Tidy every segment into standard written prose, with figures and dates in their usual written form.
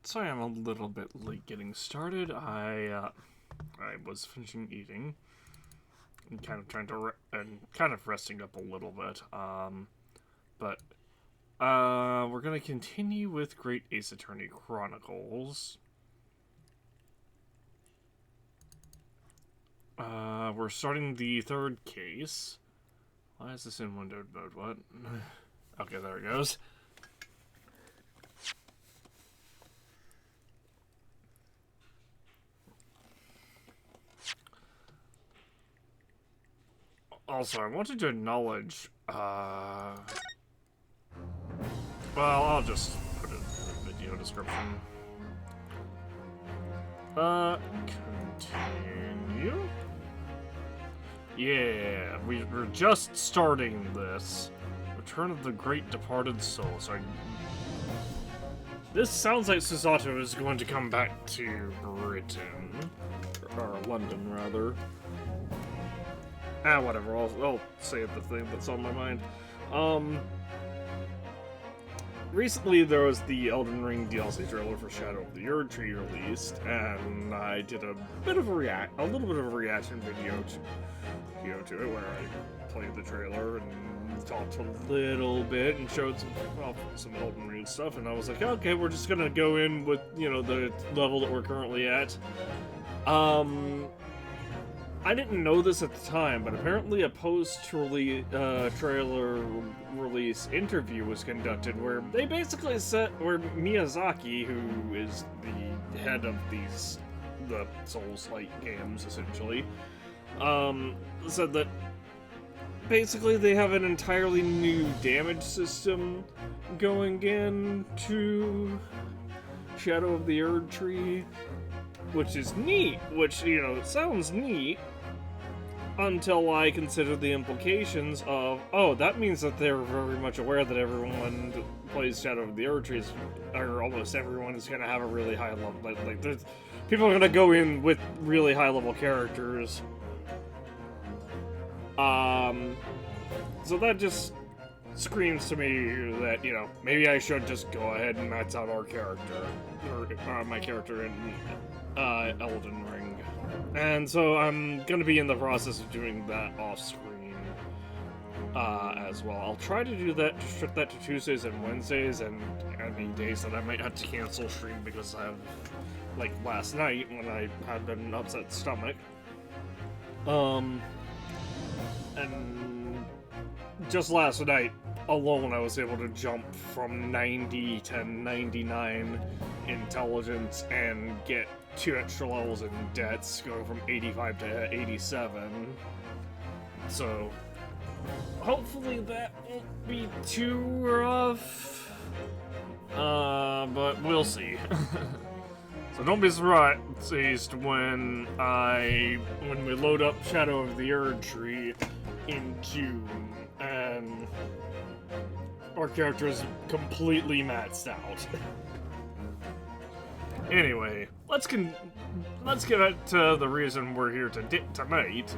Sorry, I'm a little bit late getting started. I was finishing eating and kind of trying to kind of resting up a little bit. But we're gonna continue with Great Ace Attorney Chronicles. We're starting the third case. Why is this in windowed mode? What? Okay, there it goes. Also, I wanted to acknowledge, well, I'll just put it in the video description. Continue? Yeah, we're just starting this. Return of the Great Departed Soul. So this sounds like Susato is going to come back to Britain. Or London, rather. Whatever, I'll say the thing that's on my mind. Recently there was the Elden Ring DLC trailer for Shadow of the Erd Tree released, and I did a little bit of a reaction video to it, where I played the trailer and talked a little bit and showed some Elden Ring stuff, and I was like, okay, we're just gonna go in with, the level that we're currently at. I didn't know this at the time, but apparently a post-trailer release interview was conducted where they basically said, where Miyazaki, who is the head of the Souls-like games, essentially, said that basically they have an entirely new damage system going into Shadow of the Erd Tree, which is neat, which, sounds neat, until I consider the implications of, that means that they're very much aware that everyone that plays Shadow of the Erd Tree, or almost everyone, is going to have a really high level, people are going to go in with really high level characters. So that just screams to me that, maybe I should just go ahead and max out our character, or my character in Elden Ring. And so I'm gonna be in the process of doing that off screen as well. I'll try to do that, shift that to Tuesdays and Wednesdays, and any days that I might have to cancel stream because I have, like last night when I had an upset stomach. And just last night alone, I was able to jump from 90 to 99 intelligence and get 2 extra levels in debts, going from 85 to 87. So hopefully that won't be too rough. But we'll see. So don't be surprised when we load up Shadow of the Erd Tree in June and our character is completely maxed out. Anyway, let's get to the reason we're here tonight.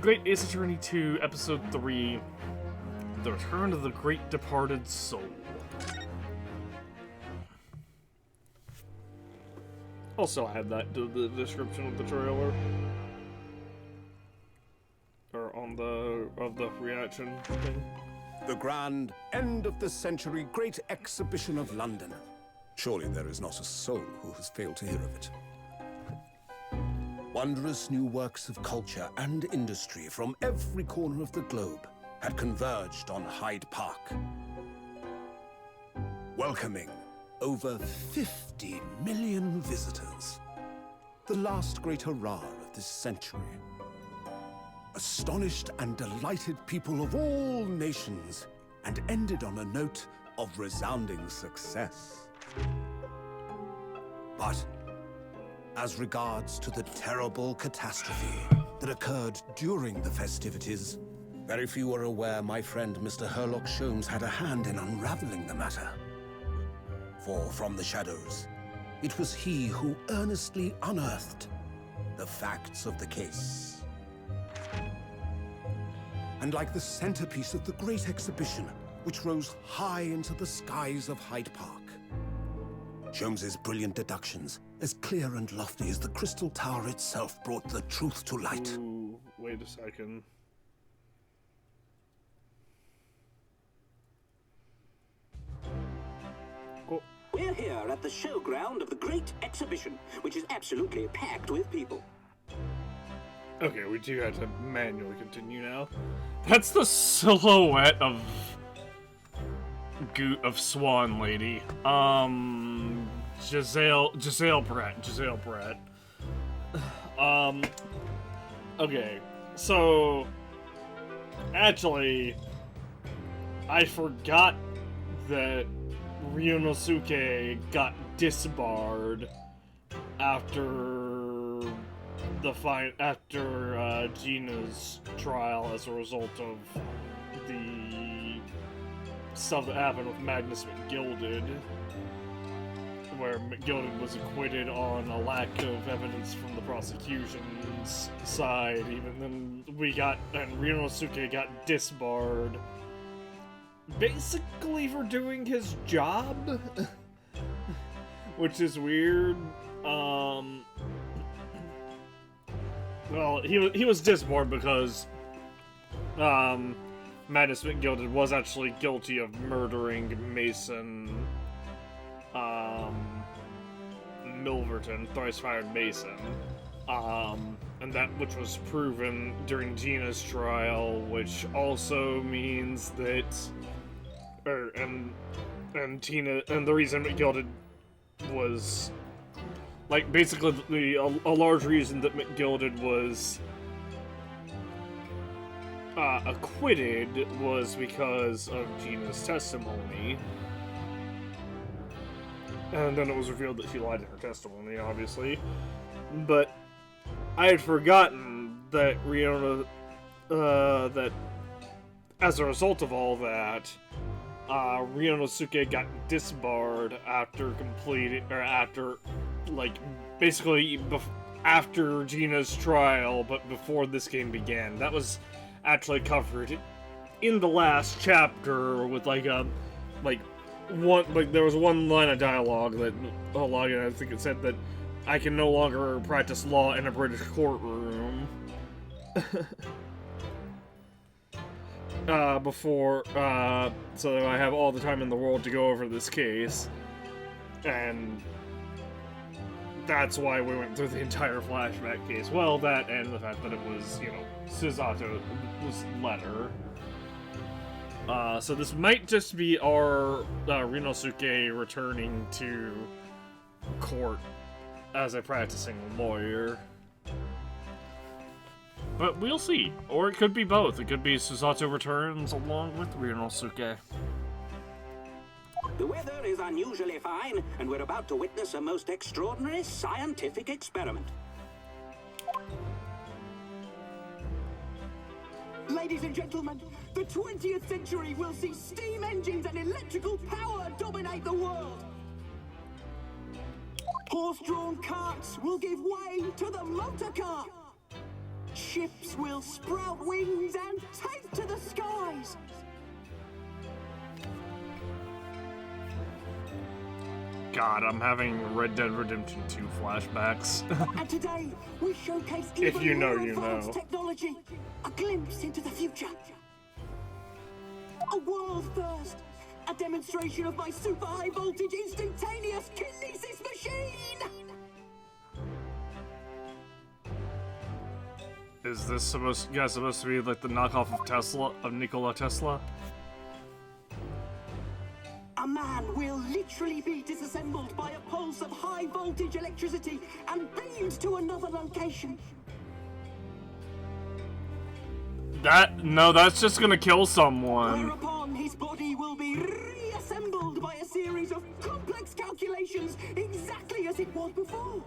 Great Ace Attorney 2, Episode 3, The Return of the Great Departed Soul. Also add that to the description of the trailer. Or on the reaction thing. The grand end of the century great exhibition of London. Surely there is not a soul who has failed to hear of it. Wondrous new works of culture and industry from every corner of the globe had converged on Hyde Park, welcoming over 50 million visitors. The last great hurrah of this century. Astonished and delighted people of all nations, and ended on a note of resounding success. But as regards to the terrible catastrophe that occurred during the festivities, very few are aware my friend Mr. Herlock Sholmes had a hand in unraveling the matter. For from the shadows, it was he who earnestly unearthed the facts of the case. And like the centerpiece of the great exhibition, which rose high into the skies of Hyde Park, Sholmes's brilliant deductions, as clear and lofty as the crystal tower itself, brought the truth to light. Ooh, wait a second. Oh. We're here at the showground of the Great Exhibition, which is absolutely packed with people. Okay, we do have to manually continue now. That's the silhouette of Swan Lady. Giselle Brett. Okay, so actually, I forgot that Ryunosuke got disbarred after Gina's trial as a result of the stuff that happened with Magnus McGilded, where McGilded was acquitted on a lack of evidence from the prosecution's side. Even then, Ryunosuke got disbarred, basically for doing his job, which is weird. Well, he was disbarred because Magnus McGilded was actually guilty of murdering Mason Milverton, thrice-fired Mason, and that which was proven during Gina's trial, which also means that, and the reason McGilded was, like, basically a large reason that McGilded was acquitted was because of Gina's testimony. And then it was revealed that she lied in her testimony, obviously. But I had forgotten that that as a result of all that, Ryunosuke got disbarred after after Gina's trial, but before this game began. That was actually covered in the last chapter with there was one line of dialogue that I think it said that I can no longer practice law in a British courtroom. So I have all the time in the world to go over this case, and that's why we went through the entire flashback case. Well, that and the fact that it was, Suzato's letter. So this might just be our Ryunosuke returning to court as a practicing lawyer. But we'll see. Or it could be both. It could be Susato returns along with Ryunosuke. The weather is unusually fine, and we're about to witness a most extraordinary scientific experiment. Ladies and gentlemen, the 20th century will see steam engines and electrical power dominate the world. Horse-drawn carts will give way to the motor car. Ships will sprout wings and take to the skies. God, I'm having Red Dead Redemption 2 flashbacks. And today, we showcase If even you know, more you advanced know. technology. A glimpse into the future. A world first. A demonstration of my super high voltage instantaneous kinesis machine. Is this supposed to be like the knockoff of Nikola Tesla? A man will literally be disassembled by a pulse of high voltage electricity and beamed to another location. That's just gonna kill someone. Whereupon his body will be reassembled by a series of complex calculations exactly as it was before.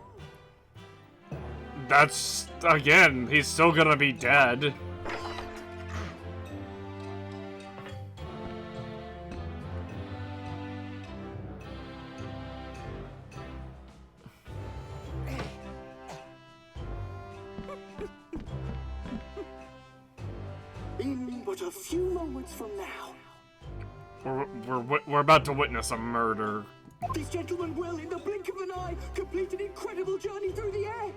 That's, again, he's still gonna be dead. In but a few moments from now. We're about to witness a murder These gentlemen will, in the blink of an eye, complete an incredible journey through the air.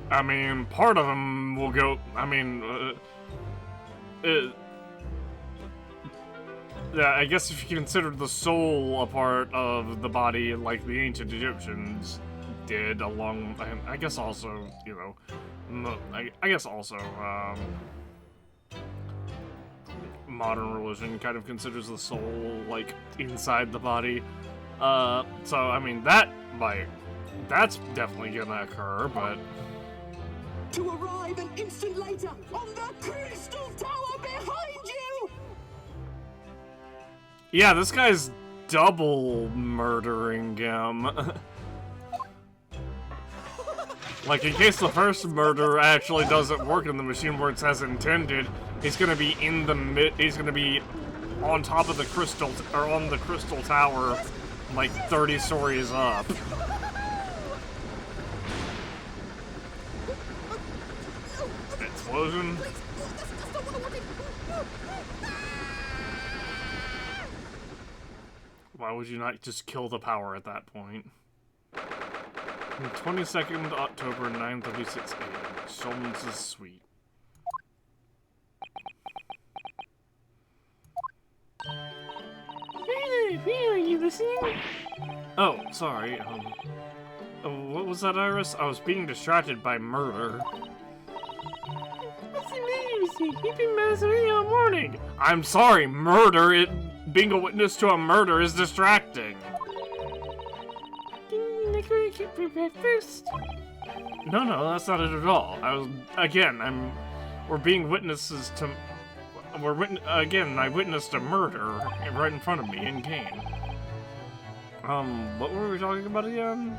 I mean, part of them will go. I mean, yeah, I guess if you consider the soul a part of the body, like the ancient Egyptians did, along. I guess also, you know, I guess also, modern religion kind of considers the soul like inside the body. So I mean that's definitely gonna occur, but. To arrive an instant later on the Crystal Tower behind you! Yeah, this guy's double murdering him. Like, in case the first murder actually doesn't work and the machine works as intended, he's gonna be he's gonna be on top of the crystal, or on the Crystal Tower, like 30 stories up. Explosion. Why would you not just kill the power at that point? 22nd October, 9:36 a.m. Shulman's suite. Hey, are you listening? Oh, sorry. What was that, Iris? I was being distracted by murder. What's the matter with you? You've been masturbating all morning. I'm sorry, murder. Being a witness to a murder is distracting. Can I go get for breakfast? No, that's not it at all. We're being witnesses to. I witnessed a murder right in front of me in game. What were we talking about again?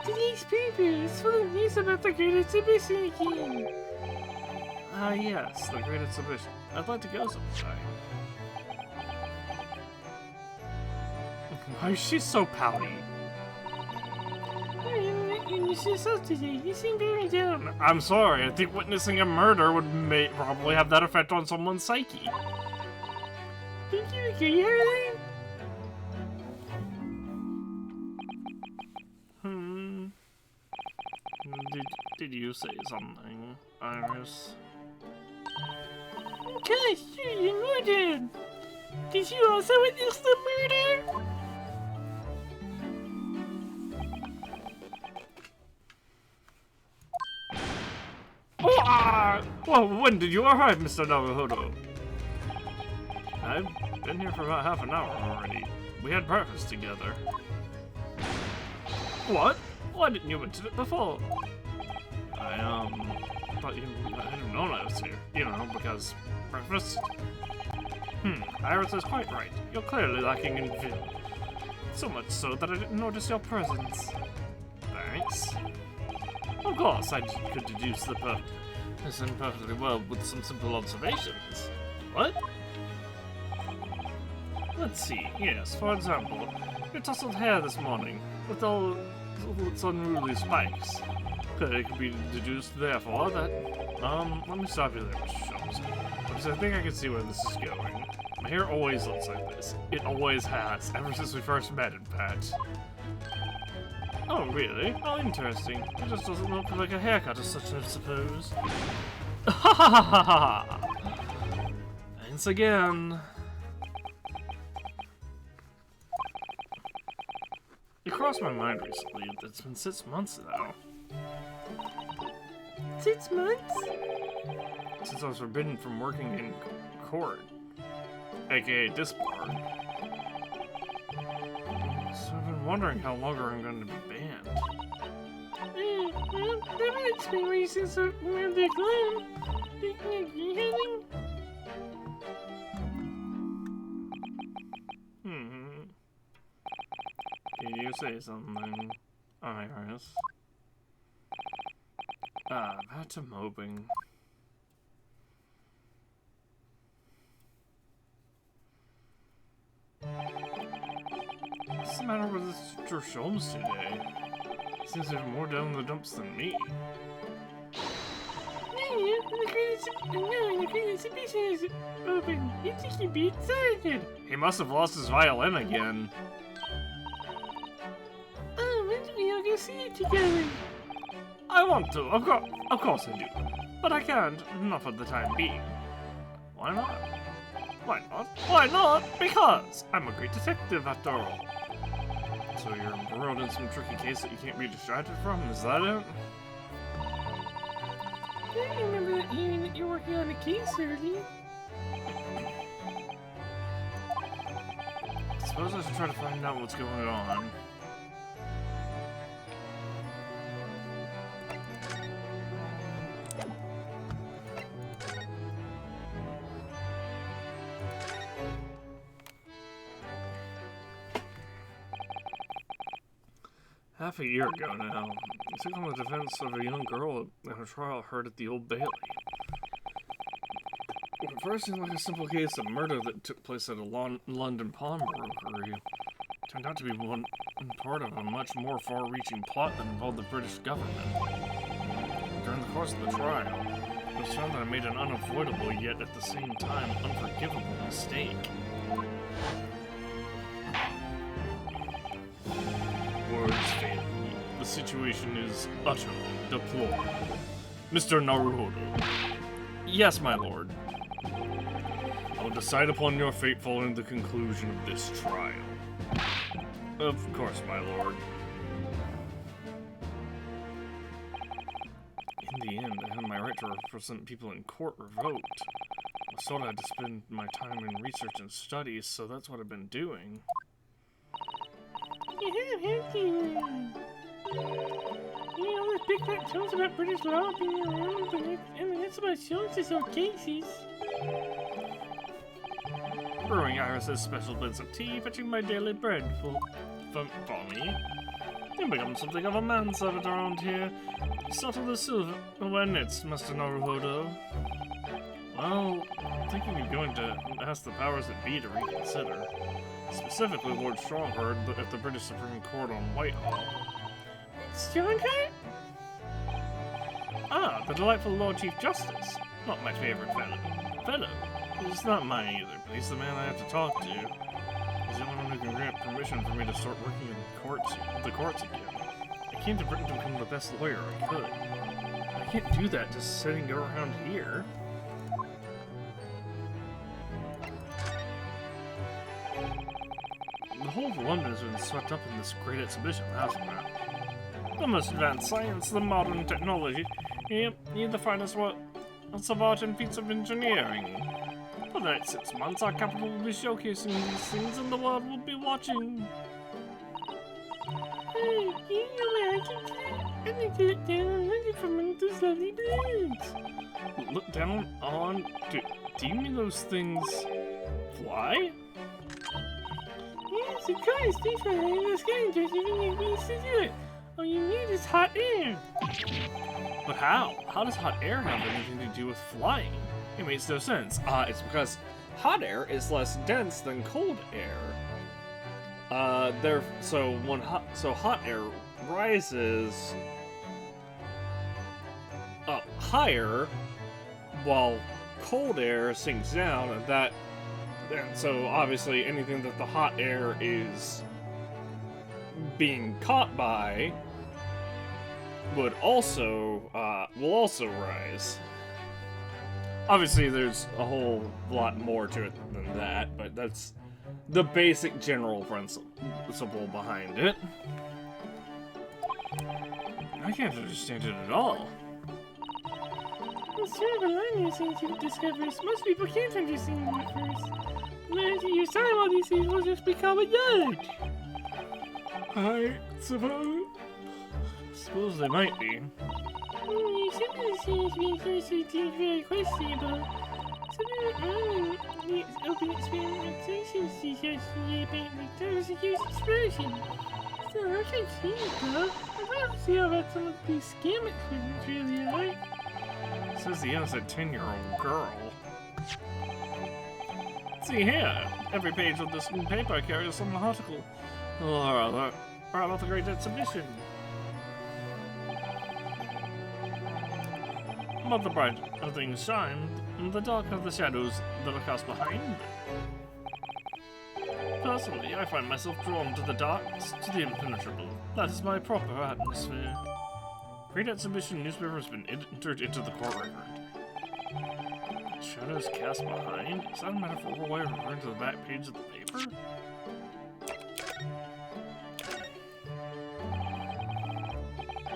Today's paper is full of news about the Great Exhibition again. Yes, the Great Exhibition. I'd like to go sometime. Why is she so pouty? You today. You seem very down. I'm sorry. I think witnessing a murder would probably have that effect on someone's psyche. Think you agree, Harley? Did you say something, Iris? Gosh, you murdered! Did you also witness the murder? Well, when did you arrive, Mr. Naruhodo? I've been here for about half an hour already. We had breakfast together. What? Why didn't you mention it before? I thought you hadn't known I was here. You know, because breakfast? Iris is quite right. You're clearly lacking in vision. So much so that I didn't notice your presence. Thanks. Of course, I could deduce the person perfectly well with some simple observations. What? Let's see. Yes, for example, your tousled hair this morning, with all its unruly spikes. Clearly it could be deduced, therefore, that, let me stop you there, Mr. Jones. Because I think I can see where this is going. My hair always looks like this. It always has, ever since we first met, in fact. Oh, really? How interesting. It just doesn't look like a haircut as such, I suppose. Ha ha ha ha ha! Thanks again. It crossed my mind recently that it's been 6 months now. 6 months? Since I was forbidden from working in court, aka disbarred. So I've been wondering how long I'm going to be banned. Well, that might explain why you said so around the clan. Can you say something, Iris? Back to moping. What's the matter with Mr. Sholmes today? Seems to have more down in the dumps than me. The Great exhibition is open. You should be excited. He must have lost his violin again. Oh, maybe we'll go see it together. I want to, of course I do. But I can't, not for the time being. Why not? Why not? Why not? Because I'm a great detective after all. So you're embroiled in some tricky case that you can't be distracted from? Is that it? I remember hearing that you're working on a case earlier. I suppose I should try to find out what's going on. Half a year ago now, I took on the defense of a young girl in a trial heard at the Old Bailey. At first seemed like a simple case of murder that took place at a London pawnbrokery. Turned out to be one part of a much more far-reaching plot that involved the British government. During the course of the trial, it was found that I made an unavoidable yet at the same time unforgivable mistake. Words fail me. The situation is utterly deplorable. Mr. Naruhodo. Yes, my lord. I will decide upon your fate following the conclusion of this trial. Of course, my lord. In the end, I had my right to represent people in court revoked. I was told I had to spend my time in research and studies, so that's what I've been doing. You have you? You know, the big fat shows about British law being around, and that's about shows us our cases. Brewing Iris's special bits of tea, fetching my daily bread for me. You've become something of a manservant around here. Subtle the silver when it's Master Naruhodo. Well, I'm thinking of going to ask the powers that be to reconsider. Specifically, Lord Strongheart at the British Supreme Court on Whitehall. Strongheart? Ah, the delightful Lord Chief Justice. Not my favorite fellow. He's not mine either, but he's the man I have to talk to. He's the one who can grant permission for me to start working in the courts again. I came to Britain to become the best lawyer I could. I can't do that just sitting around here. The whole of London has been swept up in this great exhibition, hasn't it? The most advanced science, the modern technology, yet the finest works of art and feats of engineering. For the next 6 months, our capital will be showcasing these things and the world will be watching. Hey, you know where I can get? I'm gonna look down and look from those lovely birds. Look down on... Do you mean those things fly? Yes, of course, they fly in the sky just even if we used to do it. All you need is hot air. But how? How does hot air have anything to do with flying? It makes no sense. It's because hot air is less dense than cold air. So hot air rises up higher while cold air sinks down, and so obviously anything that the hot air is being caught by will also rise. Obviously, there's a whole lot more to it than that, but that's the basic general principle behind it. I can't understand it at all. It's sort of a learning scientific discoveries. Most people can't understand them at first. But after you solve all these things, will just become a judge. I suppose they might be. Some of the things being seems very questionable. Some of the open experimentations suggest apparently there was a huge explosion. So I can see it though. I'd love to see how about some of these scam experiments really are. Says the innocent 10-year-old girl. See here, every page of this paper carries some article or other about the Great Exhibition. but the bright of things shine, and the dark of the shadows that are cast behind. Personally, I find myself drawn to the dark, to the impenetrable. That is my proper atmosphere. Great Exhibition newspaper has been entered into the court record. Shadows cast behind? Is that a metaphorical way of referring to the back page of the paper?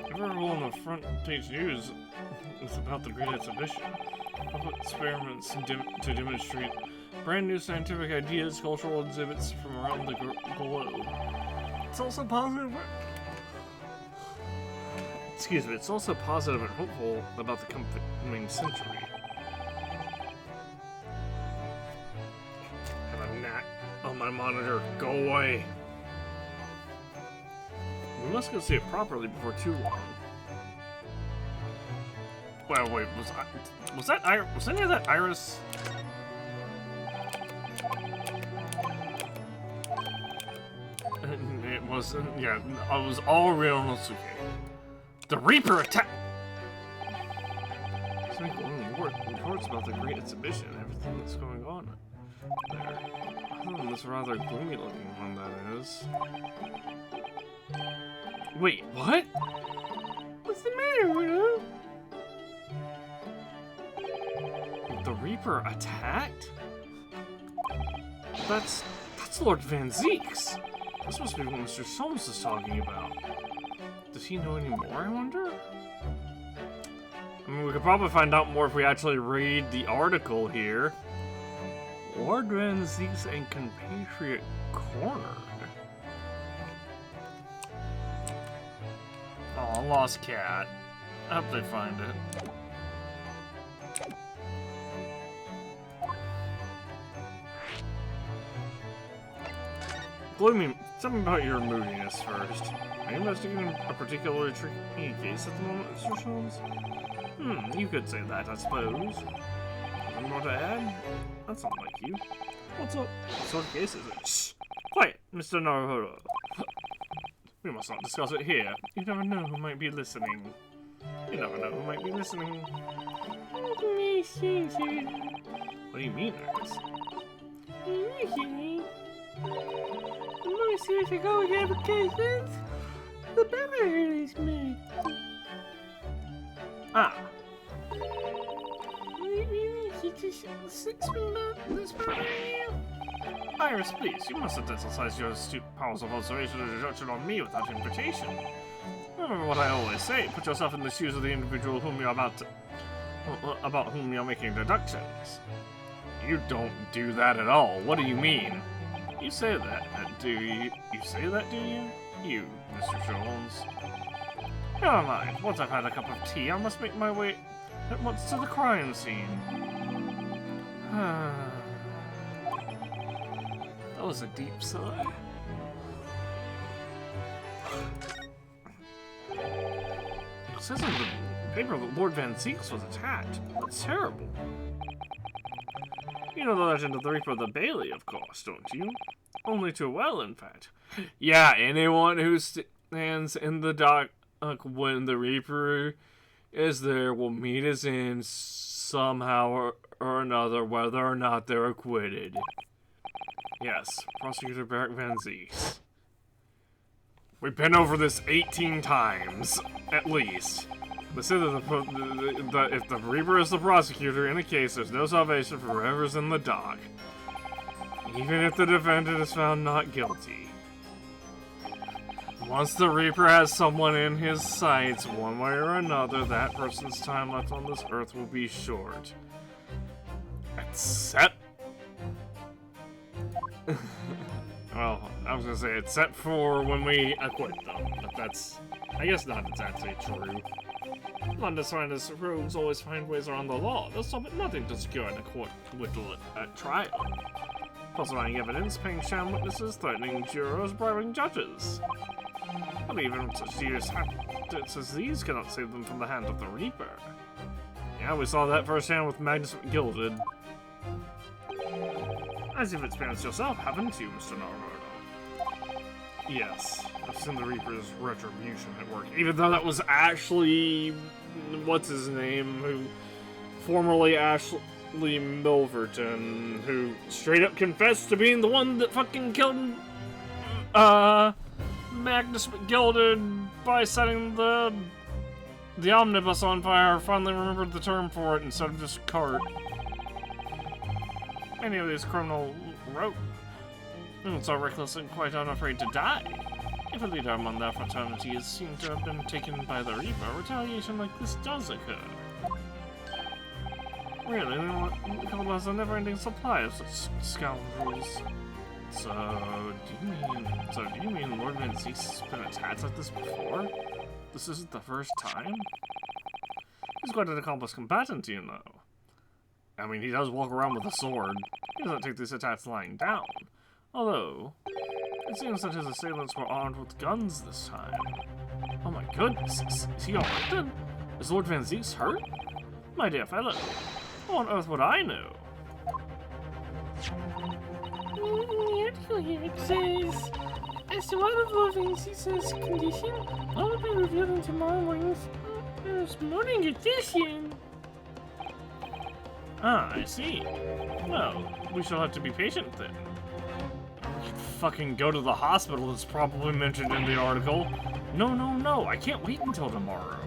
Every article on the front page news is about the Great Exhibition. Public experiments to demonstrate brand new scientific ideas, cultural exhibits from around the globe. It's also positive. Excuse me, it's also positive and hopeful about the coming century. Have a gnat on my monitor. Go away. We must go see it properly before too long. Well, wait, was any of that Iris? It wasn't. Yeah, it was all Ryunosuke. The Reaper attack. It's like reports about the Great Exhibition and everything that's going on there. Other than this rather gloomy looking one, that is. Wait, what? What's the matter, Widow? The Reaper attacked? That's Lord Van Zeeks. This must be what Mr. Solms is talking about. Does he know any more, I wonder? I mean, we could probably find out more if we actually read the article here. Lord Van Zeeks and compatriot cornered. Oh, lost cat. I hope they find it. Gloomy, tell me about your moodiness first. Are you investigating a particularly tricky case at the moment, Mr. Solms? You could say that, I suppose. Nothing more to add? That's not like you. What's up? What sort of case is it? Shh! Quiet, Mr. Naruhodo. We must not discuss it here. You never know who might be listening. You never know who might be listening. What do you mean, Iris? The more serious I go with applications, the better it is made. Ah. Iris, please, you mustn't exercise your astute powers of observation and deduction on me without invitation. Remember what I always say, put yourself in the shoes of the individual whom you're about whom you're making deductions. You don't do that at all. What do you mean? You say that, do you? You say that, do you? You, Mr. Jones. Never mind. Once I've had a cup of tea, I must make my way at once to the crime scene. That was a deep sigh. It says in the paper that Lord Van Zeeks was attacked. That's terrible. You know the legend of the Reaper of the Bailey, of course, don't you? Only too well, in fact. Yeah, anyone who stands in the dark when the Reaper is there will meet his end somehow or another, whether or not they're acquitted. Yes, Prosecutor Barrack Van Zeeks. We've been over this 18 times, at least. They said that if the Reaper is the prosecutor in a case, there's no salvation for whoever's in the dock. Even if the defendant is found not guilty. Once the Reaper has someone in his sights, one way or another, that person's time left on this earth will be short. Except... well, I was gonna say, except for when we acquit them, but that's, I guess, not exactly true. London's finest rogues always find ways around the law. They'll stop at nothing to secure an acquittal at trial. Falsifying evidence, paying sham witnesses, threatening jurors, bribing judges. But even such serious tactics as these cannot save them from the hand of the Reaper. Yeah, we saw that firsthand with Magnus Gilded. As you've experienced yourself, haven't you, Mr. Naruhodo? Yes. I've seen the Reaper's retribution at work, even though that was actually what's his name, who formerly Ashley Milverton, who straight up confessed to being the one that fucking killed Magnus McGilded by setting the omnibus on fire. Finally remembered the term for it instead of just cart. Many of these criminal rope so reckless and quite unafraid to die. If a leader among their fraternity is seen to have been taken by the Reaper, retaliation like this does occur. Really, the couple has a never-ending supply of such scoundrels. So do you mean Lord Van Zeus has been attacked like this before? This isn't the first time? He's quite an accomplished combatant, you know. I mean, he does walk around with a sword. He doesn't take these attacks lying down. Although, it seems that his assailants were armed with guns this time. Oh my goodness, is he alright then? Is Lord Van Zeus hurt? My dear fellow, how on earth would I know? The article here, it says, as to what of Lord Van Zeus's condition, all will be revealed in tomorrow morning edition. Ah, I see. Well, we shall have to be patient then. We should fucking go to the hospital, it's probably mentioned in the article. No, I can't wait until tomorrow.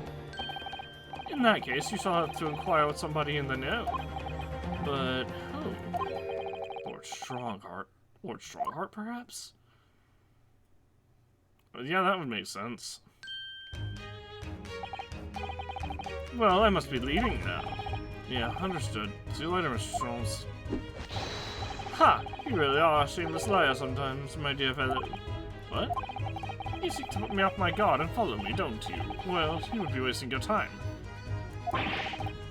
In that case, you shall have to inquire with somebody in the know. But who? Lord Strongheart? Lord Strongheart, perhaps? Yeah, that would make sense. Well, I must be leaving now. Yeah, understood. See you later, Mr. Strolls. Ha! You really are a shameless liar sometimes, my dear fellow. What? You seek to put me off my guard and follow me, don't you? Well, you would be wasting your time.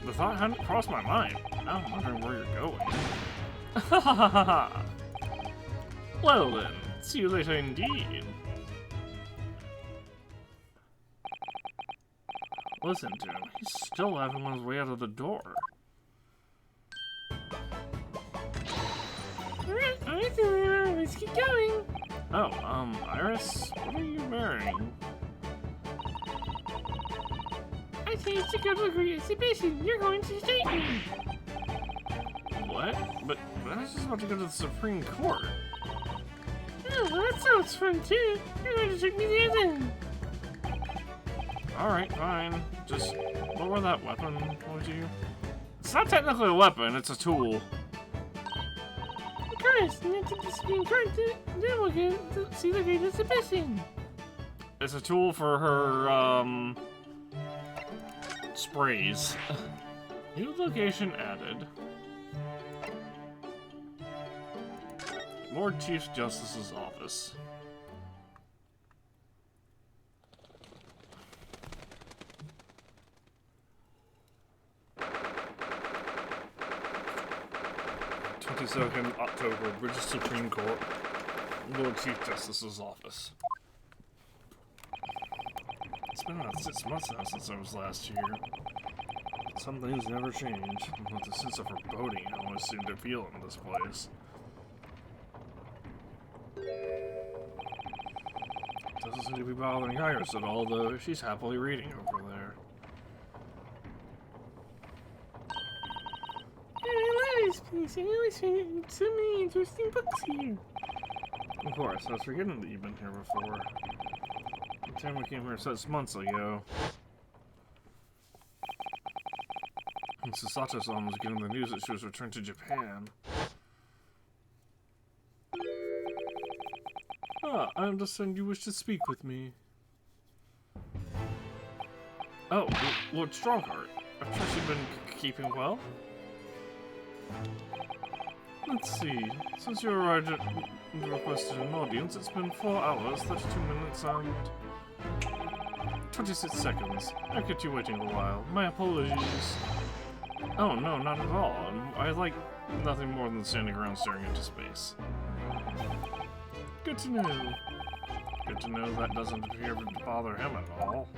The thought hadn't crossed my mind. Now I'm wondering where you're going. Ha ha ha ha ha! Well then, see you later indeed. Listen to him. He's still having on his way out of the door. Alright, let's keep going. Oh, Iris, what are you wearing? I changed to go to the great exhibition. You're going to state me. What? But I was just about to go to the Supreme Court. Oh, well, that sounds fun too. You're going to take me there then. Alright, fine. Just lower that weapon, would you? It's not technically a weapon, it's a tool. Of course, and then to the Supreme Court, then we'll go to see the great exhibition. It's a tool for her, sprays. New location added. Lord Chief Justice's office. October, British Supreme Court, Lord Chief Justice's office. It's been about 6 months now since I was last here. Some things never change, with the sense of foreboding I always seem to feel in this place. Doesn't seem to be bothering Iris at all, though. She's happily reading over there. Please. I always find so many interesting books here. Of course, I was forgetting that you've been here before. The time we came here 6 months ago. And Susato-san was getting the news that she was returned to Japan. Ah, I understand you wish to speak with me. Oh, Lord Strongheart. I trust you've been keeping well? Let's see. Since you arrived at and requested an audience, it's been 4 hours, 32 minutes, and 26 seconds. I kept you waiting a while. My apologies. Oh, no, not at all. I like nothing more than standing around staring into space. Good to know. Good to know that doesn't appear to bother him at all.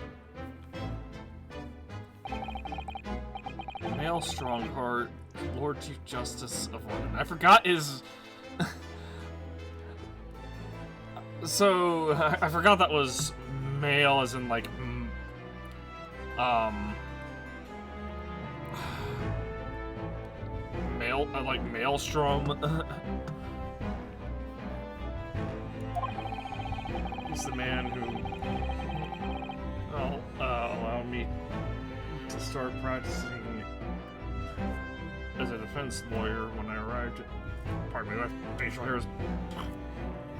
Male Strongheart, Lord Chief Justice of London. I forgot his So, I forgot that was male as in, like, like maelstrom. He's the man who allowed me to start practicing as a defense lawyer when I arrived at... Pardon me, my facial hair is...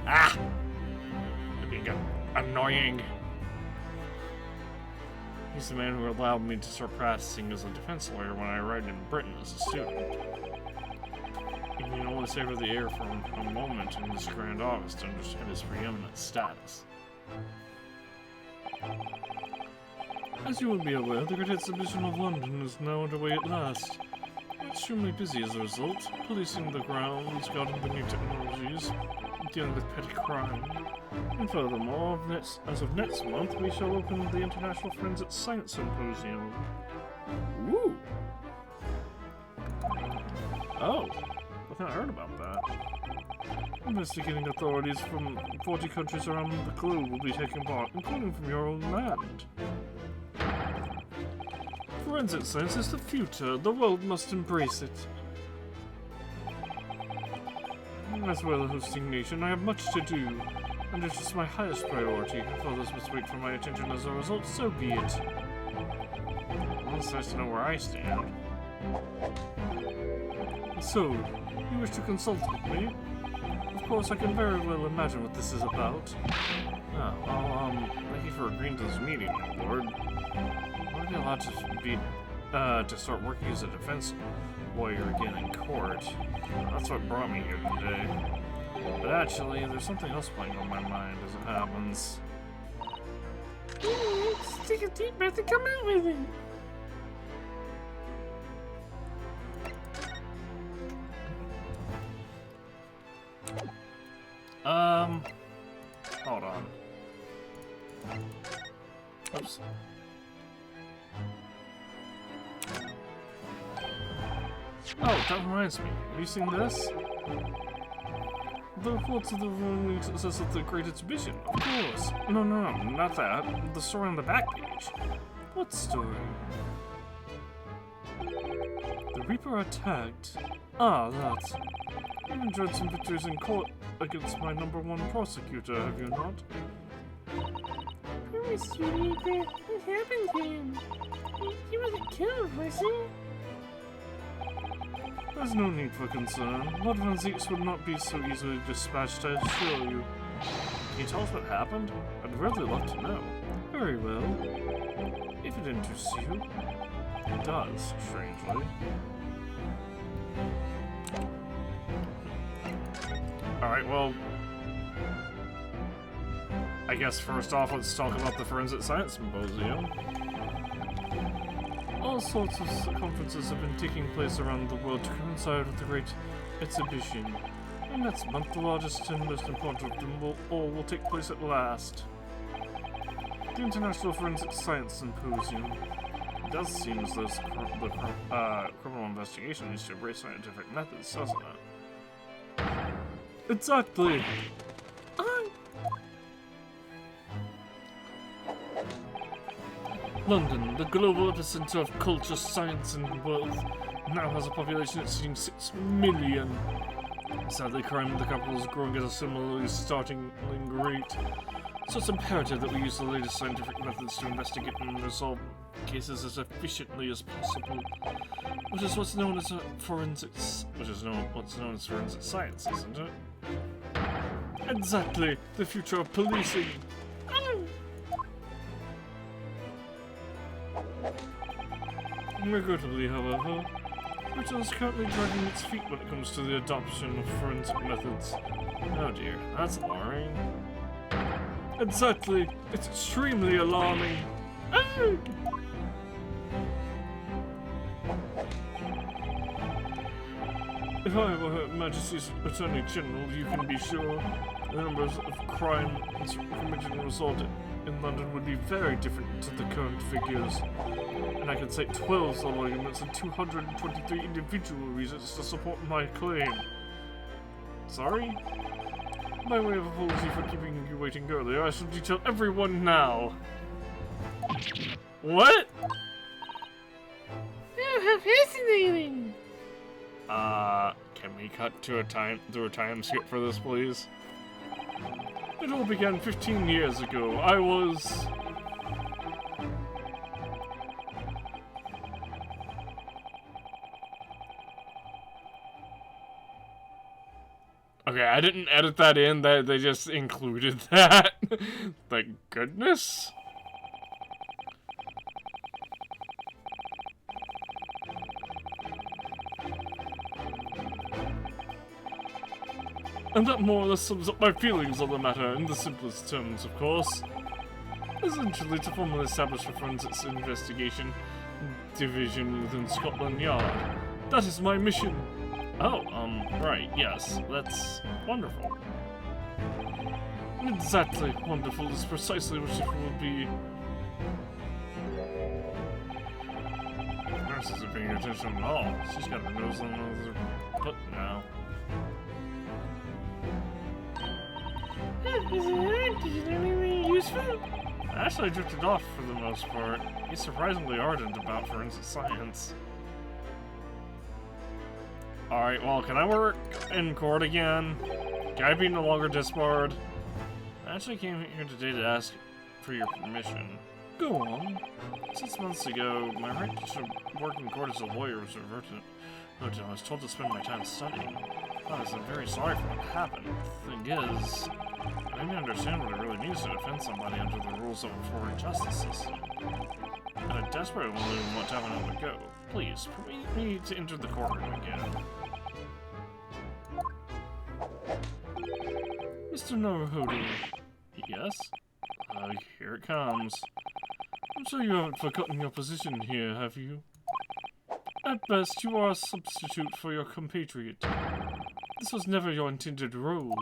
Ah! It being annoying. He's the man who allowed me to start practicing as a defense lawyer when I arrived in Britain as a student. You can only savor the air for a moment in this grand office to understand his preeminent status. As you will be aware, the Great Exhibition of London is now underway at last. We're extremely busy as a result, policing the grounds, guarding the new technologies, dealing with petty crime. And furthermore, as of next month, we shall open the International Forensic Science Symposium. Woo! Oh, I think I heard about that. Investigating authorities from 40 countries around the globe will be taking part, including from your own land. Forensic science is the future. The world must embrace it. As well as hosting nation, I have much to do, and it is my highest priority. If others must wait for my attention as a result, so be it. Well, it's nice to know where I stand. So, you wish to consult with me? Of course, I can very well imagine what this is about. Oh, well, thank you for agreeing to this meeting, my lord. Would I be allowed to start working as a defense lawyer again in court? That's what brought me here today. But actually, there's something else playing on my mind as it happens. Just take a deep breath and come out with it. Hold on. Oops. Oh, that reminds me. Have you seen this? The reports of the ruling success of the Great Exhibition, of course. No, not that. The story on the back page. What story? The Reaper attacked. Ah, that. You enjoyed some victories in court against my #1 prosecutor, have you not? Poor Mr. Reaper. What happened to him? He wasn't killed, was he? There's no need for concern. Lord Van Zeeks would not be so easily dispatched, I assure you. Can you tell us what happened? I'd really love to know. Very well. If it interests you. It does, strangely. Alright, well... I guess first off, let's talk about the Forensic Science Symposium. All sorts of conferences have been taking place around the world to coincide with the Great Exhibition. And next month, the largest and most important of them will take place at last. The International Forensic Science Symposium. It does seem as though the criminal investigation needs to embrace scientific methods, doesn't it? Exactly! London, the global epicenter of culture, science, and wealth, now has a population exceeding 6 million. Sadly, crime in the capital is growing at a similarly startling rate, so it's imperative that we use the latest scientific methods to investigate and resolve cases as efficiently as possible, which is what's known as forensic science, isn't it? Exactly, the future of policing. Regrettably, however, Britain is currently dragging its feet when it comes to the adoption of forensic methods. Oh dear, that's alarming. Exactly, it's extremely alarming. If I were Her Majesty's Attorney General, you can be sure the numbers of crime committed and resolved in London would be very different to the current figures. And I can cite 12 solid arguments and 223 individual reasons to support my claim. Sorry? By way of apology for keeping you waiting earlier, I shall detail everyone now. What? Oh, how fascinating! Can we cut to a time skip for this, please? It all began 15 years ago. I was... Okay, I didn't edit that in, they just included that. Thank goodness. And that more or less sums up my feelings on the matter, in the simplest terms, of course. Essentially, to formally establish a forensics investigation division within Scotland Yard. That is my mission. Oh, right, yes, that's wonderful. Exactly, wonderful is precisely what it will be. Nurse isn't paying attention at all. She's got her nose on her butt now. Is it hard? Did you learn anything useful? Actually, I drifted off for the most part. He's surprisingly ardent about forensic science. Alright, well, can I work in court again? Can I be no longer disbarred? I actually came here today to ask for your permission. Go on. 6 months ago, my right to work in court as a lawyer was reverted. I was told to spend my time studying. I was very sorry for what happened. The thing is, I didn't understand what it really means to defend somebody under the rules of a foreign justice system. And I desperately want to have another go. Please, permit me to enter the courtroom again. Mr. Naruhodo. Yes? Here it comes. I'm sure you haven't forgotten your position here, have you? At best, you are a substitute for your compatriot. This was never your intended role.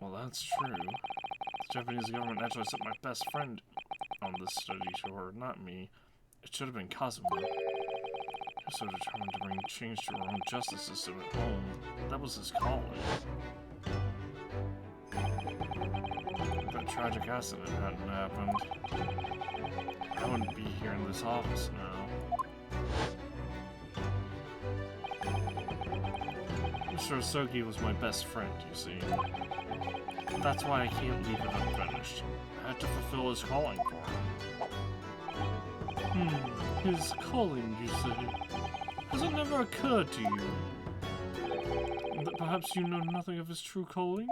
Well, that's true. The Japanese government naturally sent my best friend on this study tour, not me. It should have been Kazuma. He was so determined to bring change to our own justice system at home. That was his calling. If that tragic accident hadn't happened, I wouldn't be here in this office now. Mr. Osogi was my best friend, you see. That's why I can't leave it unfinished. I had to fulfill his calling for him. His calling, you say? Has it never occurred to you that perhaps you know nothing of his true calling?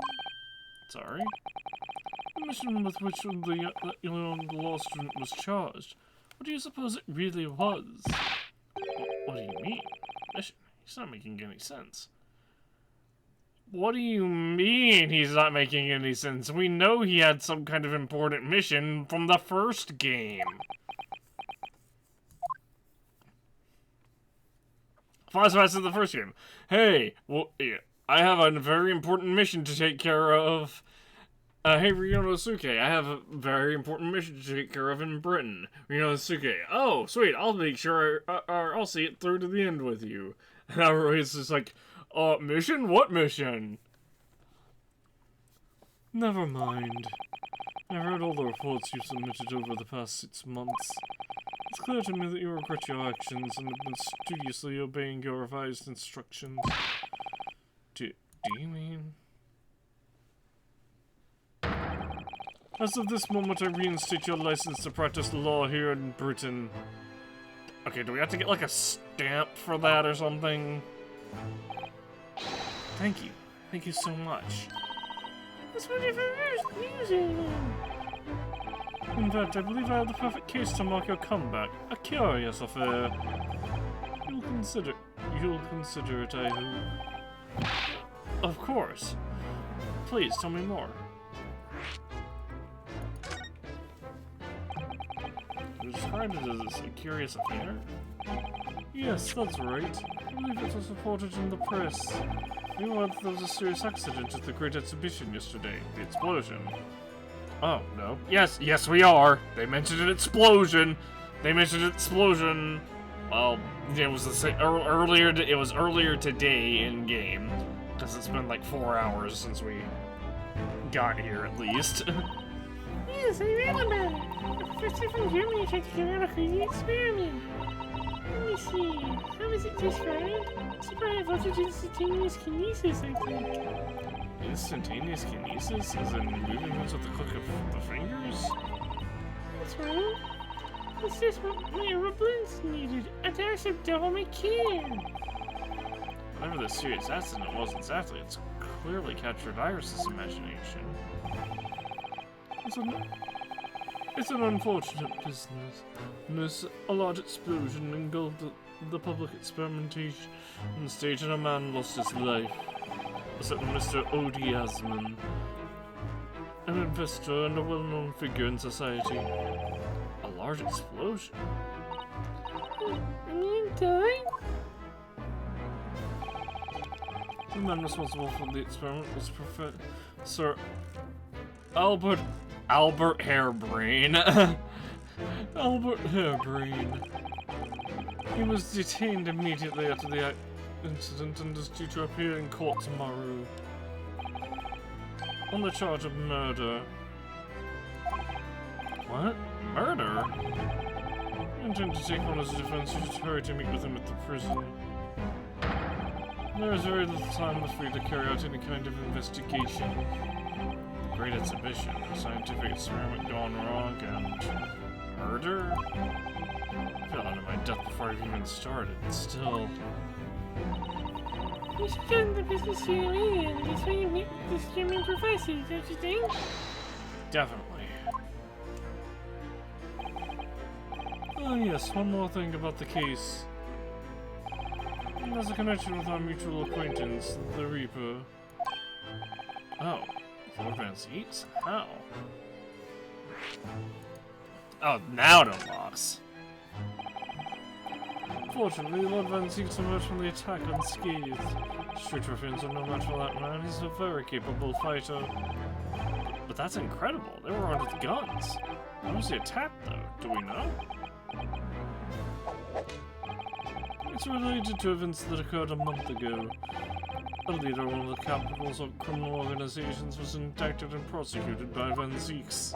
Sorry? The mission with which the law student was charged, what do you suppose it really was? What do you mean? Mission? He's not making any sense. What do you mean he's not making any sense? We know he had some kind of important mission from the first game. Flashbacks to the first game. Hey, well, yeah, I have a very important mission to take care of. Hey, Ryunosuke, I have a very important mission to take care of in Britain. Ryunosuke, oh, sweet, I'll make sure I'll see it through to the end with you. And everybody's just like, mission? What mission? Never mind. I read all the reports you've submitted over the past 6 months. It's clear to me that you regret your actions and have been studiously obeying your revised instructions. Do you mean? As of this moment, I reinstate your license to practice law here in Britain. Okay, do we have to get like a stamp for that or something? Thank you. Thank you so much. That's what if In fact, I believe I have the perfect case to mark your comeback. A curious affair. You'll consider it, I hope. Of course. Please, tell me more. You described it as a curious affair? Yes, that's right. I believe it was reported in the press. We heard there was a serious accident at the Great Exhibition yesterday. The explosion. Oh, no. Yes, we are. They mentioned an explosion. Well, it was earlier today in game. Because it's been like 4 hours since we got here, at least. Yes, I read about it. A professor from Germany tried to carry out a crazy experiment. Let me see. How is it described? Supply voltage instantaneous kinesis, I think. Instantaneous kinesis? As in moving things with the click of the fingers? That's right. It's just what my blends needed. A dash of devil may care. Whatever the serious accident was exactly, it's clearly captured Iris's imagination. It's an unfortunate business. A large explosion engulfed the public experimentation stage and a man lost his life. A certain Mr. O.D. Asman, an investor and a well-known figure in society. A large explosion? I mean, died? The man responsible for the experiment was Professor Albert Harebrain. Albert Harebrain. He was detained immediately after the incident and is due to appear in court tomorrow on the charge of murder. What? Murder? I intend to take on his defense. You should hurry to meet with him at the prison. There is very little time left for you to carry out any kind of investigation. The Great Exhibition, a scientific experiment gone wrong, and murder? I fell out of my depth before it even started. Still. You should get in the business here and that's why you meet with this German professor, don't you think? Definitely. Oh yes, one more thing about the case. There's a connection with our mutual acquaintance, the Reaper. Oh, Lord Van Zeeks? How? Oh, now it unlocks. Fortunately, Lord Van Zeeks emerged from the attack unscathed. Street ruffians are no match for that man. He's a very capable fighter. But that's incredible. They were armed with guns. How was he attacked, though? Do we know? It's related to events that occurred a month ago. A leader of one of the capital's criminal organizations was indicted and prosecuted by Van Zeeks.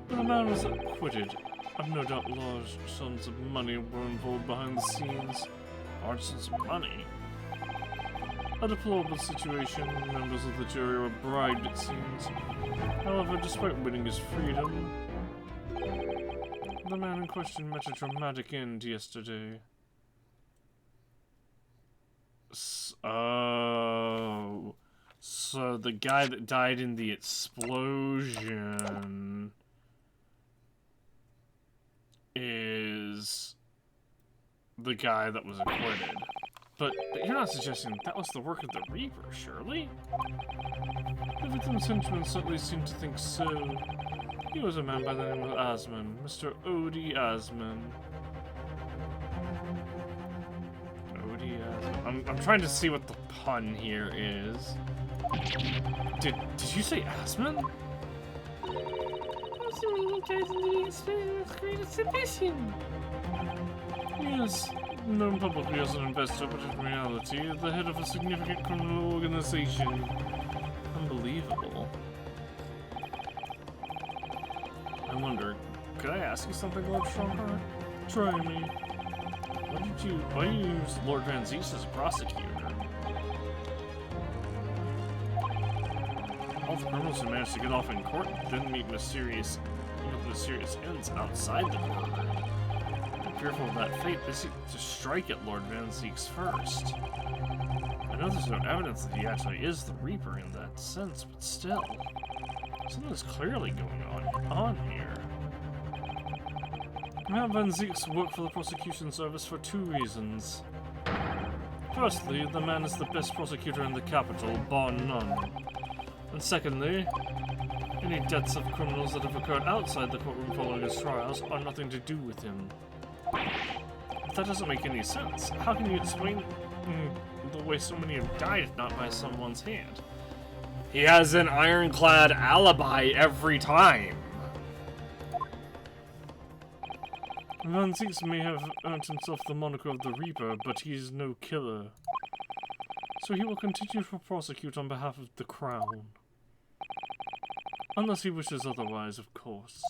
But the man was acquitted. I've no doubt large sums of money were involved behind the scenes. Large sums of money? A deplorable situation. Members of the jury were bribed, it seems. However, despite winning his freedom, the man in question met a dramatic end yesterday. Oh, so the guy that died in the explosion is the guy that was acquitted. But you're not suggesting that was the work of the Reaper, surely? The victim's henchmen certainly seem to think so. He was a man by the name of Asman, Mr. O.D. Asman. I'm trying to see what the pun here is. Did you say Asman? Assuming he died in the explosion of Great Exhibition. Yes, known publicly as an investor, but in reality, the head of a significant criminal organization. Unbelievable. I wonder, could I ask you something, Lord Strongheart? Try me. Why did you use Lord Van Zeeks as a prosecutor? All the criminals who managed to get off in court didn't meet mysterious ends outside the courtroom. Fearful of that fate, they seek to strike at Lord Van Zeeks first. I know there's no evidence that he actually is the Reaper in that sense, but still, something's clearly going on here. Van Zeeks worked for the prosecution service for 2 reasons. Firstly, the man is the best prosecutor in the capital, bar none. And secondly, any deaths of criminals that have occurred outside the courtroom following his trials are nothing to do with him. But that doesn't make any sense. How can you explain the way so many have died if not by someone's hand? He has an ironclad alibi every time. Van Zeeks may have earned himself the moniker of the Reaper, but he's no killer. So he will continue to prosecute on behalf of the Crown. Unless he wishes otherwise, of course.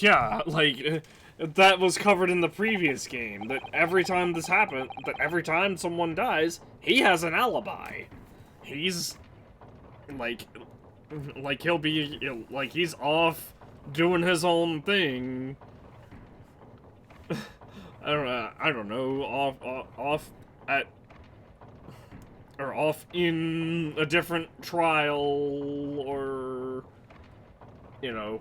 Yeah, like, that was covered in the previous game, that every time this happens, that every time someone dies, he has an alibi. He's, like he'll be, like, he's off doing his own thing. I don't know, off at, or off in a different trial, or, you know,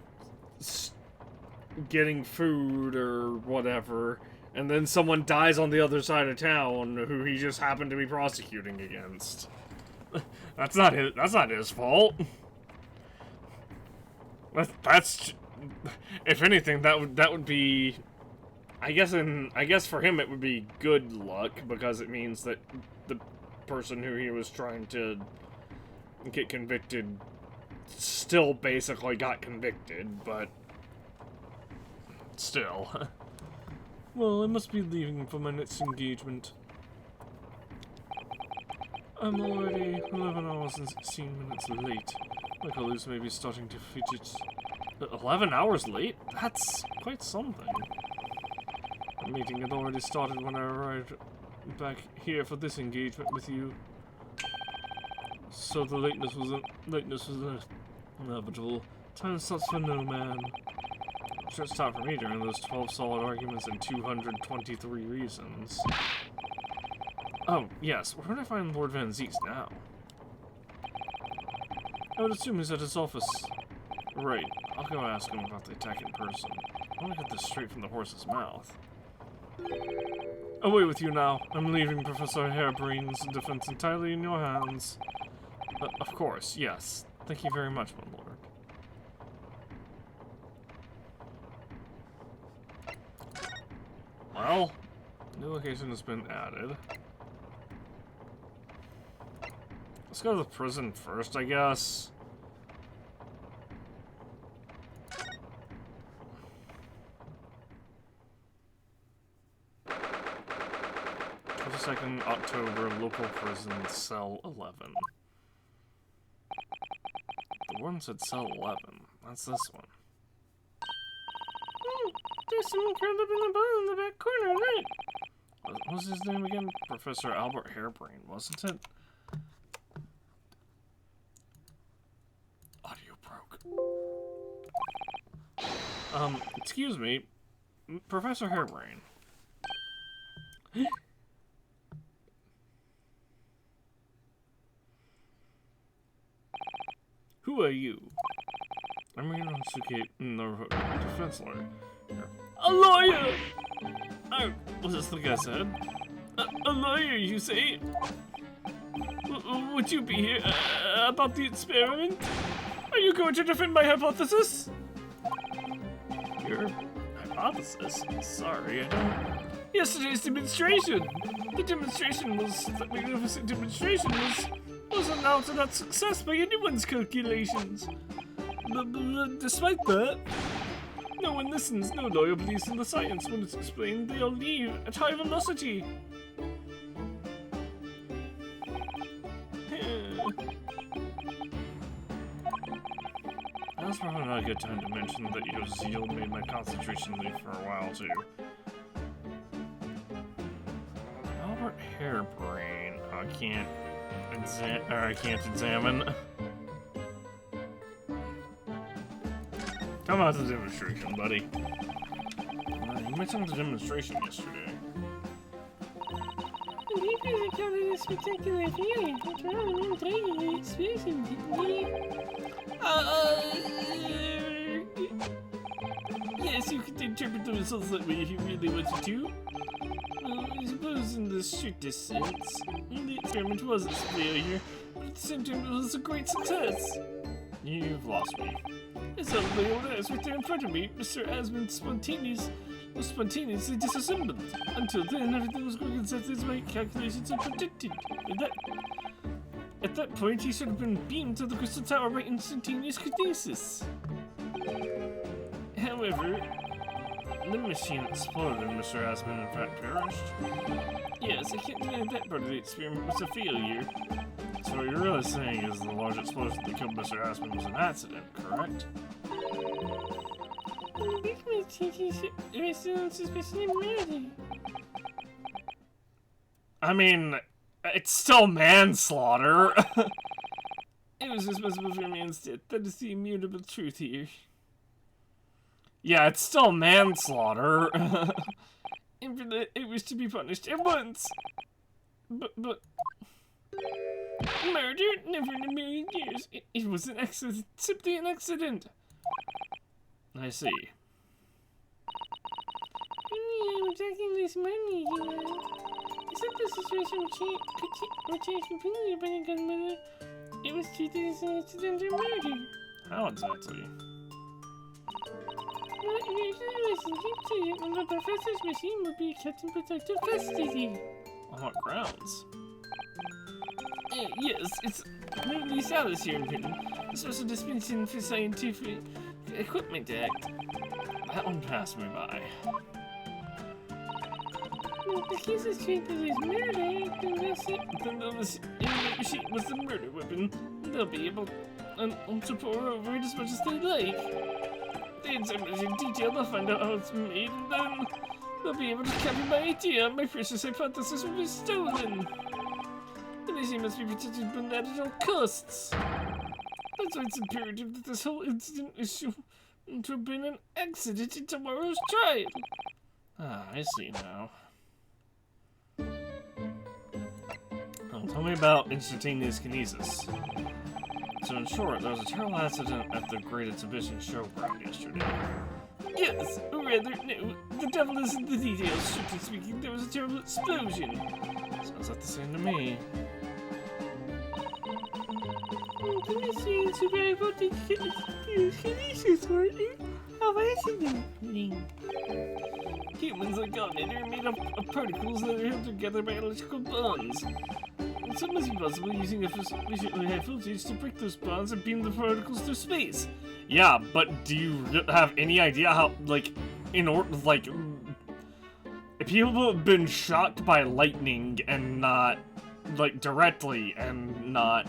getting food or whatever, and then someone dies on the other side of town who he just happened to be prosecuting against. That's not his fault. That's if anything, that would be, I guess for him it would be good luck, because it means that the person who he was trying to get convicted still basically got convicted, but still. Well, I must be leaving for my next engagement. I'm already 11 hours and 16 minutes late. My colleagues may be starting to fidget. 11 hours late? That's quite something. The meeting had already started when I arrived back here for this engagement with you. So the lateness was inevitable. Time stops for no man. Sure stopped for me during those 12 solid arguments and 223 reasons. Oh, yes. Where would I find Lord Van Zeest now? I would assume he's at his office. Right. I'll go ask him about the attack in person. I want to get this straight from the horse's mouth. Away with you now. I'm leaving Professor Harebrain's defense entirely in your hands. Of course, yes. Thank you very much, my lord. Well, new location has been added. Let's go to the prison first, I guess. 22nd October, local prison, cell 11. The warden said cell 11. That's this one. There's someone curled up in the ball in the back corner, right? What was his name again? Professor Albert Harebrain, wasn't it? Audio broke. Excuse me. Professor Harebrain. Who are you? I'm Rinosuke Naruto, defense lawyer. A lawyer! Oh, was this the guy said? A lawyer, you say? Would you be here about the experiment? Are you going to defend my hypothesis? Your hypothesis? Sorry, I don't... Yesterday's demonstration! The magnificent demonstration was announced a success by anyone's calculations. But despite that, no one listens, no lawyer believes in the science. When it's explained, they all leave at high velocity. That's probably not a good time to mention that your zeal made my concentration leave for a while, too. Albert Harebrain. I can't examine. Come out to the demonstration, buddy. You mentioned the demonstration yesterday. You guys encountered a spectacular feeling. I'm trying to expression, didn't we? Yes, you could interpret the results that way if you really wanted to. I suppose in the strictest sense, the experiment was a failure, but at the same time it was a great success. You've lost me. It's a little that's right there in front of me. Mr. Asmund was spontaneously disassembled. Until then, everything was going exactly as my calculations had predicted. At that point, he should have been beamed to the crystal tower by instantaneous kinesis. However, the machine exploded and Mr. Aspen in fact perished. Yes, I can't deny that part of the experiment was a failure. So what you're really saying is the large explosion that killed Mr. Aspen was an accident, correct? This might change his arrested on suspicion of murder. I mean, it's still manslaughter. It was responsible for a man's death. That is the immutable truth here. Yeah, it's still manslaughter. And for that, it was to be punished at once. But... Murder? Never in a million years. It was an accident. Simply an accident. I see. I'm taking this money, you know. Except the situation would change completely by the gunmother. It was treated as an accidental murder. How exactly? Well, usually wasn't treated when the professor's machine would be kept in protective custody. On what grounds? Yes, it's Movie Salas here in Britain. The Special Dispensation for Scientific Equipment Act. That one passed me by. Well, if the case is treated as murder, then the machine was the murder weapon. They'll be able to pour over it as much as they like. In so much in detail, they'll find out how it's made, and then they'll be able to copy my idea. My precious hypothesis will be stolen. The machine must be protected from that at all costs. That's why it's imperative that this whole incident issue to have been an accident in tomorrow's trial. Ah, I see now. Tell me about instantaneous kinesis. So in short, there was a terrible accident at the Great Exhibition Showground yesterday. Yes, or rather, no. The devil is in the details, strictly speaking. There was a terrible explosion. Sounds like the same to me. The machine is very voltage kinesis working. Of accidentally. Humans like God are made up of particles that are held together by electrical bonds. So it must be possible using a sufficiently high voltage to break those bonds and beam the particles through space. Yeah, but do you have any idea how, like, people have been shocked by lightning and not, like, directly and not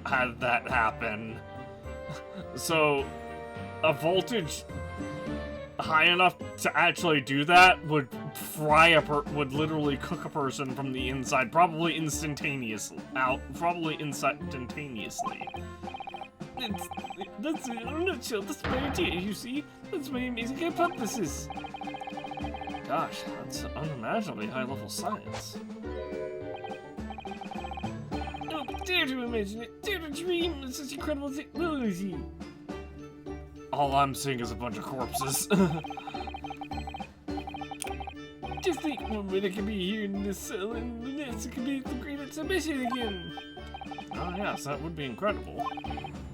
had that happen. So, a voltage high enough to actually do that would would literally cook a person from the inside, probably instantaneously. That's it in a nutshell. That's my idea, you see? That's my amazing hypothesis. Gosh, that's unimaginably high-level science. Oh, but dare to imagine it. Dare to dream of such incredible technology. All I'm seeing is a bunch of corpses. Just think, one minute I could be here in this cell, and the next it could be at the Great Exhibition again. Oh yes, that would be incredible.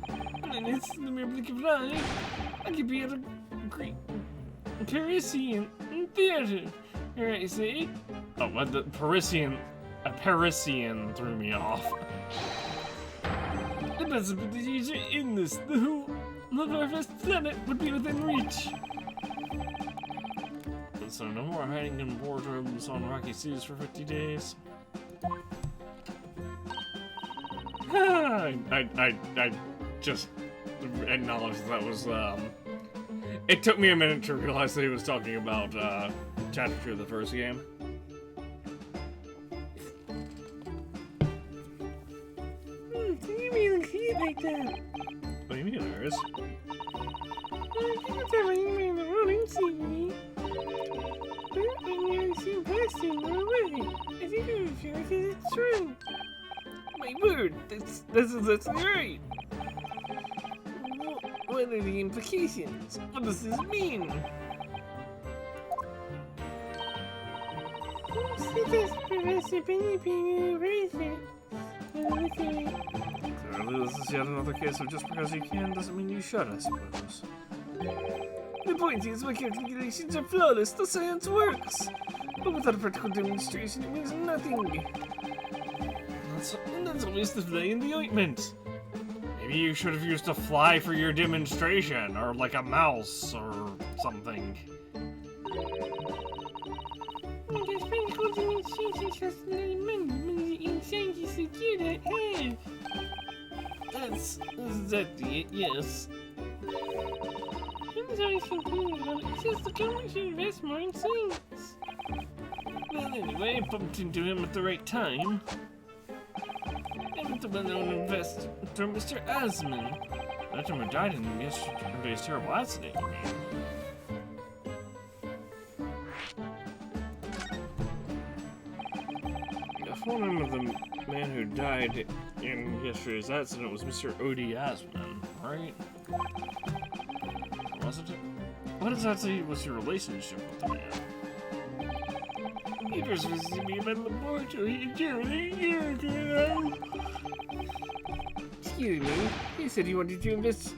And then it's in the mere blink of an eye, I could be at a great Parisian theater. Here I say. Oh, what the Parisian? A Parisian threw me off. The possibilities are endless. The whole of our vast planet would be within reach. So no more hiding in wardrobes on rocky seas for 50 days. I just acknowledged that was, it took me a minute to realize that he was talking about, chapter 2 of the first game. Can you really see it like that? What do you mean, Iris? I can't tell what you mean the rolling sea. But when you see passing away, I think I feel like it's true. My word, that's right. What are the implications? What does this mean? Professor Penny being erased. Clearly, this is yet another case of just because you can doesn't mean you should, I suppose. The point is, my calculations are flawless. The science works. But without a practical demonstration, it means nothing. That's always the fly in the ointment. Maybe you should have used a fly for your demonstration, or like a mouse, or something. costs a lot of money. Money that scientists like you don't have. That's exactly it, yes. He's always complaining about it. He says the government should invest more in science. Well, anyway, I bumped into him at the right time. I'm the well-known investor, Mr. Asman. That gentleman died in yesterday's terrible accident, you mean? If one of the man who died in yesterday's accident was Mr. O.D. Asman, right? Wasn't it? What exactly was your relationship with the man? He first visited me in my laboratory in Germany a year ago now. Excuse me, he said he wanted to invest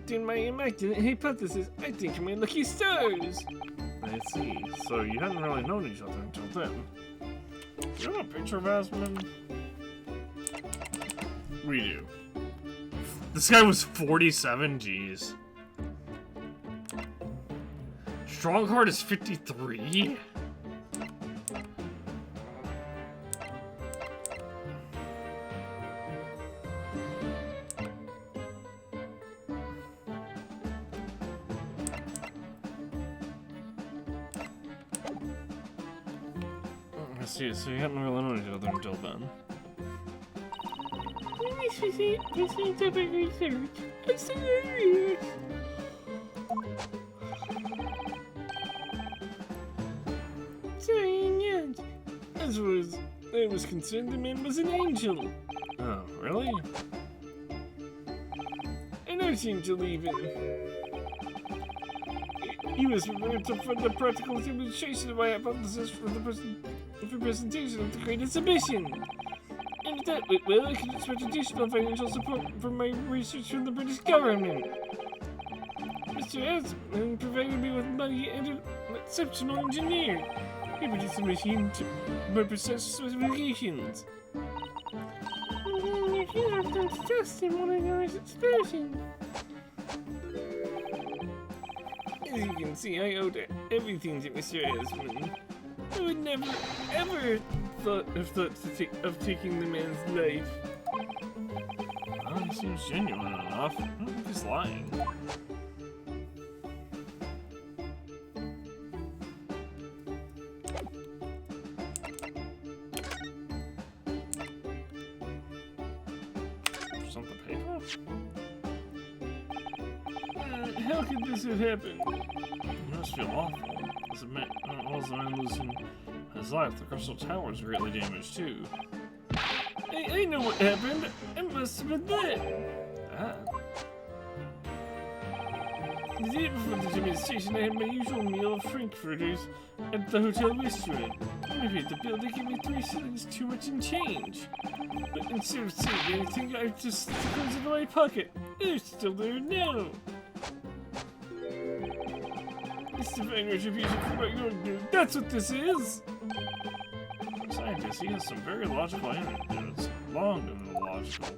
in my immaculate hypothesis. I think I'm my lucky stars. I see. So you hadn't really known each other until then. Do you have a picture of Asman? We do. This guy was 47, jeez. Strongheart is 53? I see, so you hadn't really known each other until then. Nice visit, listening to my research. I'm so curious. Sorry, yes. As far as I was concerned, the man was an angel. Oh, really? An archangel, even. He was prepared to fund a practical demonstration of my hypothesis for the presentation of the Great Exhibition. And if that went well, I could expect additional financial support from my research from the British government. Mr. Asman provided me with money and an exceptional engineer. He produced a machine to my precise specifications. You should have done trust in one of yours explosion. As you can see, I owed everything to Mr. Asman. I would never, ever of taking the man's life. Well, he seems genuine enough. I don't think he's lying. Something paper? How could this have happened? It must feel awful. As a man, the man losing his life, the Crystal Tower is greatly damaged too. I know what happened. It must have been that. That? The day before the demonstration, I had my usual meal of frankfurters at the hotel restaurant. When I paid the bill, they gave me 3 shillings too much in change. But instead of saving anything, I just stuck those into my pocket. They're still there now. It's divine retribution for what you're doing. That's what this is! Scientist, he has some very logical anecdotes. Long and illogical.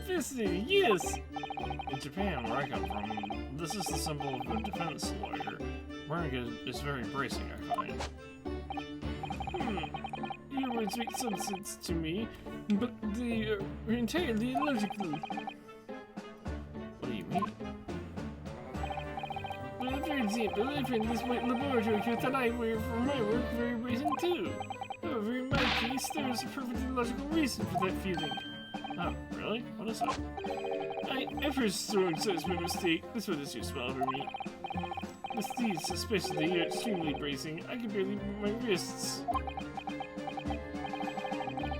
Fascinating, yes! In Japan, where I come from, this is the symbol of a defense lawyer. Wearing it is very bracing, I find. Your words make some sense to me, but they are entirely illogical. What do you mean? Well, for example, I find this white laboratory coat that I wear for my work very bracing too. However, in my case, there is a perfectly logical reason for that feeling. Oh, really? What is that? I first saw such a mistake. This one is too small for me. With these, especially, are extremely bracing. I can barely move my wrists.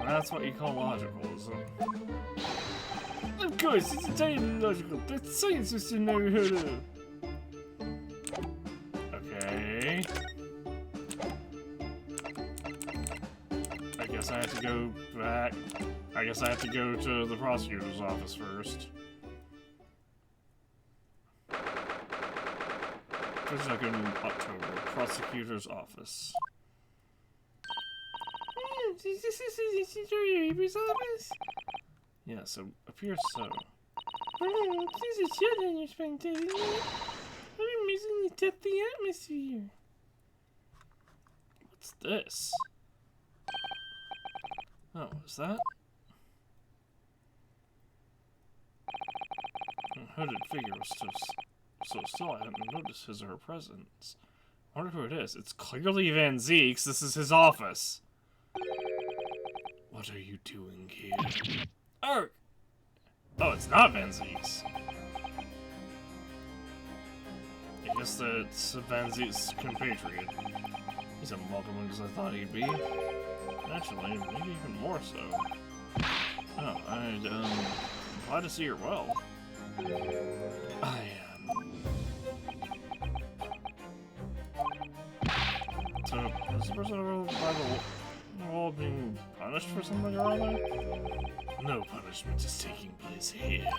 That's what you call logical, isn't it? Of course, it's entirely logical. That's science, Mr. Naruhodo. Okay. I guess I have to go back. I guess I have to go to the prosecutor's office first. 2nd October, prosecutor's office. Is this your neighbor's office? Yeah, so appears so. There's a child in your spine, doesn't it? detect the atmosphere. What's this? Oh, is that? A hooded figure was so still I hadn't noticed his or her presence. I wonder who it is. It's clearly Van Zeek's. This is his office. What are you doing here? Oh! Oh, it's not Van Zeek's. I guess that's Van Zeek's compatriot. He's unwelcoming as I thought he'd be. Actually, maybe even more so. Oh, I'm glad to see you're well. I am. So, is the person over by the wall being punished for something or other? No punishment is taking place here.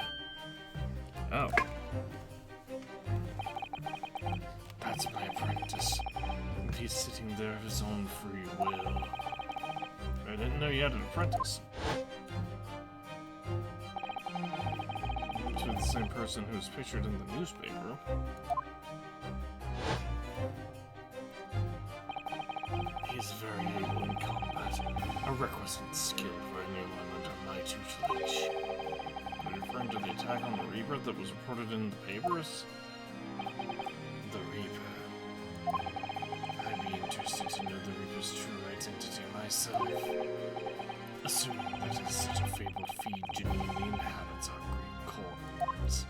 Oh. That's my apprentice. And he's sitting there of his own free will. I didn't know you had an apprentice. To the same person who's pictured in the newspaper. He's very able in combat, a requisite skill for anyone under my tutelage. Are you referring to the attack on the Reaper that was reported in the papers? The Reaper. I'd be interested to know the Reaper's true identity myself. Assuming that it's such a fabled feed genuinely inhabits our great corpse.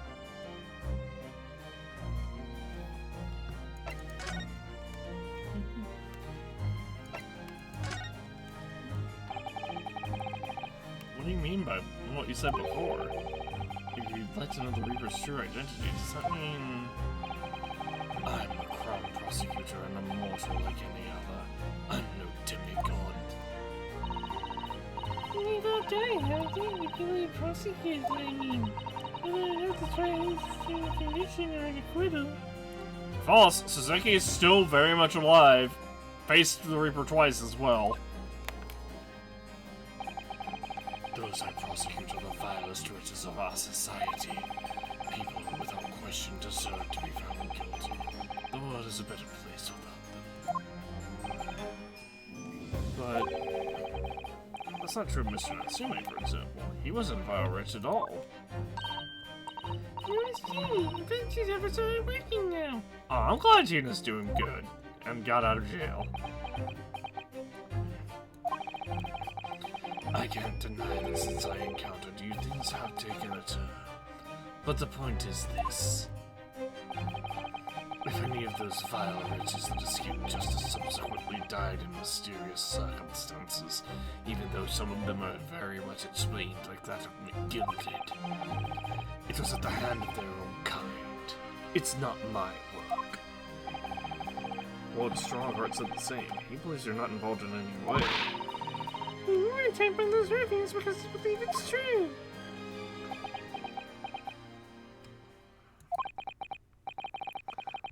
What do you mean by what you said before? If you'd like to know the Reaper's true identity, does that mean... I'm a crown prosecutor and a mortal like any other. I'm no demigod. When you go die, how do you really prosecute? I mean, whether I have to try his conviction or an acquittal. False. Suzuki is still very much alive. Faced the Reaper twice as well. Those I prosecute are the vilest wretches of our society. People who without question deserve to be found guilty. The world is a better place without them. But that's not true of Mr. Natsume, for example. He wasn't a vile wretch at all. Where's Gina? I think she's ever started working now. Oh, I'm glad Gina's doing good and got out of jail. I can't deny that since I encountered you, things have taken a turn. But the point is this. If any of those vile wretches that escaped justice subsequently died in mysterious circumstances, even though some of them are very much explained like that of McGilded, it was at the hand of their own kind. It's not my work. Lord Strongheart said the same. He believes you're not involved in any way. We want to type on those reviews because we believe it's true.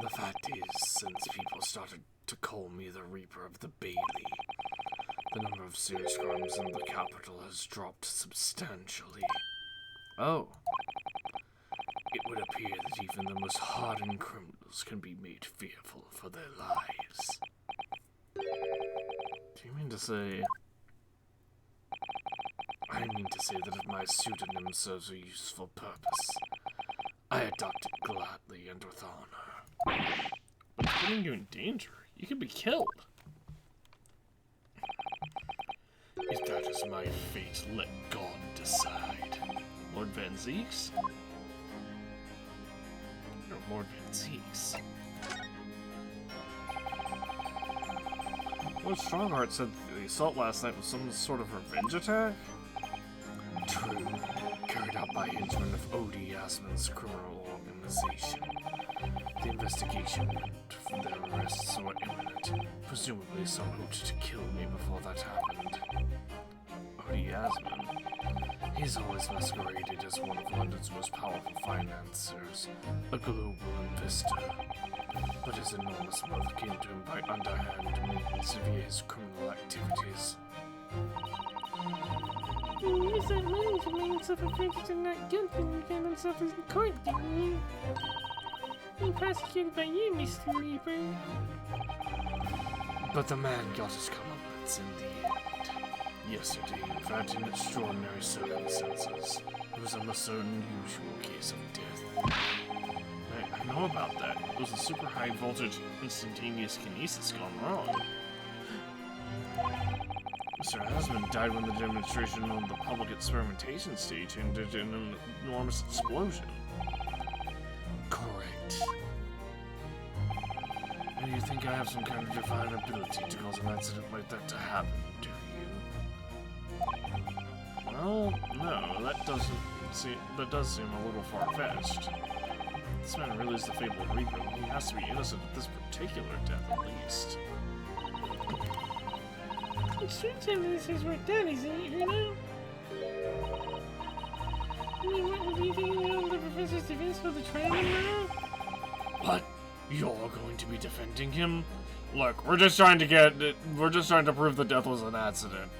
The fact is, since people started to call me the Reaper of the Bailey, the number of serious crimes in the capital has dropped substantially. Oh. It would appear that even the most hardened criminals can be made fearful for their lives. Do you mean to say... I mean to say that if my pseudonym serves a useful purpose, I adopt it gladly and with honor. But it's putting you in danger. You could be killed. If that is my fate, let God decide. Lord Van Zeek's? No, Lord Van Zeek's. Lord Strongheart said the assault last night was some sort of revenge attack? True. Carried out by henchmen of O.D. Asman's criminal organization. The investigation and their arrests were imminent. Presumably some hoped to kill me before that happened. O.D. Asman. He's always masqueraded as one of London's most powerful financiers, a global investor. But his enormous wealth came to him by underhand means via his criminal activities. He used that money to make himself a prejudice and not guilty and defend himself as in court, didn't he? be prosecuted by you, Mr. Reaper. But the man got his comeuppance in the end. Yesterday, in fact, in extraordinary circumstances, it was almost an unusual case of death. I know about that. It was a super high voltage instantaneous kinesis gone wrong. Mr. Asmund died when the demonstration on the public experimentation stage ended in an enormous explosion. Correct. And you think I have some kind of divine ability to cause an accident like that to happen, do you? Well, no, that does seem a little far-fetched. This man really is the fabled Reaper. He has to be innocent of this particular death, at least. It sure this is what that is, you know? I mean, what do you think of the professor's defense for the trial now? What? You're going to be defending him? Look, we're just trying to prove the death was an accident.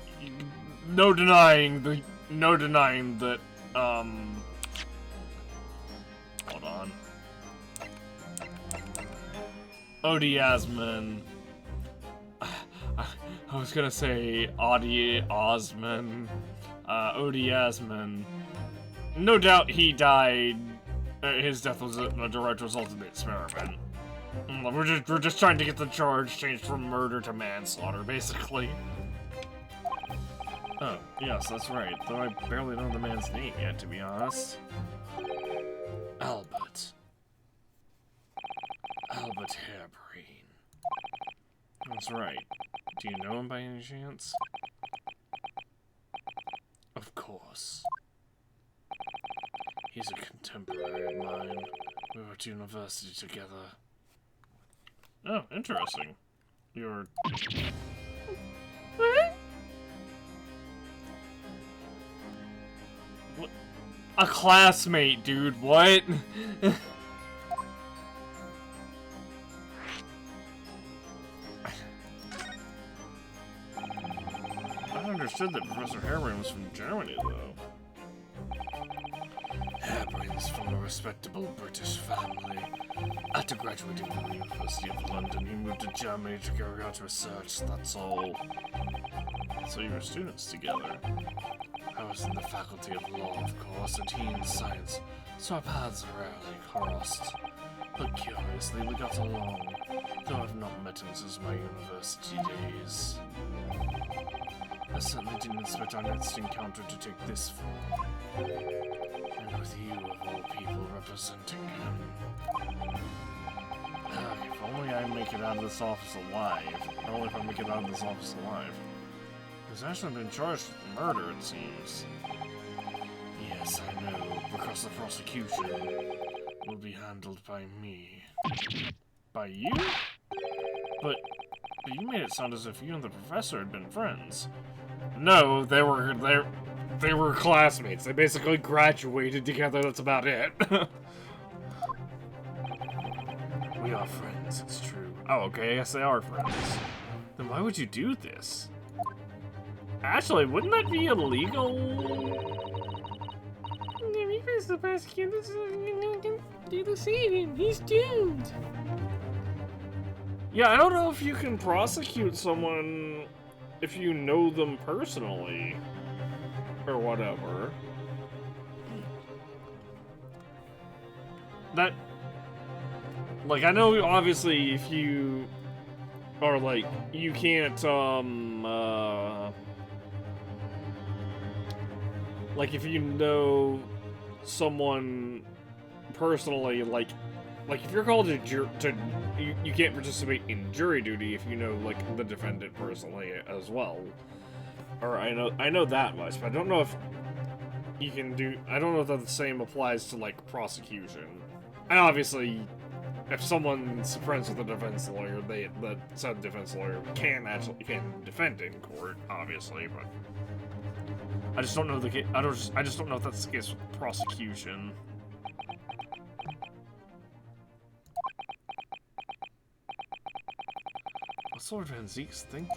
No denying that, hold on. Odiasman. I was gonna say Osman. Odiasman. No doubt he died. His death was a direct result of the experiment. We're just trying to get the charge changed from murder to manslaughter, basically. Oh, yes, that's right. Though I barely know the man's name yet, to be honest. Albert. Albert Hairbrain. That's right. Do you know him by any chance? Of course. He's a contemporary of mine. We were at university together. Oh, interesting. You're... What? What? A classmate, dude. What? I understood that Professor Hairbrain was from Germany, though. Hairbrain's from a respectable British family. After graduating from the University of London, he moved to Germany to carry out research, that's all. So you were students together. I was in the Faculty of Law, of course, and he in Science, so our paths rarely crossed. But curiously, we got along, though I've not met him since my university days. I certainly didn't expect our next encounter to take this form. And with you, of all people, representing him. If only I make it out of this office alive. Only if I make it out of this office alive. He's actually been charged with murder, it seems. Yes, I know, because the prosecution will be handled by me. By you? But you made it sound as if you and the professor had been friends. No, they were classmates. They basically graduated together, that's about it. We are friends, it's true. Oh, okay, I guess they are friends. Then why would you do this? Actually, wouldn't that be illegal? The Reaper's the prosecutor, so do the same. He's doomed. Yeah, I don't know if you can prosecute someone if you know them personally. Or whatever. That... Like, I know, obviously, if you are, like, you can't, like, if you know someone personally, like if you're called to you can't participate in jury duty if you know, like, the defendant personally as well. Or I know that much, but I don't know if you can do, I don't know if that the same applies to, like, prosecution. And obviously, if someone's friends with a defense lawyer, the said defense lawyer can defend in court, obviously, but I just don't know I just don't know if that's the case with prosecution. What's Lord Van Zeke's thinking?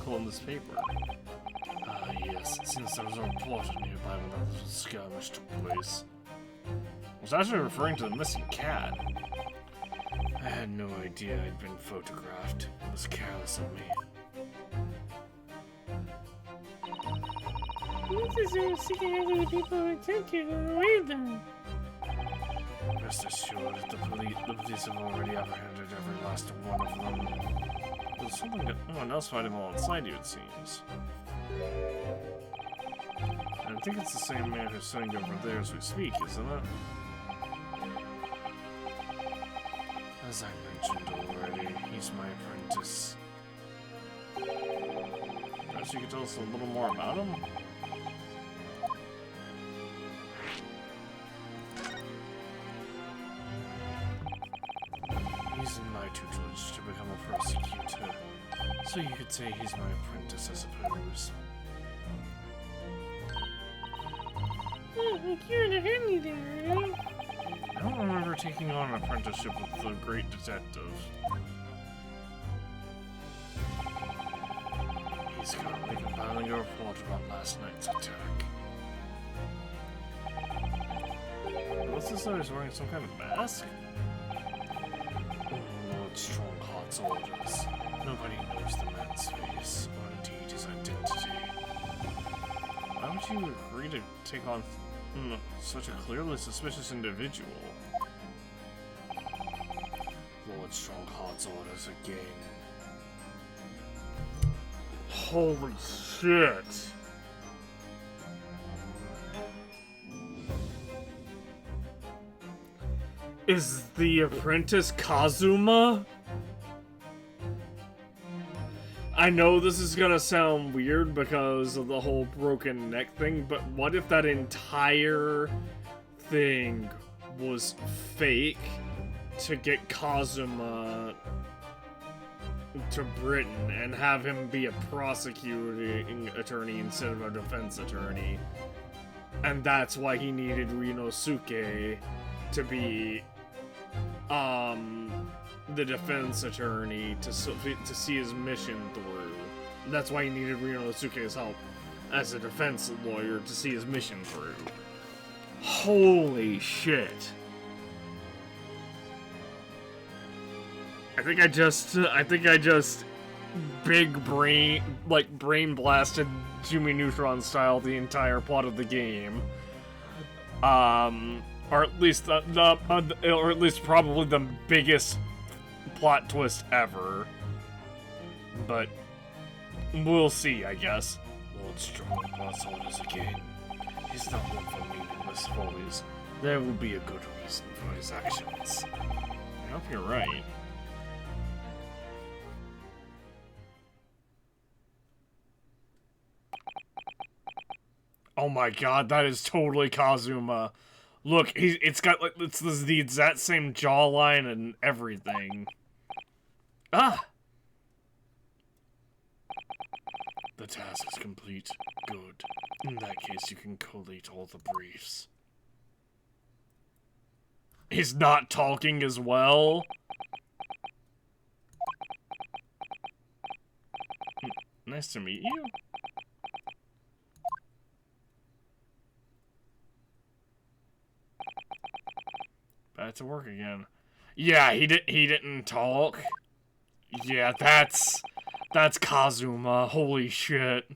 article in this paper. Ah, yes, it seems there was a reporter nearby when that little skirmish took place. I was actually referring to the missing cat. I had no idea I'd been photographed. It was careless of me. This is seeking out the people who attempted to run away then. Rest assured, the police have already apprehended every last one of them. There's something that no one else fighting while inside you, it seems. I think it's the same man who's sitting over there as we speak, isn't it? As I mentioned already, he's my apprentice. Perhaps you could tell us a little more about him? He's in my tutelage to become a prosecutor. So you could say he's my apprentice, I suppose. Oh, like you're in a hurry there, right? I don't remember taking on an apprenticeship with the great detective. He's currently compiling a report about last night's attack. What's this? He's wearing some kind of mask? Lord Strongheart's orders. Nobody knows the man's face, or indeed his identity. Why would you agree to take on such a clearly suspicious individual? Lord Strongheart's orders again. Holy shit! Is the apprentice Kazuma? I know this is gonna sound weird because of the whole broken neck thing, but what if that entire thing was fake to get Kazuma to Britain and have him be a prosecuting attorney instead of a defense attorney? And that's why he needed Rinosuke to be the defense attorney to see his mission through. That's why he needed Rinosuke's help as a defense lawyer to see his mission through. Holy shit. I think I just big brain blasted Jimmy Neutron style the entire plot of the game. Or at least or at least probably the biggest plot twist ever. But we'll see, I guess. Lord Strongheart's orders again. He's not one for meaningless follies. There will be a good reason for his actions. I hope you're right. Oh my god, that is totally Kazuma. Look, it's got like it's the exact same jawline and everything. Ah! The task is complete. Good. In that case, you can collate all the briefs. He's not talking as well. Nice to meet you. Back to work again. Yeah, he didn't talk. Yeah, that's Kazuma. Holy shit.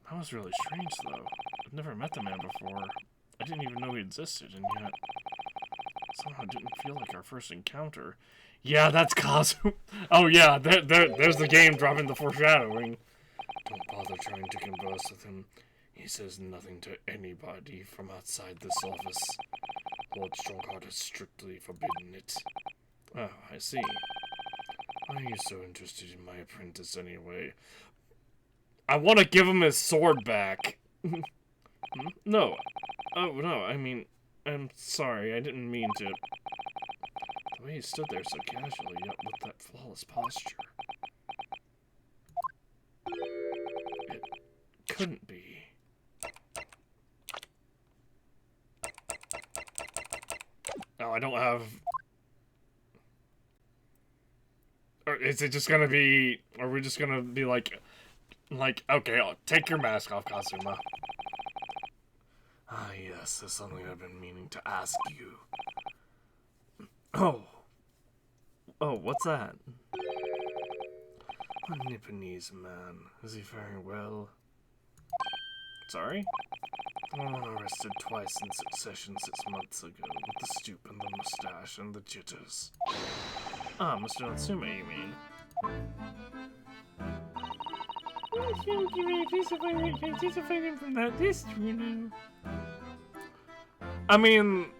That was really strange, though. I've never met the man before. I didn't even know he existed, and yet somehow it didn't feel like our first encounter. Yeah, that's Kazuma. Oh yeah, there's the game dropping the foreshadowing. Don't bother trying to converse with him. He says nothing to anybody from outside this office. Lord Strongheart has strictly forbidden it. Oh, I see. Why are you so interested in my apprentice anyway? I want to give him his sword back. No. Oh, no, I mean, I'm sorry, I didn't mean to. The way he stood there so casually, yet with that flawless posture. It couldn't be. Oh, I don't have... is it just gonna be? Are we just gonna be like, okay, I'll take your mask off, Kazuma. Ah, yes, there's something I've been meaning to ask you. Oh, what's that? A Nipponese man. Is he faring well? Sorry? The one arrested twice in succession 6 months ago, with the stoop and the mustache and the jitters. Ah, Mr. Natsume, you mean? I feel very disappointed him from that list, Bruno. I mean,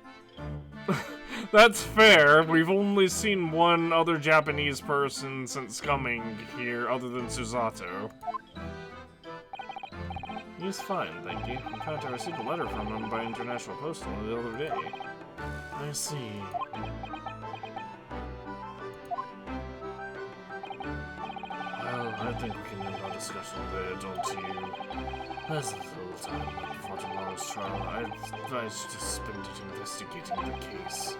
that's fair. We've only seen one other Japanese person since coming here, other than Susato. He's fine, thank you. In fact, I received a letter from him by international postal the other day. I see. Well, I think we can end our discussion there, don't you? There's a little time left before tomorrow's trial. I advise you to spend it investigating the case.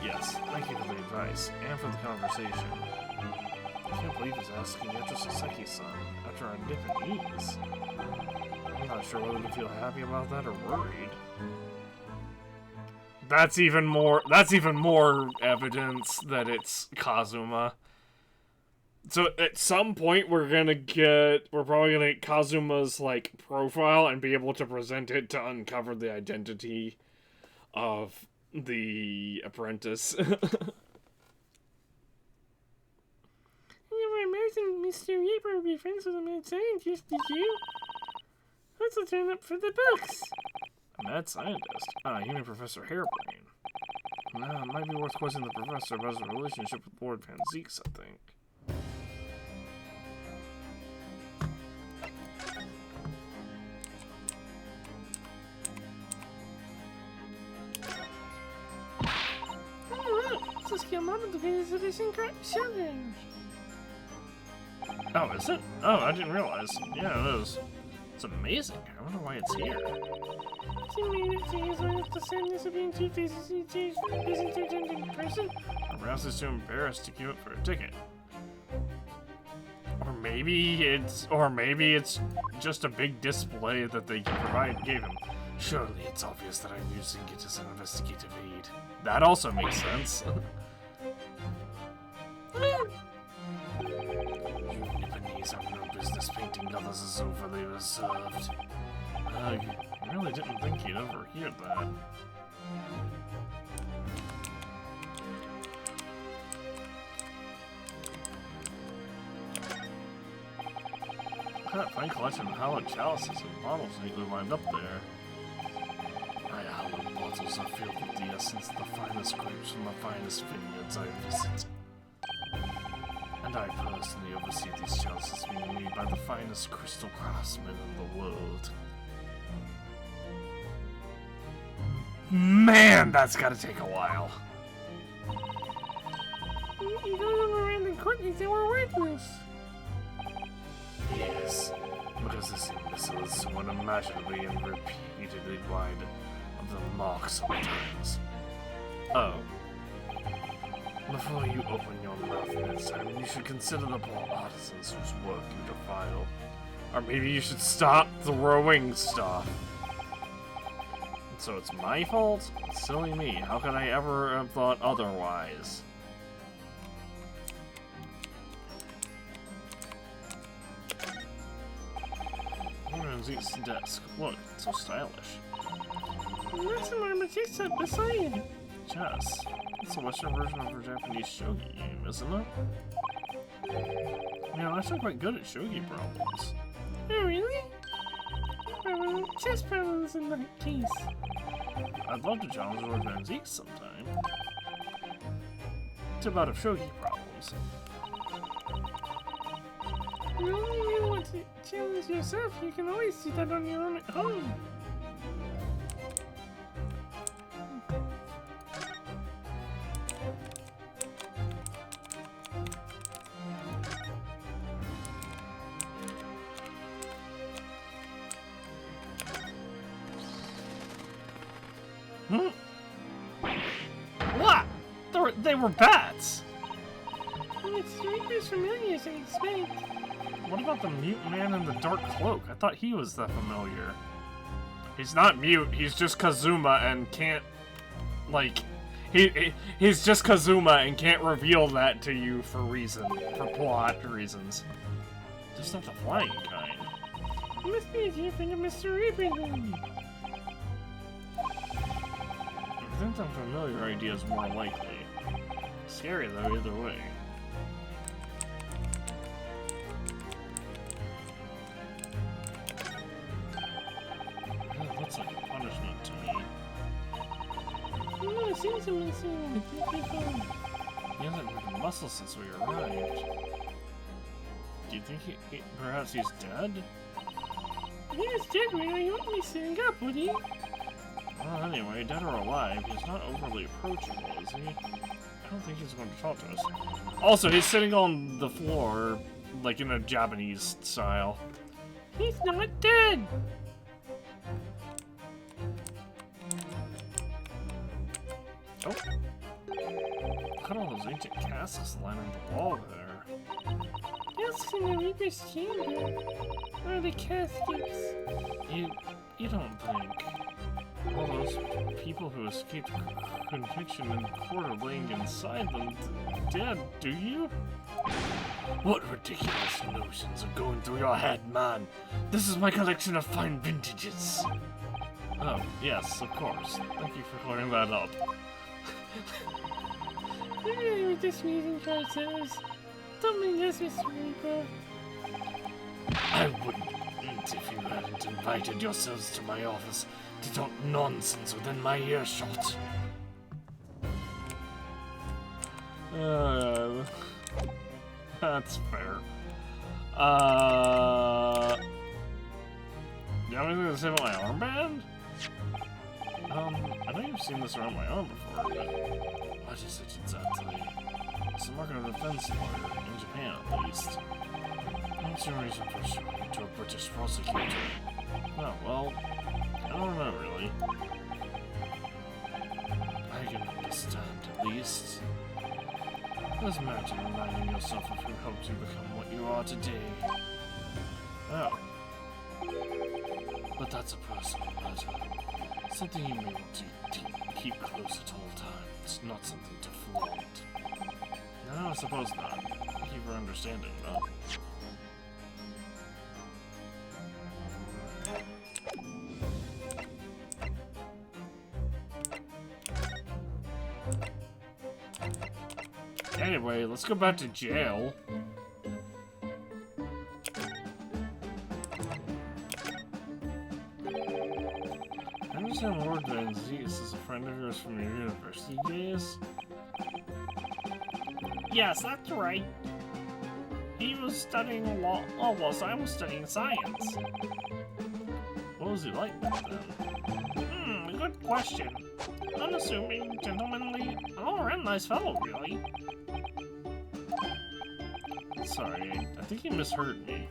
Yes, thank you for the advice, and for the conversation. I can't believe he's asking Yato Saseki-san after our Nipponese. I'm not sure whether to feel happy about that or worried. That's even more evidence that it's Kazuma. So at some point we're probably gonna get Kazuma's like profile and be able to present it to uncover the identity of the apprentice. I never imagined Mr. Reaper would be friends with a mad scientist, did you? Let's turn up for the books. A mad scientist? Ah, you mean Professor Hairbrain. It might be worth questioning the professor about his relationship with Lord Van Zeeks, I think. Oh, look! It's a skill model device of this incredible sugar. Oh, is it? Oh, I didn't realize. Yeah, it is. It's amazing. I wonder why it's here. She made it to use one of the sadness of being two faces each isn't a tempting person. Or perhaps it's too embarrassed to queue up for a ticket. Or maybe it's just a big display that they gave him. Surely it's obvious that I'm using it as an investigative aid. That also makes sense. Nipponese have no business painting others as overly reserved. I really didn't think you'd ever hear that. Fine collection of hallowed chalices and bottles neatly lined up there. My hallowed bottles are filled with the essence of the finest grapes from the finest vineyards I visit. And I personally oversee these chalices being made by the finest crystal craftsmen in the world. Man, that's gotta take a while. You got them around the courtney's that were worthless. Yes, because this imbecile is so unimaginably and repeatedly wide of the mark sometimes. Oh. Before you open your mouth next time, you should consider the poor artisans whose work you defile. Or maybe you should stop throwing stuff. So it's my fault? Silly me. How could I ever have thought otherwise? Zeke's desk. Look, it's so stylish. That's an armature up beside it. Chess. It's a Western version of her Japanese shogi game, isn't it? Yeah, I'm actually quite good at shogi problems. Oh, really? Chess problems in that case. I'd love to challenge Lord Van Zeek sometime. It's about shogi problems. You only want to challenge yourself. You can always do that on your own at home. What? They were bats! You It's Reaper's familiar as I expect. What about the mute man in the dark cloak? I thought he was the familiar. He's not mute, he's just Kazuma and can't, like, he's just Kazuma and can't reveal that to you for plot reasons. Just not the flying kind. It must be a dear friend of Mr. Reaper then. I think the familiar idea is more likely. Scary though, either way. That looks like a punishment to me. Oh, I've seen someone soon. He hasn't moved a muscle since we arrived. Do you think perhaps he's dead? If he was dead, he wouldn't be sitting up, would he? Well, anyway, dead or alive, he's not overly approachable, is he? I don't think he's going to talk to us. Also, he's sitting on the floor, like in a Japanese style. He's not dead! Oh. Look at all those ancient casks lining the wall there. Casks in the Reaper's chamber. Or the caskets. You don't think all those people who escaped conviction in court are laying inside them dead, do you? What ridiculous notions are going through your head, man? This is my collection of fine vintages. Oh, yes, of course. Thank you for clearing that up. Maybe they were just reading for ourselves. Don't mind us, Mr. Reaper. I wouldn't if you hadn't invited yourselves to my office to talk nonsense within my earshot. That's fair. Do you have anything to say about my armband? I know you've seen this around my arm before, but what is it exactly? It's the mark of a defense lawyer, in Japan at least. What's your reason for showing to a British prosecutor? Oh, well, I don't know, really. I can understand, at least. Just imagine reminding yourself of who helped you become what you are today. Oh. But that's a personal matter. Something you may want to keep close at all times, not something to flaunt. No, I suppose not. Thank you for understanding, though. Anyway, let's go back to jail. I understand Lord Van Zeus is a friend of yours from your university days? Yes, that's right. He was studying law. Oh, well, so I was studying science. What was he like back then? Good question. Unassuming, gentlemanly, all around nice fellow, really. Sorry, I think you misheard me.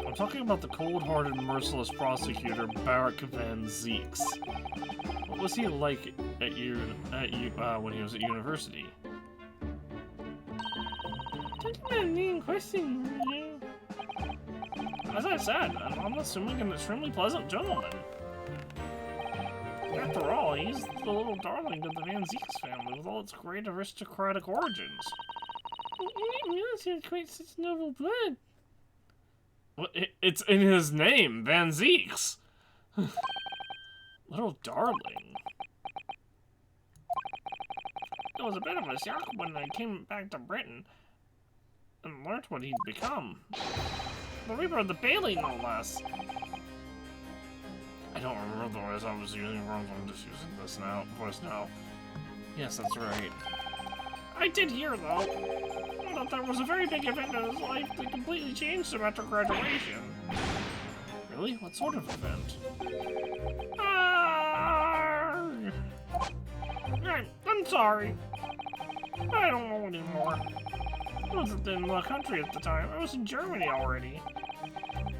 I'm talking about the cold-hearted, merciless prosecutor Barak Van Zeeks. What was he like when he was at university? Talking about a main question, you. As I said, I'm assuming an extremely pleasant gentleman. After all, he's the little darling of the Van Zeeks family with all its great aristocratic origins. I didn't realize he had quite such noble blood. Well, it's in his name, Van Zeeks. Little darling. It was a bit of a shock when I came back to Britain and learned what he'd become. The Reaper of the Bailey, no less. I don't remember the words I was using wrong, so I'm just using this voice now. Yes, that's right. I did hear, though, that there was a very big event in his life that completely changed him after graduation. Really? What sort of event? I'm sorry. I don't know anymore. I wasn't in the country at the time. I was in Germany already.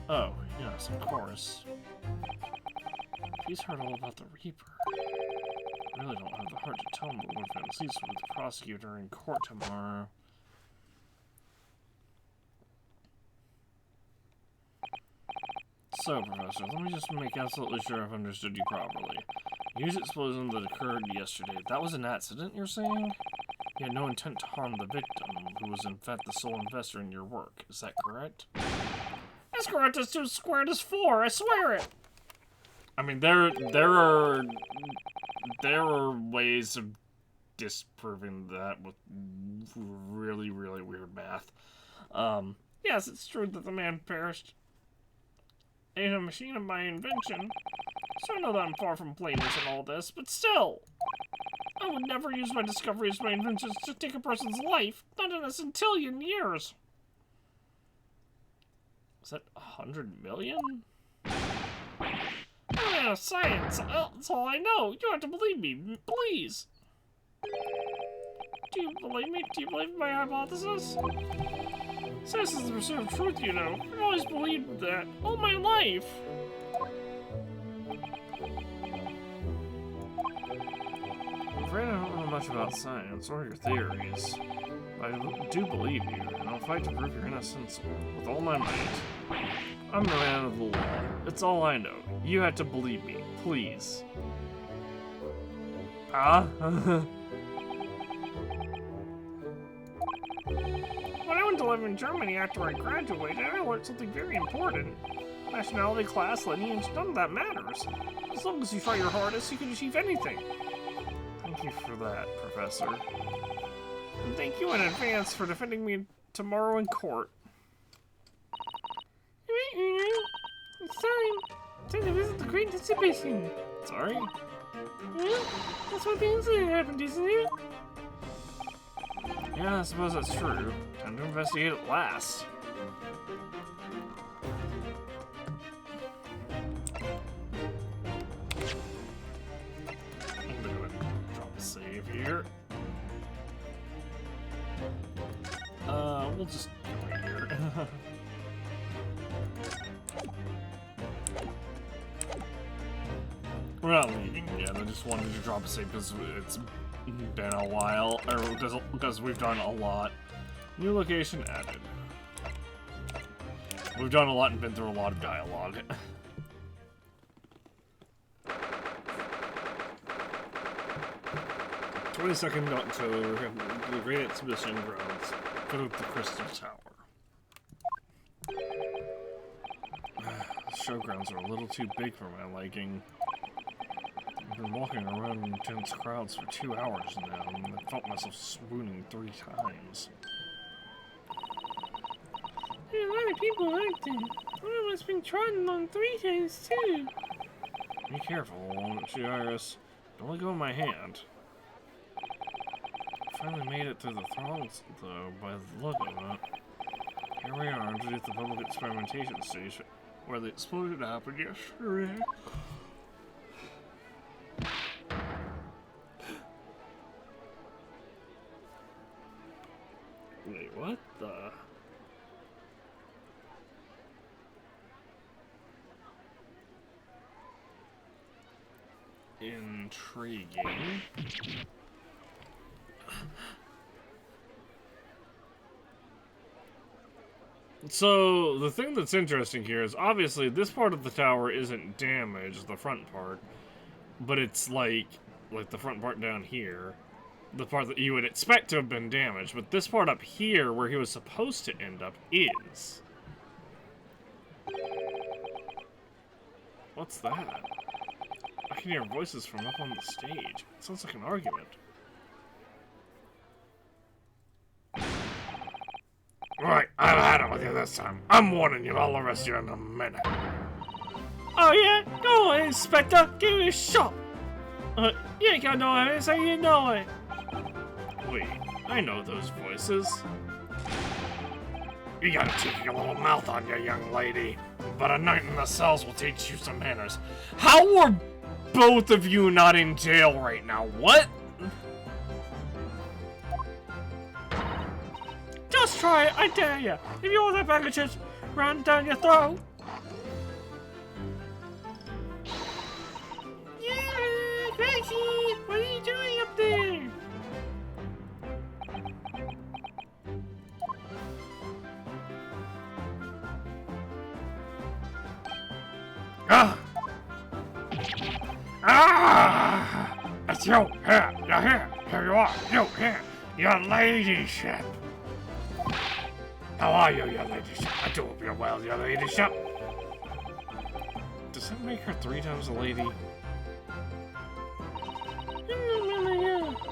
Oh, yes, of course. He's heard all about the Reaper. I really don't have the heart to tell him, but Lord Van Zeeks will be the prosecutor in court tomorrow. So, Professor, let me just make absolutely sure I've understood you properly. Huge explosion that occurred yesterday. That was an accident, you're saying? You had no intent to harm the victim, who was in fact the sole investor in your work. Is that correct? That's correct as 2 squared is 4, I swear it! I mean, there are ways of disproving that with really, really weird math. Yes, it's true that the man perished in a machine of my invention. So I know that I'm far from blameless in all this, but still! I would never use my discoveries, my inventions, to take a person's life, not in a centillion years. Is that 100 million? I'm a man of science, that's all I know. You have to believe me, please. Do you believe me? Do you believe my hypothesis? Science is the pursuit of truth, you know. I've always believed that, all my life. I'm afraid I don't know much about science or your theories, but I do believe you, and I'll fight to prove your innocence with all my might. I'm a man of the law. It's all I know. You have to believe me, please. When I went to live in Germany after I graduated, I learned something very important. Nationality, class, lineage, none of that matters. As long as you try your hardest, you can achieve anything. Thank you for that, Professor. And thank you in advance for defending me tomorrow in court. It's time. Time to visit the Great Exhibition. Sorry? Well, that's what things that happened, isn't it? Yeah, I suppose that's true. Time to investigate at last. I'm gonna drop a save here. We'll just go right here. We're not leaving yet. I just wanted to drop a save because it's been a while, or because we've done a lot. New location added. We've done a lot and been through a lot of dialogue. 22nd October, the Great Exhibition grounds. Go to the Crystal Tower. The showgrounds are a little too big for my liking. I've been walking around in intense crowds for 2 hours now, and I felt myself swooning 3 times. There are a lot of people, aren't there? One of us been trodden along 3 times, too. Be careful, won't you, Iris? Don't let go of my hand. I finally made it through the throngs, though, by the look of it. Here we are underneath the public experimentation station, where the explosion happened yesterday. Wait, what the? Intriguing. So, the thing that's interesting here is obviously this part of the tower isn't damaged, the front part, but it's like the front part down here, the part that you would expect to have been damaged, but this part up here where he was supposed to end up is. What's that? I can hear voices from up on the stage. It sounds like an argument. Right, I've had it with you this time. I'm warning you, I'll arrest you in a minute. Oh yeah? Go on, Inspector, give me a shot. You ain't got no evidence, how you know it? Wait, I know those voices. You gotta keep your little mouth on you, young lady. But a night in the cells will teach you some manners. How are both of you not in jail right now? What? Just try it, I dare you. If you want that bag of chips run down your throat. Yeah, Gracie, what are you doing up there? You here, you're here. Here you are. You here. Your ladyship. How are you, your ladyship? I do hope you're well, your ladyship. Does that make her 3 times a lady?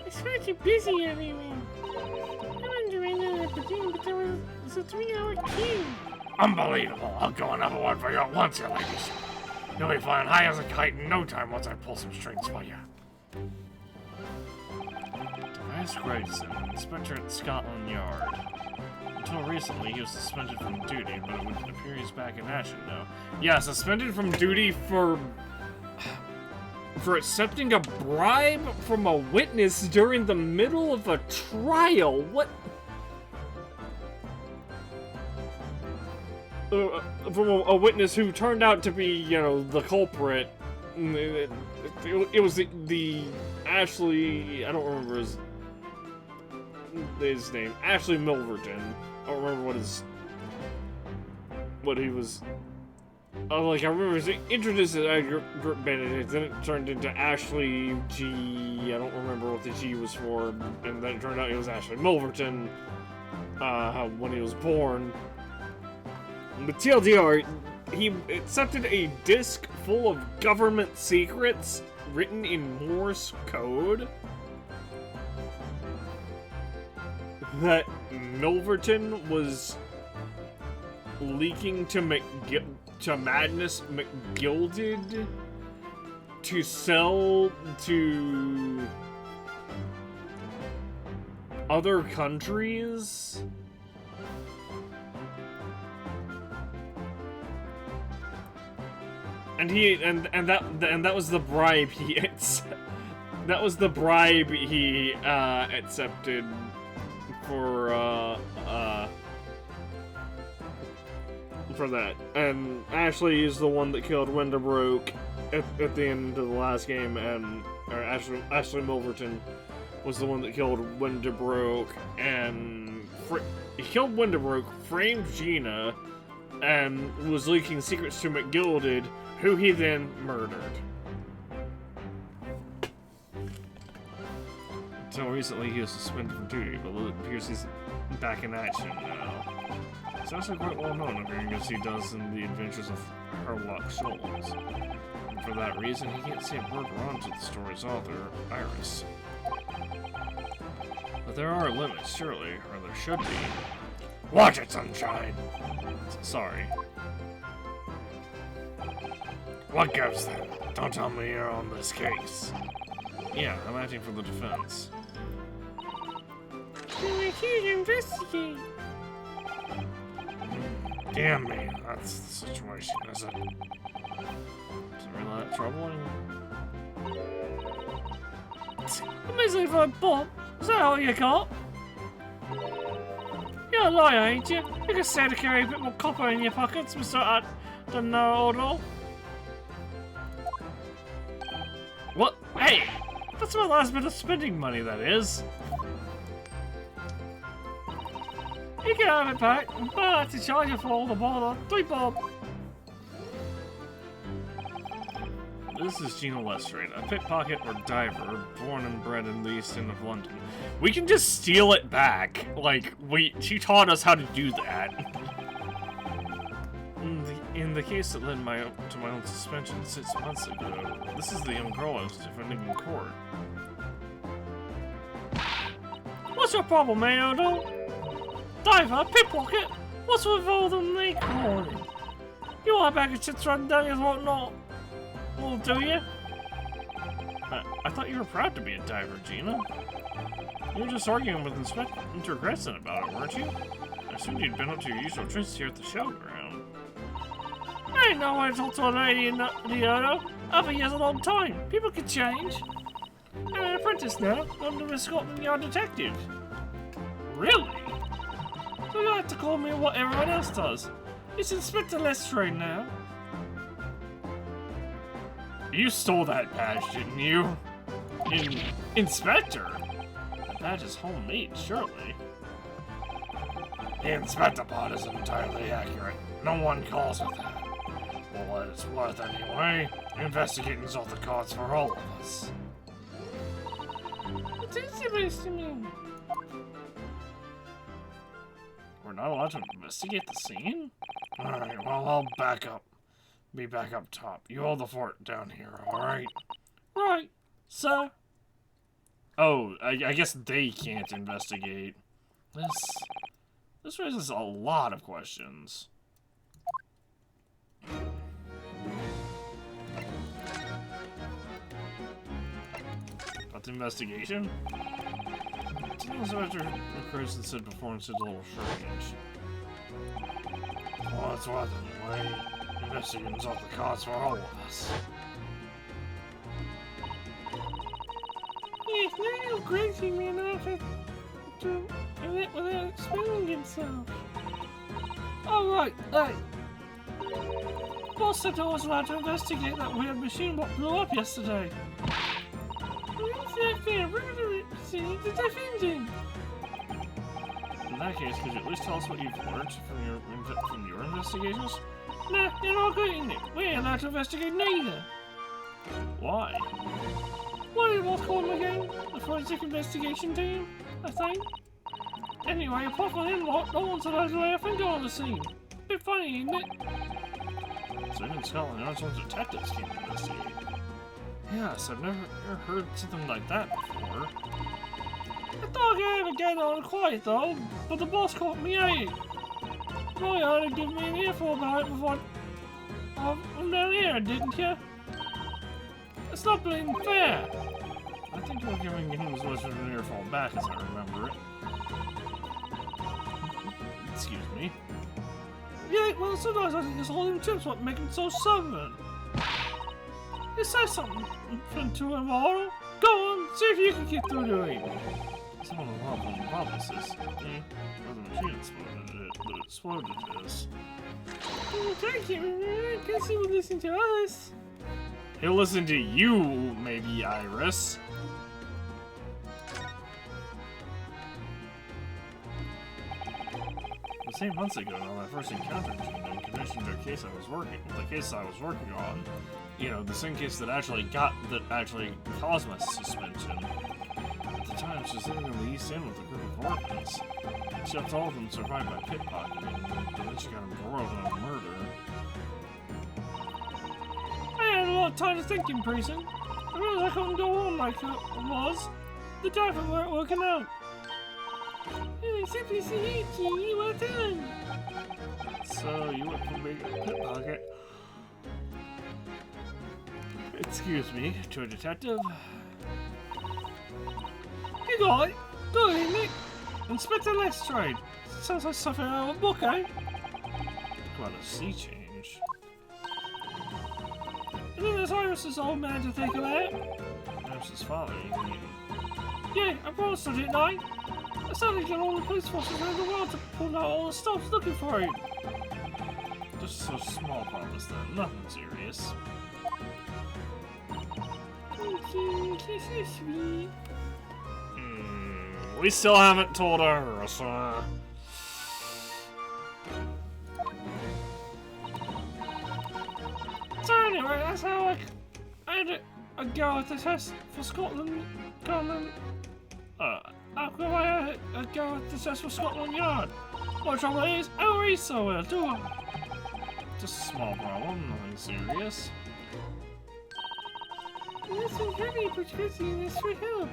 It's far too busy everywhere. I wonder another thing, but there was a 3-hour queue. Unbelievable. I'll go another one for you at once, your ladyship. You'll be flying high as a kite in no time once I pull some strings for you. Tobias Gregson, Inspector at Scotland Yard. Until recently, he was suspended from duty, but it would appear he's back in action now. Yeah, suspended from duty for accepting a bribe from a witness during the middle of a trial. What? From a witness who turned out to be, you know, the culprit. It was the Ashley. I don't remember his name. Ashley Milverton. I don't remember what he was. I remember he was introduced as Group Benedict, then it turned into Ashley G. I don't remember what the G was for, and then it turned out it was Ashley Milverton when he was born. The TLDR, he accepted a disc full of government secrets written in Morse code that Milverton was leaking to Madness McGilded to sell to other countries. And that was the bribe he accepted for that. And Ashley is the one that killed Wenderbrook at the end of the last game, or Ashley Milverton was the one that killed Wenderbrook, and he killed Wenderbrook, framed Gina, and was leaking secrets to McGilded, who he then murdered. Until recently, he was suspended from duty, but it appears he's back in action now. He's also quite well known, appearing as he does in the adventures of Sherlock Holmes. And for that reason, he can't say a word wrong to the story's author, Iris. But there are limits, surely, or there should be. Watch it, Sunshine! Sorry. What gives then? Don't tell me you're on this case. Yeah, I'm acting for the defense. We're here to investigate. Damn me, that's the situation, is it? Is it really that troubling? I'm missing for a bomb. Is that all you got? You're a liar, ain't you? You can say to carry a bit more copper in your pockets, Mr. I don't know. What? Hey! That's my last bit of spending money, that is. You can have it back, but I have to charge you for all the bother. 3 bob. This is Gina Lestrade, a pickpocket or diver, born and bred in the East End of London. We can just steal it back. Like, she taught us how to do that. In the case that led to my own suspension 6 months ago, this is the young girl I was defending in court. What's your problem, Mayodo? Diver, pickpocket? What's with all the name calling? You want a bag of chips run down your whatnot? Will do you? I thought you were proud to be a diver, Gina. You were just arguing with Inspector Gresson about it, weren't you? I assumed you'd been up to your usual tricks here at the showground. I ain't no way to talk to a lady in the Odo. I've been here a long time. People can change. I'm an apprentice now. I'm the Scotland Yard detective. Really? So you have to call me what everyone else does. It's Inspector Lestrade now. You stole that badge, didn't you? Inspector? That badge is homemade, surely. The Inspector part isn't entirely accurate. No one calls it that. Well, what it's worth anyway. Investigating's off the cards for all of us. What's this supposed to mean? We're not allowed to investigate the scene? Alright, well, I'll back up. Be back up top. You hold the fort down here, alright? Right, sir. Oh, I guess they can't investigate. This raises a lot of questions. About the investigation? After Chris had said before, it's a little strange. Well, that's what anyway. Investigating's off the cards for all of us. Yes, now you're crazy, man. I have to without explaining himself. Alright, hey. Boss said I was allowed to investigate that weird machine what blew up yesterday. When's that fair? We're gonna proceed to defend him. In that case, could you at least tell us what you've learned from your investigations? Nah, you're not getting it. We ain't allowed to investigate neither. Why? What did boss call him again? The forensic investigation team, I think. Anyway, apart from him lot, no one's allowed to lay a finger on the scene. Bit funny, isn't it? So even Scotland Yard's own detectives can't investigate. Yes, I've never heard something like that before. I thought I ever get on quiet though, but the boss caught me at it. Well, you ought to give me an earful about it before I'm down here, didn't you? It's not being fair. I think you're giving him as much of an earful back as I remember it. Excuse me. Yeah, well, sometimes I think it's holding chips what make him so stubborn. You say something to him, all. Go on, see if you can get through to him. Someone will help on the promises. Or the machine exploded this. Oh, thank you. I guess he would listen to us. He'll listen to you, maybe, Iris. The same months ago, when I first encountered him in connection to the case I was working on, you know, the same case that actually caused my suspension. At the time, she was living in the East End with a group of orphans. Except all of them survived by pickpocketing, but then she got embroiled in a murder. I had a lot of time to think in prison. I realized I couldn't go on like I was. The driver weren't working out. Simply say, Gee, well done. So, you went from being a pickpocket, excuse me, to a detective? You got it. Good, isn't it? Inspector Lestrade. Sounds like something out of a book, eh? Quite a sea change. And then there's Iris's old man to think about. Iris's father, you mean? Yeah, I promised her, didn't I? I started getting all the police forces around the world to pull out all the stops looking for him. Just so small promise then, nothing serious. Thank you, kiss so sweet. We still haven't told her, so... So anyway, that's how I had a go at the test for Scotland Government. After I had a go at the test for Scotland Yard. My trouble is, I don't read so well, do I? Just a small problem, nothing serious. This is very prescription this for help.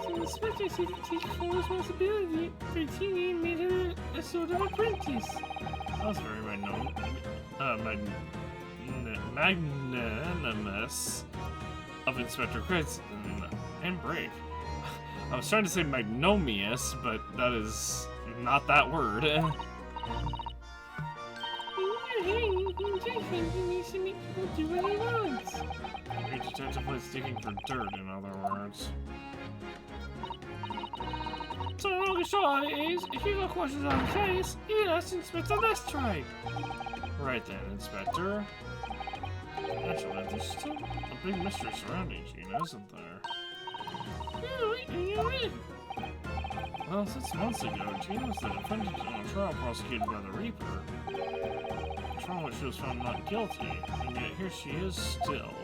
So the inspector said to take full responsibility for Tina and made her a sort of apprentice. That was very magnanimous of Inspector Chris and brave. I was trying to say magnanimous, but that is not that word. Do what he wants. Your detective plays digging for dirt, in other words. So the long and short of it is, if you got questions on the case, you can ask Inspector Lestrade. Right then, Inspector. Actually, there's still a big mystery surrounding Gina, isn't there? Well, 6 months ago, Gina was the defendant in a trial prosecuted by the Reaper. A trial in which she was found not guilty, and yet here she is still.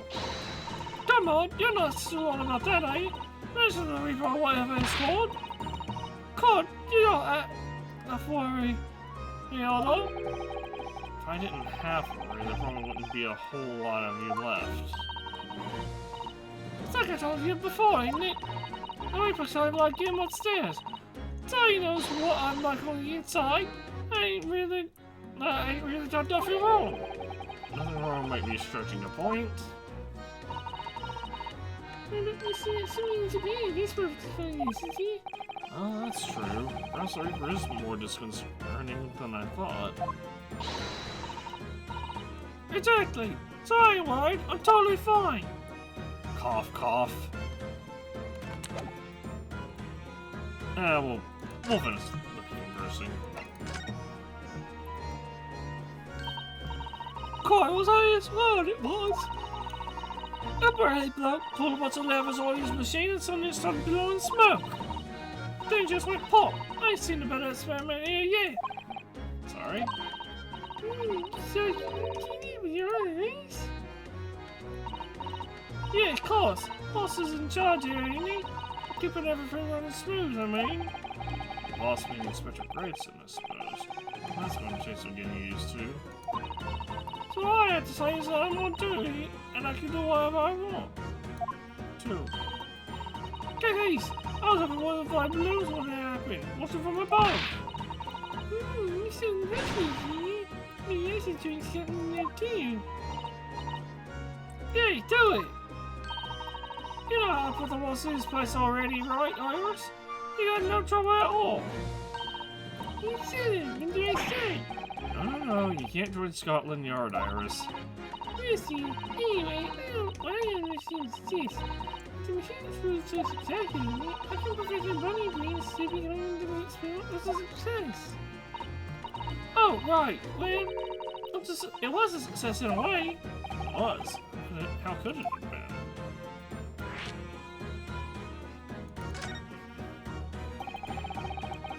Come on, you're not still on about that, are you? Mercenary or whatever it's called. God, you got that worry. Although, if I didn't have worry, there probably wouldn't be a whole lot of you left. It's like I told you before, ain't it? The Reaper sounded like him upstairs. So he knows what I'm like on the inside. I ain't really done nothing wrong. Nothing wrong might be stretching the point. Oh, that's true. Perhaps the Reaper is more disconcerting than I thought. Exactly! So I ain't worried, I'm totally fine! Cough, cough. We'll finish the conversing. God, it was high as well, it was! A brave bloke pulled a bunch of levers on his machine and suddenly it started blowing smoke. Then just went pop. I ain't seen a better experiment here yet. Sorry. So you with your eyes? Yeah, of course. Boss is in charge here, ain't he? Keeping everything running smooth, I mean. Boss meaning Inspector Grayson, I suppose. That's gonna take some getting used to. So all I have to say is that I'm on duty, and I can do whatever I want. Too. Guys, I was up in one of the flying balloons when it happened, watching from above. You sound lucky, maybe I should drink something there too. Hey, do it! You know how to put the boss in his place already, right, Iris? You got no trouble at all. You said it, what did I say? No, you can't join Scotland Yard, Iris. Listen, anyway, what I understand is this. The machine is really so spectacular, I think Professor Bunny Green's sleeping on the experiment was a success. Oh, right, well, it was a success in a way. It was. How could it have been?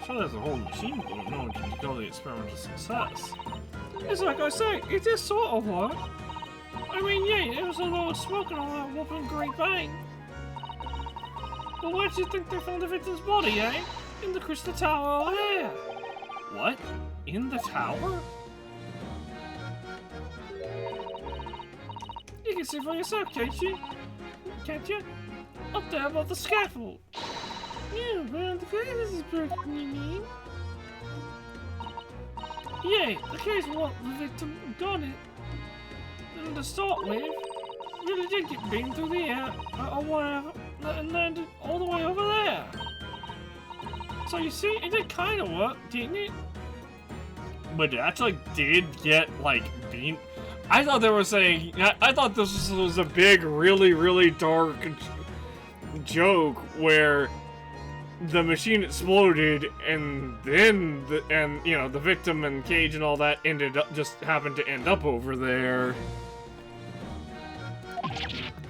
Sure, there's a whole machine full of no one can call the experiment a success. It's like I say, it just sort of worked. I mean, yeah, there was a lot of smoke and all that whooping great bang. But where do you think they found the victim's body, eh? In the crystal tower over there. What? In the tower? You can see for yourself, can't you? Can't you? Up there above the scaffold. Yeah, but the case is broken, you mean? Yeah, the case what the victim got it. And to start with, really did get beamed through the air, or whatever, and landed all the way over there. So you see, it did kind of work, didn't it? But it actually did get, like, beamed. I thought they were saying, I thought this was a big, really, really dark joke where the machine exploded and then the victim and Cage and all that just happened to end up over there.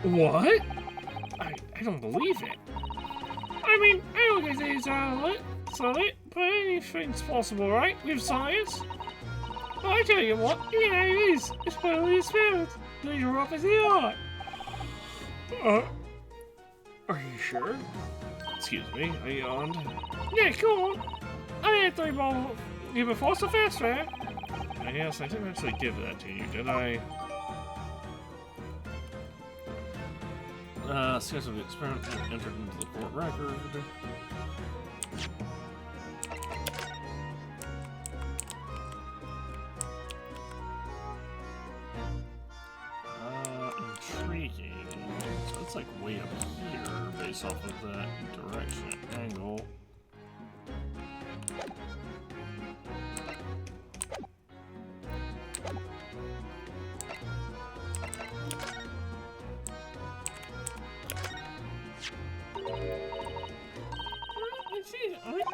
What? I don't believe it. I mean, I don't think it's solid, but anything's possible, right? With science? Well, I tell you what, yeah, it is. It's part of the experiment. You're up as the art. Are you sure? Excuse me, I yawned. Yeah, go on. I had 3 balls here before, so fast, right? Yes, I didn't actually give that to you, did I? Schedule the experiment entered into the court record. Intriguing. So it's like way up here based off of that direction angle.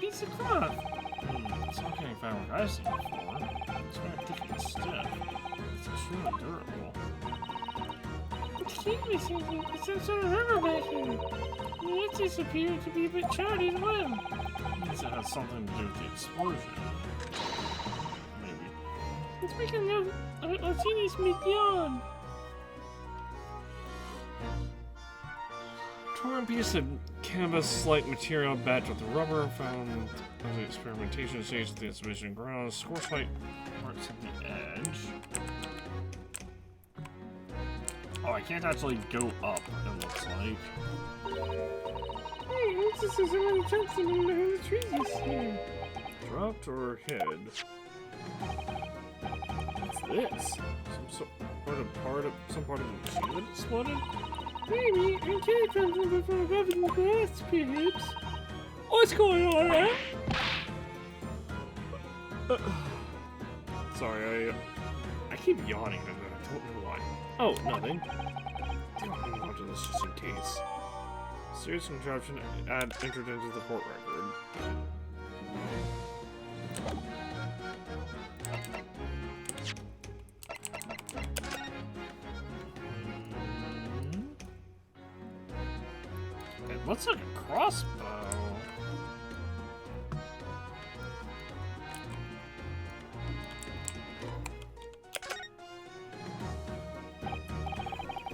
Piece of cloth. It's not getting fabric I've seen before. It's very thick and stiff. It's extremely durable. Excuse me, Susan. It's some sort of rubber back here. The edges appear to be a bit charred as well. Means it has something to do with the explosion. Maybe. Let's make a note of Orsini's mid-yawn. torn piece of canvas-like material batched with rubber found on the experimentation stage of the exhibition grounds. Score slight marks at the edge. Oh, I can't actually go up, it looks like. Hey, what's this? There's somebody jumped in the trees here. Dropped or hid? What's this? Some part of the machine that exploded? Maybe I can't come from above in the glass, perhaps. What's going on, eh? Sorry, I keep yawning, and I don't know why. Oh, nothing. I'm going to this just in case. Serious contraption entered into the court record. It looks like a crossbow.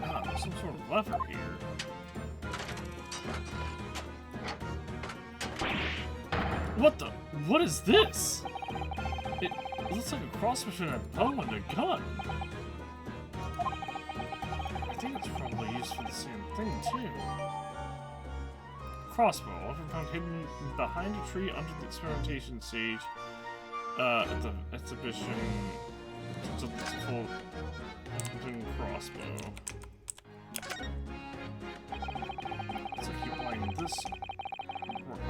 Ah, there's some sort of lever here. What the? What is this? It looks like a cross between a bow and a gun. I think it's probably used for the same thing, too. Crossbow, often found hidden behind a tree under the experimentation stage at the exhibition. It's a full crossbow. Looks like you're applying this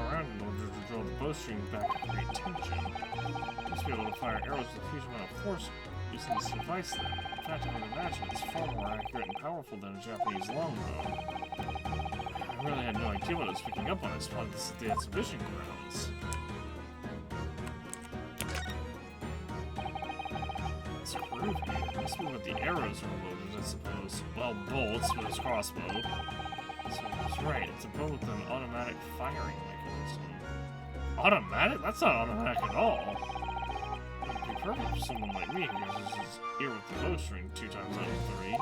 around in order to draw the bowstring back and create tension. You must be able to fire arrows with a huge amount of force using this device then. In fact, I would imagine it's far more accurate and powerful than a Japanese longbow. I really had no idea what I was picking up when I spotted this at the exhibition grounds. It's groovy. It must be what the arrows are loaded, I suppose. Well, bolts with his crossbow. So it's right, it's a bow with an automatic firing mechanism. Automatic? That's not automatic at all. It'd be perfect for someone like me who uses his ear with the bowstring 2 times out of 3.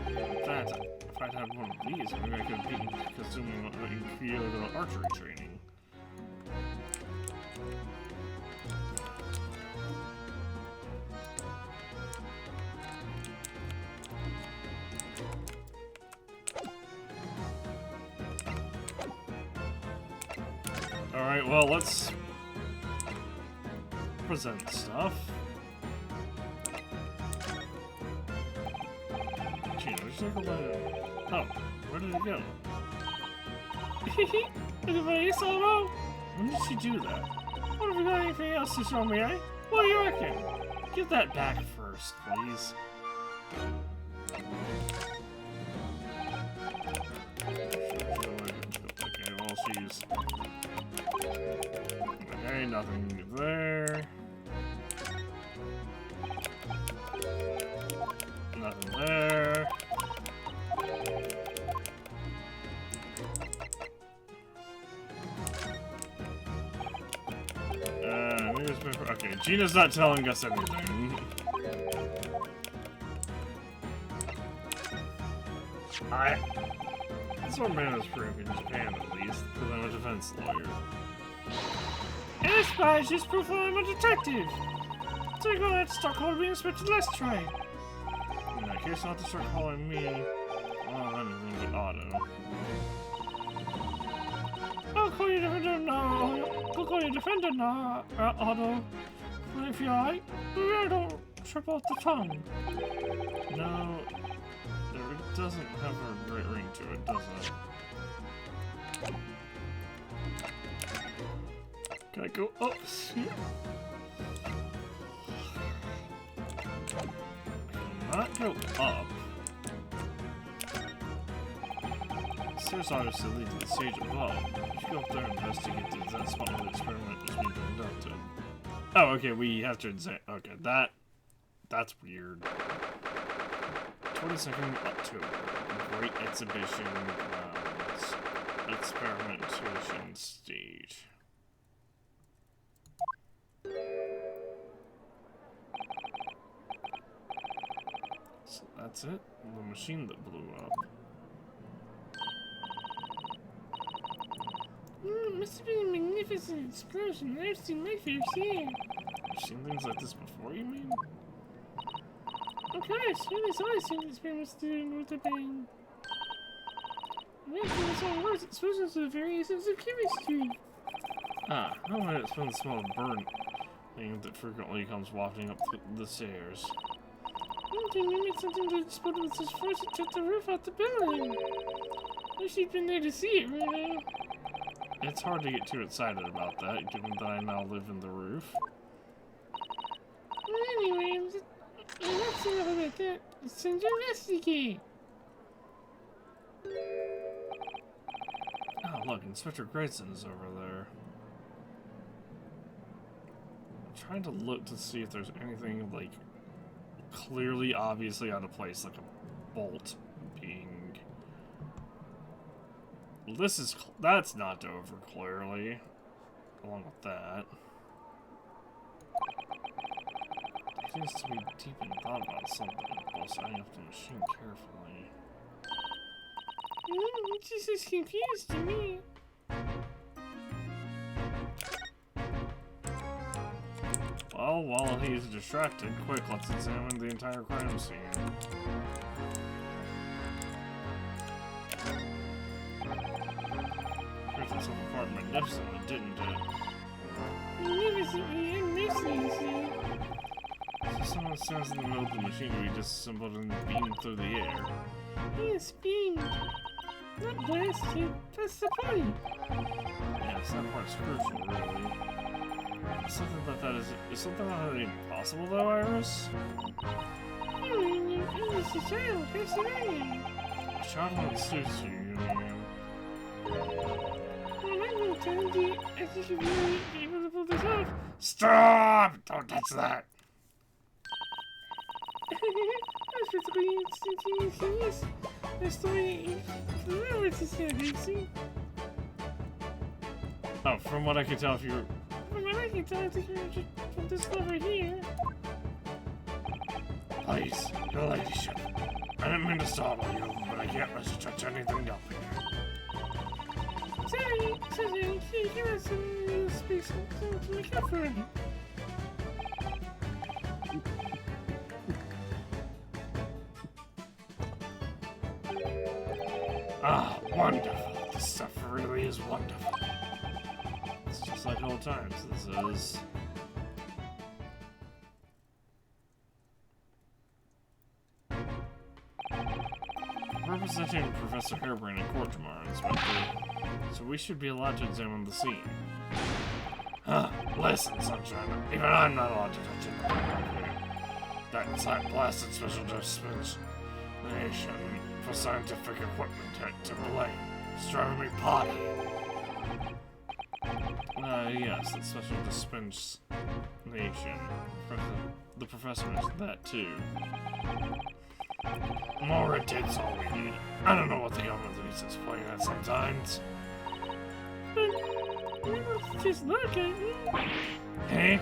In fact, if I'd had one of these, maybe I could have beaten Kasumi in Kyoto archery training. Alright, well, let's present stuff. Gee, there's circle by it. Oh, where did it go? Anybody solo? When did she do that? What have you got anything else to show me, eh? What do you reckon? Give that back first, please. Okay, well, she's... Okay, nothing there. Nothing there. Newspaper. Okay, Gina's not telling us anything. This one man is proof in Japan, at least, because I'm a defense lawyer. And I suppose just proof that I'm a detective. So you're gonna have to start calling me Inspector Lestray. In that case, I'll have to start calling me, well, anything but Otto. I'll call you Defender now. I'll call you Defender now, Otto. But if you like, maybe I don't trip off the tongue. No, it doesn't have a great ring to it, does it? Can I go up here? I cannot go up. Stairs obviously lead to the stage above. You should go up there and investigate the exact spot where the experiment was being conducted. Oh, okay, we have to examine. Okay, that's weird. 22nd October, Great Exhibition Grounds, Experimentation Stage. So that's it? The machine that blew up. must have been a magnificent explosion. I've seen my fair share. You've seen things like this before, you mean? Of course, there's always seen experiments doing with a bang. Making this all worse, explosions of various of chemistry. Ah, how might it smell the smell of burnt thing that frequently comes wafting up the stairs? Okay, maybe it's something that exploded with such force it took the roof off the building. Wish you'd been there to see it, Reno. It's hard to get too excited about that, given that I now live in the roof. Well, anyway, that's enough about that. Let's send you investigate. Oh, look, Inspector Grayson is over there. I'm trying to look to see if there's anything, like, clearly, obviously out of place, like a bolt being... that's knocked over, clearly. Along with that. It seems to be deep in thought about something, while setting up the machine carefully. It's just as confused to me. Well, while he's distracted, quick, let's examine the entire crime scene. Picked itself apart magnificently, didn't it? Magnificently and nicely, So someone stands in the middle of the machine to be disassembled and beamed through the air. yes, beamed. Not blasted. That's the point. Yeah, it's not quite crucial, really. Something like that is something like that even possible, though, Iris? You're just a child. That's the name. A child won't suit you, you mean? Well, I'm going to tell you, I think you'll really be able to pull this off. Stop! Don't touch that! That's particularly instantaneous. The story is see? Oh, from what I can tell, if you're... From what I can tell, I think you're just from this over here. Please, your ladyship. I didn't mean to startle you, but I can't let you touch anything up here. Sorry, can you give us some space to make up for it? Ah, wonderful. This stuff really is wonderful. It's just like old times. This is... Representing Professor Harebrained in court tomorrow, Inspector. So we should be allowed to examine the scene. Huh, listen, Sunshine. Even I'm not allowed to touch anything up here. That blasted special dispensation for scientific equipment to blame. It's driving me potty. Yes, that special dispensation. The professor mentioned that too. More red tape's all we need. I don't know what the government thinks it's playing at sometimes. But just look at me. Hey?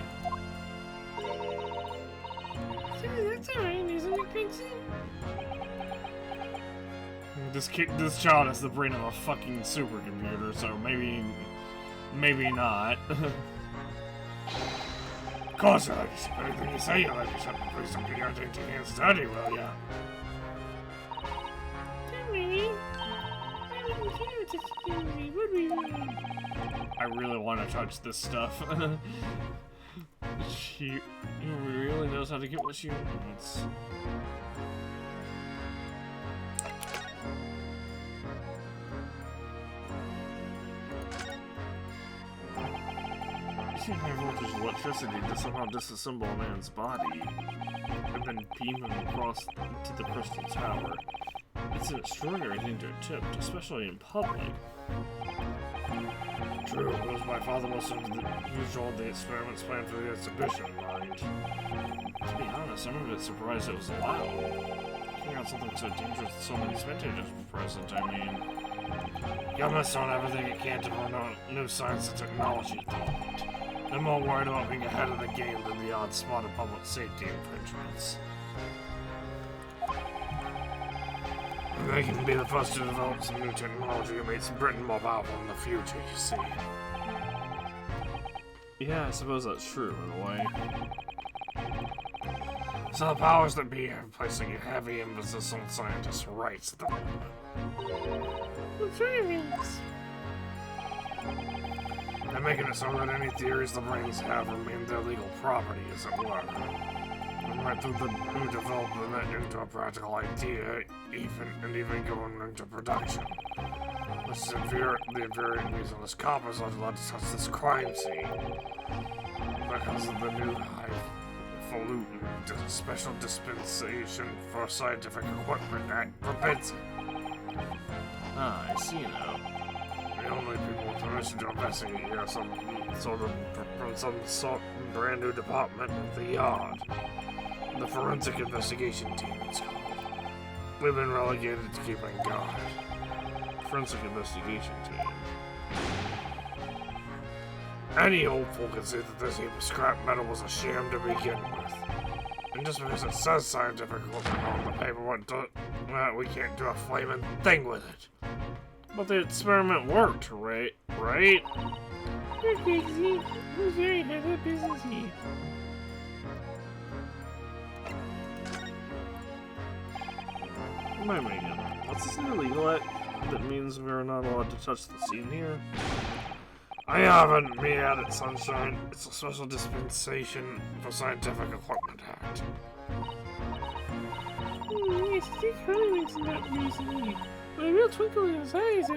Sure, that's alright, isn't it, Quincy? This child has the brain of a fucking supercomputer, so maybe not. Of course, your ladyship. Anything you say, your ladyship. Please don't get your dainty hands dirty, will ya? Don't worry. I wouldn't care to touch me, would we? I really want to touch this stuff. She really knows how to get what she wants. Using high voltage electricity to somehow disassemble a man's body and then beam him across to the crystal tower. It's an extraordinary thing to attempt, especially in public. True, it was my father most of the usual the experiments planned for the exhibition in mind. To be honest, I'm a bit surprised it was allowed. Carrying out something so dangerous with so many spectators present, I mean... Government's doing everything it can to promote new science and technology at the moment. They're more worried about being ahead of the game than the odd spot of public safety infringements. They can be the first to develop some new technology that makes Britain more powerful in the future, you see. Yeah, I suppose that's true in a way. So the powers that be are placing a heavy emphasis on scientists' rights at the moment. What's rights? They're making it so that any theories the brains have remain their legal property, as it were. And right through the new development into a practical idea, even going into production. Which is the infuriating reason this coppers are allowed to touch this crime scene. Because of the new highfalutin special dispensation for scientific equipment act forbids it. Ah, I see now. The only people with permission to investigate here are some brand new department at the yard. The forensic investigation team, it's called. We've been relegated to keeping guard. Forensic investigation team. Any old fool can see that this heap of scrap metal was a sham to begin with. And just because it says scientific equipment on the paperwork, we can't do a flaming thing with it. But the experiment worked, right? Right? You're crazy. Who's very head of business here? Remind me again. What's this new legal act that means we're not allowed to touch the scene here? I haven't me at it, Sunshine. It's a special dispensation for Scientific Equipment Act. Yes, I think Harley mentioned that recently. But a real twinkle in his eyes,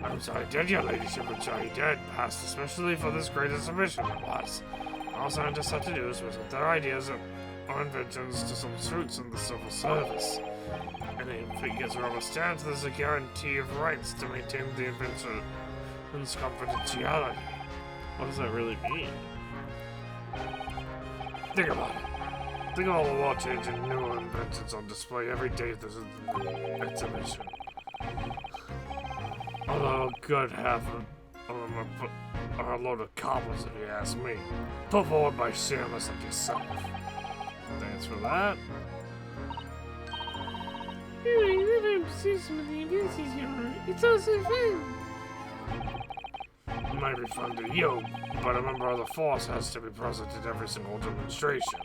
I'm sorry, did you, ladyship? I'm sorry you did. Passed especially for this great exhibition it was. All scientists have to do is present their ideas or inventions to some suits in the civil service. And if it gets rubber stamped, there's a guarantee of rights to maintain the invention's confidentiality. What does that really mean? Think about it. Think of all the world-changing new inventions on display every day there's an exhibition. Although a good half of them are a load of cobbles, if you ask me. Put forward by shameless like yourself. Thanks for that. Anyway, never obsessed with the advances you are. It's also fun. It might be fun to you, but a member of the force has to be present at every single demonstration.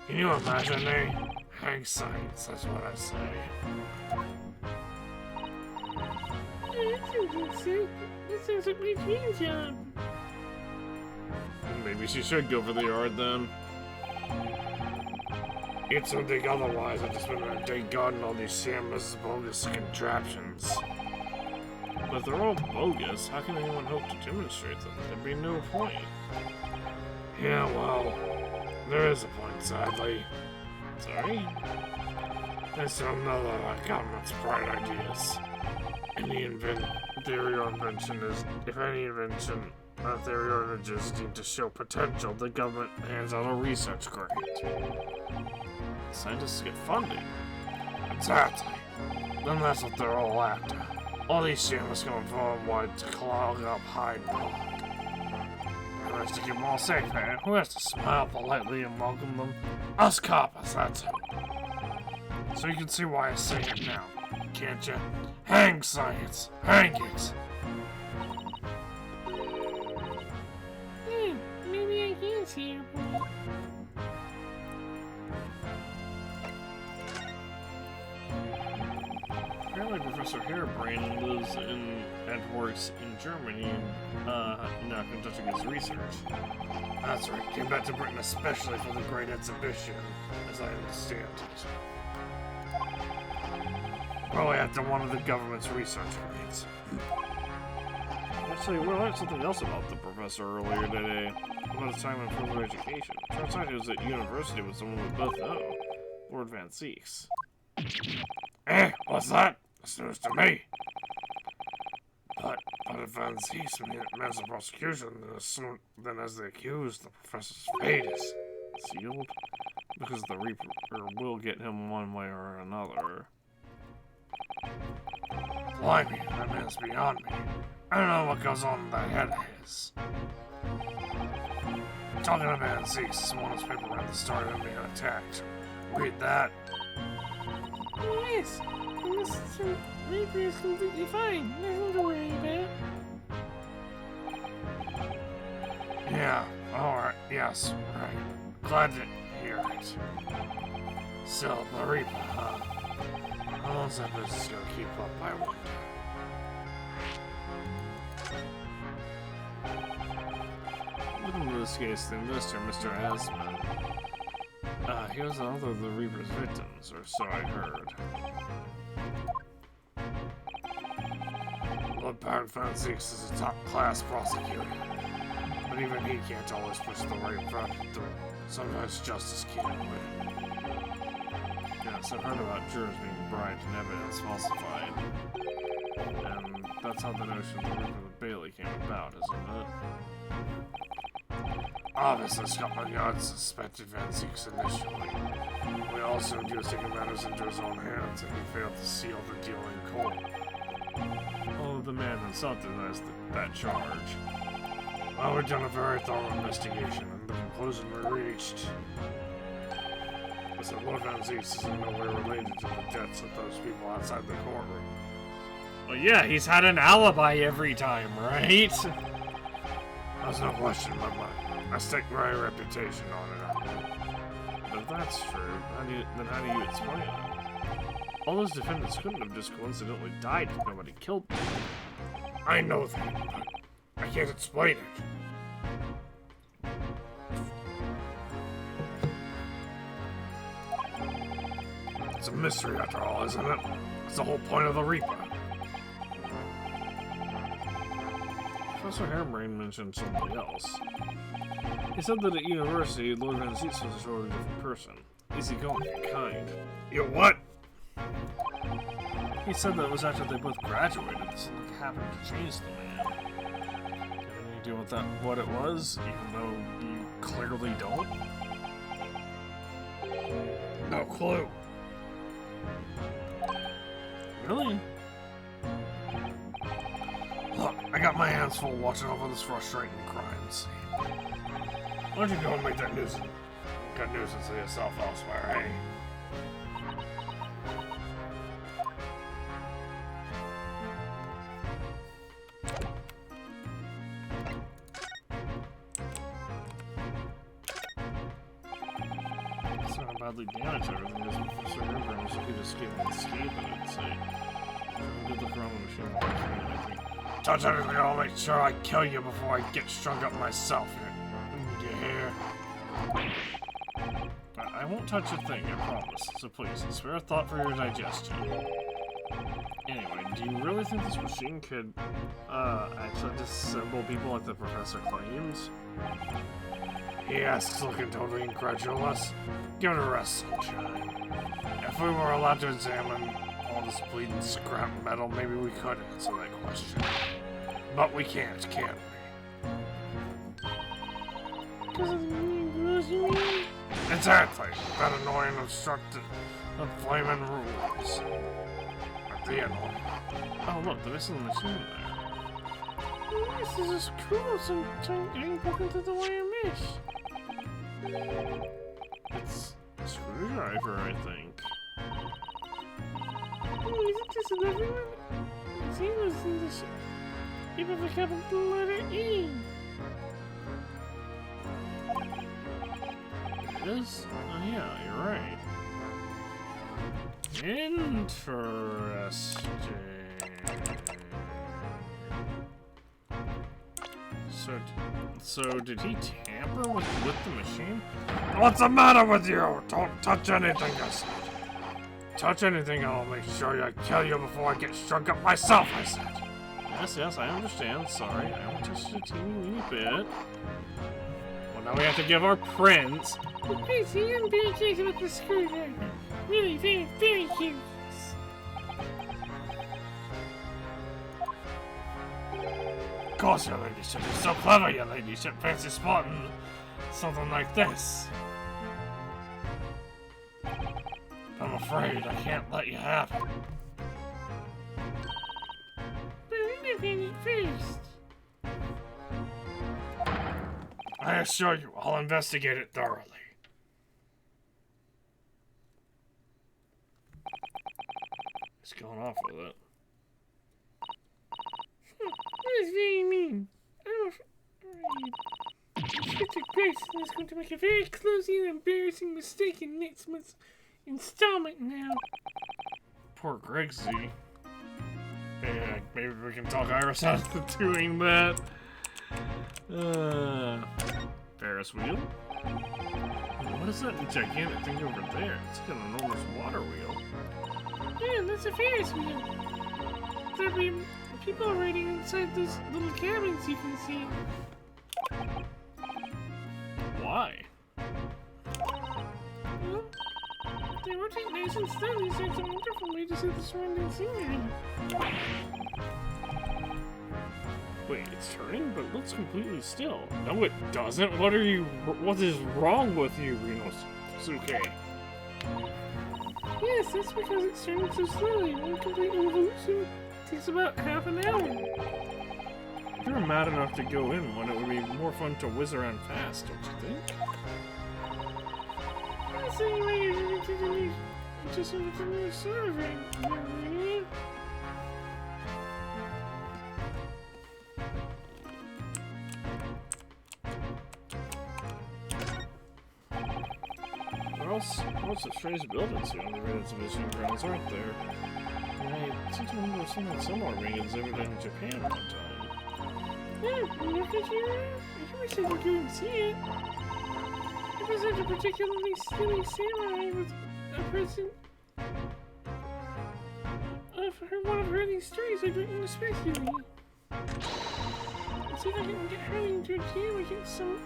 Can you imagine, eh? Hang science, that's what I say. That sounds insane. That sounds like my dream job. Maybe she should go for the yard then. You'd think otherwise. I've just been a day guarding all these shameless, bogus contraptions. But if they're all bogus, how can anyone hope to demonstrate them? There'd be no point. Yeah, well, there is a point, sadly. Sorry? There's another government's bright ideas. Any theory or invention is, if any invention, theory or energy is deemed to show potential, the government hands out a research grant. Scientists get funding. Exactly. Then that's what they're all after. All these shameless going forward wide to clog up Hyde Park. Who has to keep them all safe, man? Who has to smile politely and welcome them? Us coppers, that's it. So you can see why I say it now, can't you? Hang science! Hang it! Maybe I can see your point. Apparently Professor Harebrand lives and works in Germany and now conducting his research. That's right, came back to Britain especially for the Great Exhibition, as I understand it. Probably after one of the government's research grants. Actually, we learned something else about the professor earlier today, about his time in further education. Turns out he was at university with someone we both know, Lord Van Seeks. Eh? What's that? That's news to me. But if Van Seeks means the prosecution, then as the accused, the professor's fate is sealed? Because the Reaper will get him one way or another. Blimey, that man's beyond me. I don't know what goes on in that head of his. Talking to Van Seeks, someone's paper read the story of him being attacked. Read that. Oh, yes. Mr. Reaper is completely fine. Nothing to worry about. Yeah, alright, yes, right. Glad to hear it. So, the Reaper, huh? How long's that business gonna keep up, I wonder? Looking into this case, the investor, Mr. Asman, he was another of the Reaper's victims, or so I heard. Lord Baron Fanzix is a top-class prosecutor, but even he can't always push the right verdict through. Sometimes justice can't win. Yes, I've heard about jurors being bribed and evidence falsified. And that's how the notion of the Reaper of the Bailey came about, isn't it? Obviously, Scotland Yard suspected Van Zieks initially. We also used taking matters into his own hands, and he failed to seal the deal in court. Although the man himself denies that charge. Well, we've done a very thorough investigation, and the conclusion we reached was that Lord Van Zieks is in no way related to the deaths of those people outside the courtroom. Well, yeah, he's had an alibi every time, right? There's no question in my mind. I stake my reputation on it. But if that's true, then how do you explain it? All those defendants couldn't have just coincidentally died if nobody killed them. I know that, but I can't explain it. It's a mystery after all, isn't it? That's the whole point of the Reaper. Professor Harebrain mentioned somebody else. He said that at university, Lord Van Zieks was a sort of different person. Easygoing and kind. You what? He said that it was after they both graduated that something happened to change the man. Have any idea what it was, even though you clearly don't? No clue. Really? Look, I got my hands full watching over this frustrating crime scene. Why don't you go and make that good nuisance of yourself elsewhere, eh? It's not badly damaged everything, because Professor Harebrain was looking to escape unscathed, I'd say. A good look around the machine while I think. Touch anything, I'll make sure I kill you before I get strung up myself. Do you hear? I won't touch a thing, I promise. So please, spare a thought for your digestion. Anyway, do you really think this machine could, actually disassemble people like the professor claims? He asks, looking totally incredulous. Give it a rest, sunshine. If we were allowed to examine all this bleeding scrap metal, maybe we could answer that question. But we can't we? Because of the rules, you mean? Exactly. That annoying obstructed the flaming rules. At the end. Oh look, there is a machine there. Oh, this is just cool. Some getting broken into the wire mesh. It's a screwdriver, I think. Oh, isn't this another one? It seems in the shape of a capital letter E. It is? Oh yeah, you're right. Interesting. So did he tamper with the machine? What's the matter with you? Don't touch anything, I said. Touch anything, I'll make sure I kill you before I get struck up myself, I said. Yes, I understand. Sorry, I only touched a teeny weeny bit. Well, now we have to give our prince. Okay, so you're very curious about the screwdriver. Really, very, very curious. Of course, your ladyship. You're so clever, your ladyship. Fancy spotting something like this. I'm afraid I can't let you have it. But I'm not getting it first. I assure you, I'll investigate it thoroughly. Just going off with it. That is very mean. I'm afraid Inspector Gregson is going to make a very clumsy and embarrassing mistake in next month's installment now. Poor Gregsy. Yeah, maybe we can talk Iris out of doing that. Ferris wheel? What is that gigantic thing over there? It's got an enormous water wheel. Yeah, that's a Ferris wheel. There'll be people riding inside those little cabins you can see. Why? Well, they rotate nice and steady, so it's a wonderful way to see the surrounding scenery. Wait, it's turning, but it looks completely still. No, it doesn't. What is wrong with you, Rinosuke? Yes, that's because it's turning so slowly. One complete revolution takes about half an hour. If you were mad enough to go in one, it would be more fun to whiz around fast, don't you think? That's the only way you're going to do just over the new survey. What's the strange buildings here on the red exhibition grounds, aren't there? I seem to remember seeing that somewhere being exhibited in Japan one time. Yeah, look at you. I wish I could go and see it. It was such a particularly skinny samurai with a present of one of Hurley's stories I'd written especially. Let's see if I can get Hurley into a jam against some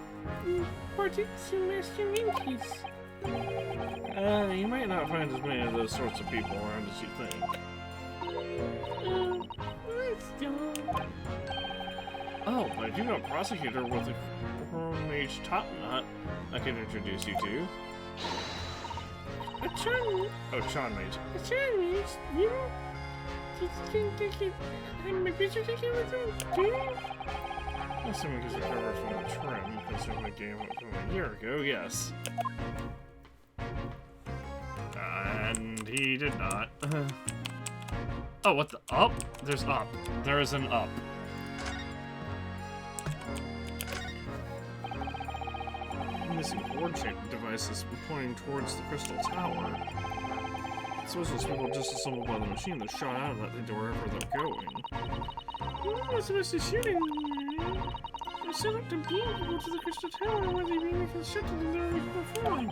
Bartitsu Master Minkies. You might not find as many of those sorts of people around as you think. That's dumb. Oh, but I do know a prosecutor with a chrome mage top knot I can introduce you to. A charm. Oh, Chan mage. A charm, you know? Did you think I could have my picture taken with him, too? Assuming he's recovered from the trim, considering the game from a year ago, yes. And he did not. Oh, what the? Up? There's up. There is an up. Missing cord-shaped devices pointing towards the crystal tower. Suppose those people just assembled by the machine that shot out of that into wherever they're going. What was supposed to shoot anywhere? I set up to beam people to the crystal tower where they be reconstructed in their original form.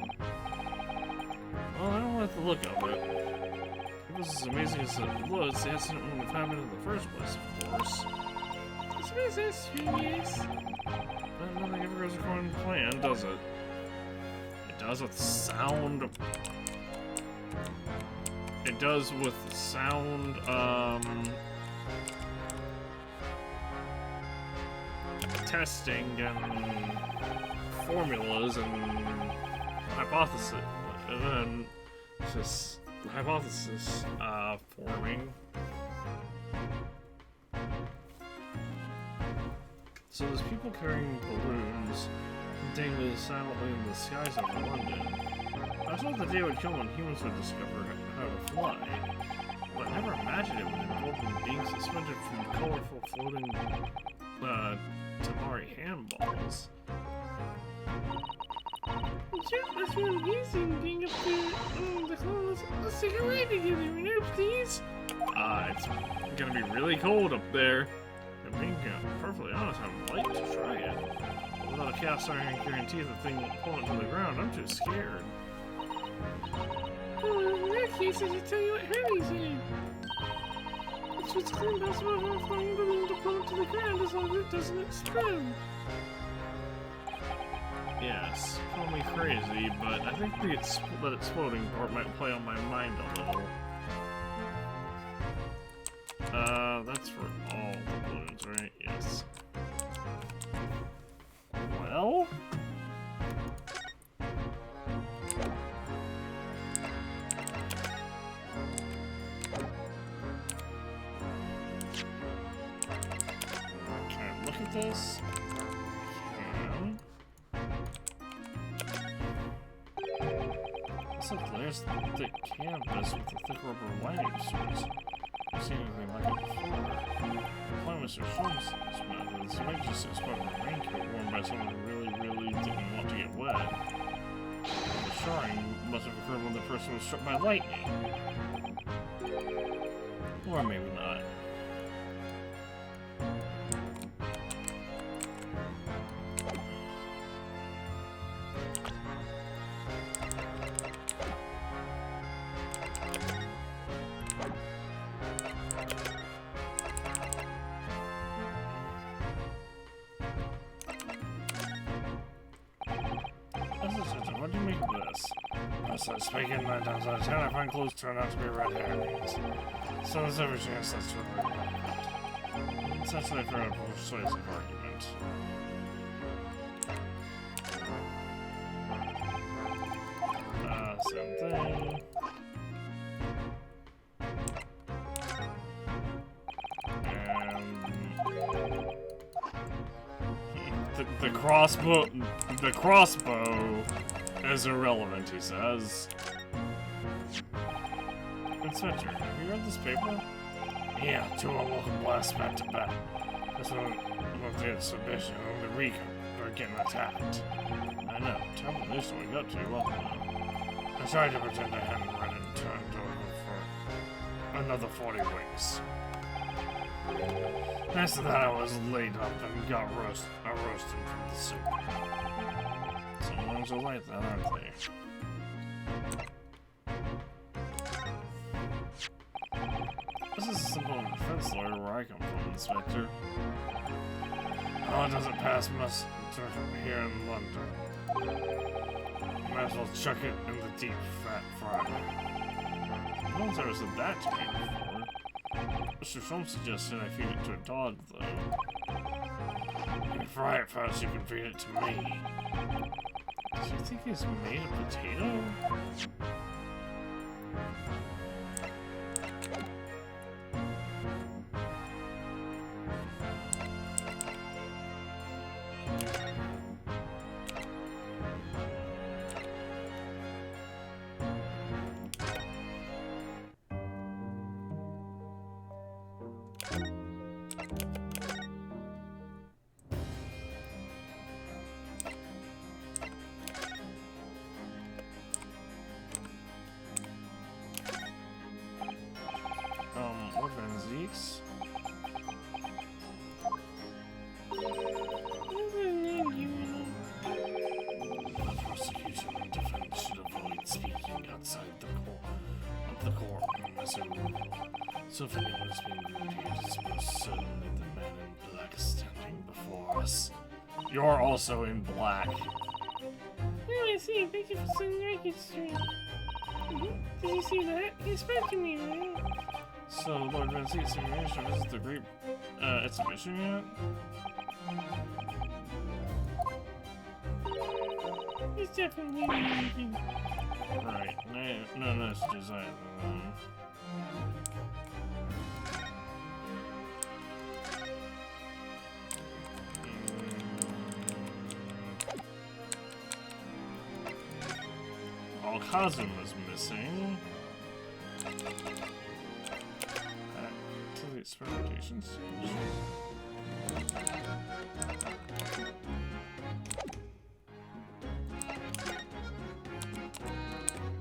Well, I don't like the look of it. If it was as amazing as it was, the accident wouldn't have happened in the first place, of course. I suppose that's true, yes. But nothing ever goes according to plan, does it? It does with sound. It does with sound, testing and formulas and hypothesis. And then just hypothesis forming. So there's people carrying balloons dangling silently in the skies over London. I thought the day would come when humans would discover how to fly, but I never imagined it would involve them being suspended from colorful floating Tamari handballs. Yeah, that's really amazing being up there. The clothes. Let's take a ride together, you know, please. It's gonna be really cold up there. And being perfectly honest, I'd like to try it. But without a cast iron guarantee the thing won't pull it to the ground, I'm too scared. Well, in that case, I should tell you what Hurley said. It's what's impossible for a flying balloon to pull it to the ground as long as it doesn't explode. Yes, call me crazy, but I think the that exploding part might play on my mind a little. That's for all the balloons, right? Yes. Well... Can I look at this? of layers of thick canvas with a thick rubber lining source. I've seen anything like it before. Apply Mr. Holmes' methods, you might just expect a raincoat worn by someone who really didn't want to get wet. The shoring must have occurred when the person was struck by lightning. Or maybe not. What do you make of this? As I speak in 9 times out of 10, I find clues turn out to be red herrings. So there's every chance that's true. Essentially, I found a persuasive argument. Same thing. And the crossbow is irrelevant, he says. Inspector, have you read this paper? Yeah, 2 unlocal blasts back to back. This one of the exhibition and the Reek are getting attacked. I know, terrible nation we got to, well. I tried to pretend I hadn't read it and turned over for another 40 weeks. After that, I was laid up and got roasted from the soup. Some lungs are like that, aren't they? This is a simple defense lawyer where I come from, Inspector. Oh, it doesn't pass muster from here in London. Might as well chuck it in the deep fat fryer. No one's ever said that to me before. Mr. Film suggested I feed it to a dog, though. If you fry it first, you can feed it to me. Does he think he's made of potato? Prosecution and defense should avoid speaking outside the courtroom as a rule. So if anyone is being reviewed, it's most certainly the man in black standing before us. You're also in black. Oh, I see. Thank you for sending the record straight. Did you see that? He spoke to me, right? So, Lord Van Zee, so you managed to visit the great exhibition yet? He's definitely leaving. Right. No messages either. Kazum is missing. To the experimentation stage.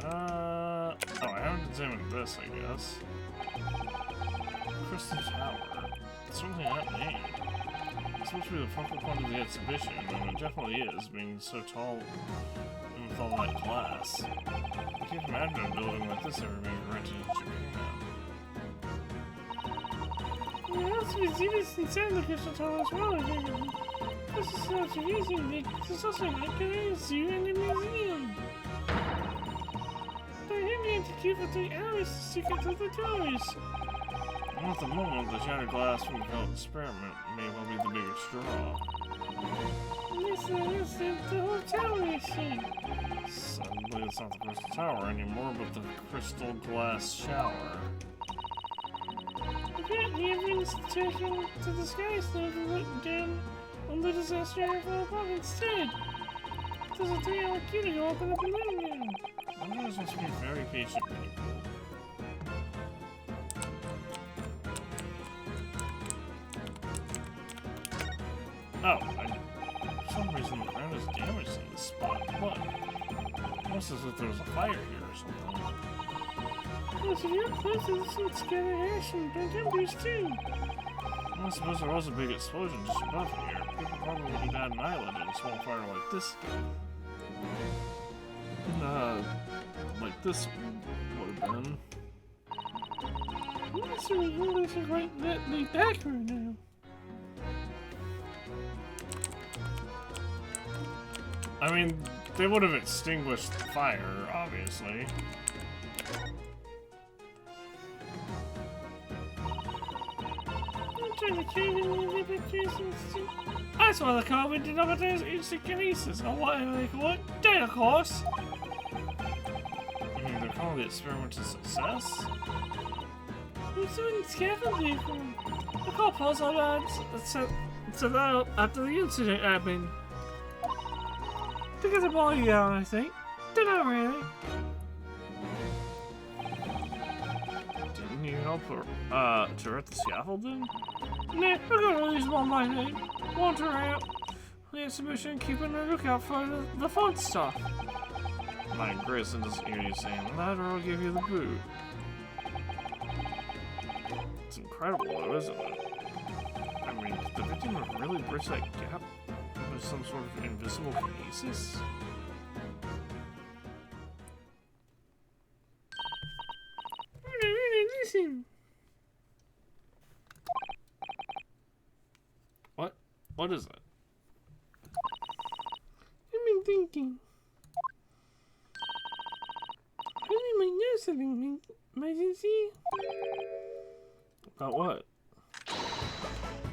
Oh, I haven't examined this, I guess. Crystal Tower. It's something that name. It's supposed to be the focal point of the exhibition, and it definitely is, being so tall and with all that glass. I can't imagine a building like this ever being rented in Japan. There also exhibits inside the Crystal Tower as well, I think. This is an observation deck. There's also an aquarium, zoo, and a museum. But I have to queue for 3 hours to get to the towers. And at the moment, the shattered glass from the failed experiment may well be the biggest draw. Yes, the whole tower is shape. Suddenly, it's not the Crystal Tower anymore, but the Crystal Glass Shower. Apparently, everyone's taken to the sky so to look down on the disaster area for the pub instead. There's a 3-hour queue to go open the balloon now. Wanderers must be very patient people. Oh, for some reason the ground is damaged in this spot. What? Almost as if there was a fire here or something. Well, if you're close to some scattered ash and burnt embers too. Well, I suppose there was a big explosion just above here. People probably wouldn't add an island in a small fire like this. Like this would have been. That's the English are quite laid back right now. I mean, they would have extinguished the fire, obviously. I'm trying to carry them in the pictures and stuff. That's why they call it denominators instant kinesis. Or what they call it? Data course. They're calling the experiment a success? It's doing scaffolding for them. The call puzzle lads set that up after the incident happened. Because of all you out, I think. They're not really. Didn't you help her, to erect the scaffolding? Nah, we're gonna lose one my name. Wander out. The exhibition, keeping a lookout for the fun stuff. My Grayson doesn't hear you saying that, or I'll give you the boot. It's incredible, though, isn't it? I mean, did the victim really bridge that gap with some sort of invisible kinesis? Listen. What is it? I've been thinking. I think might know something, emergency. About what?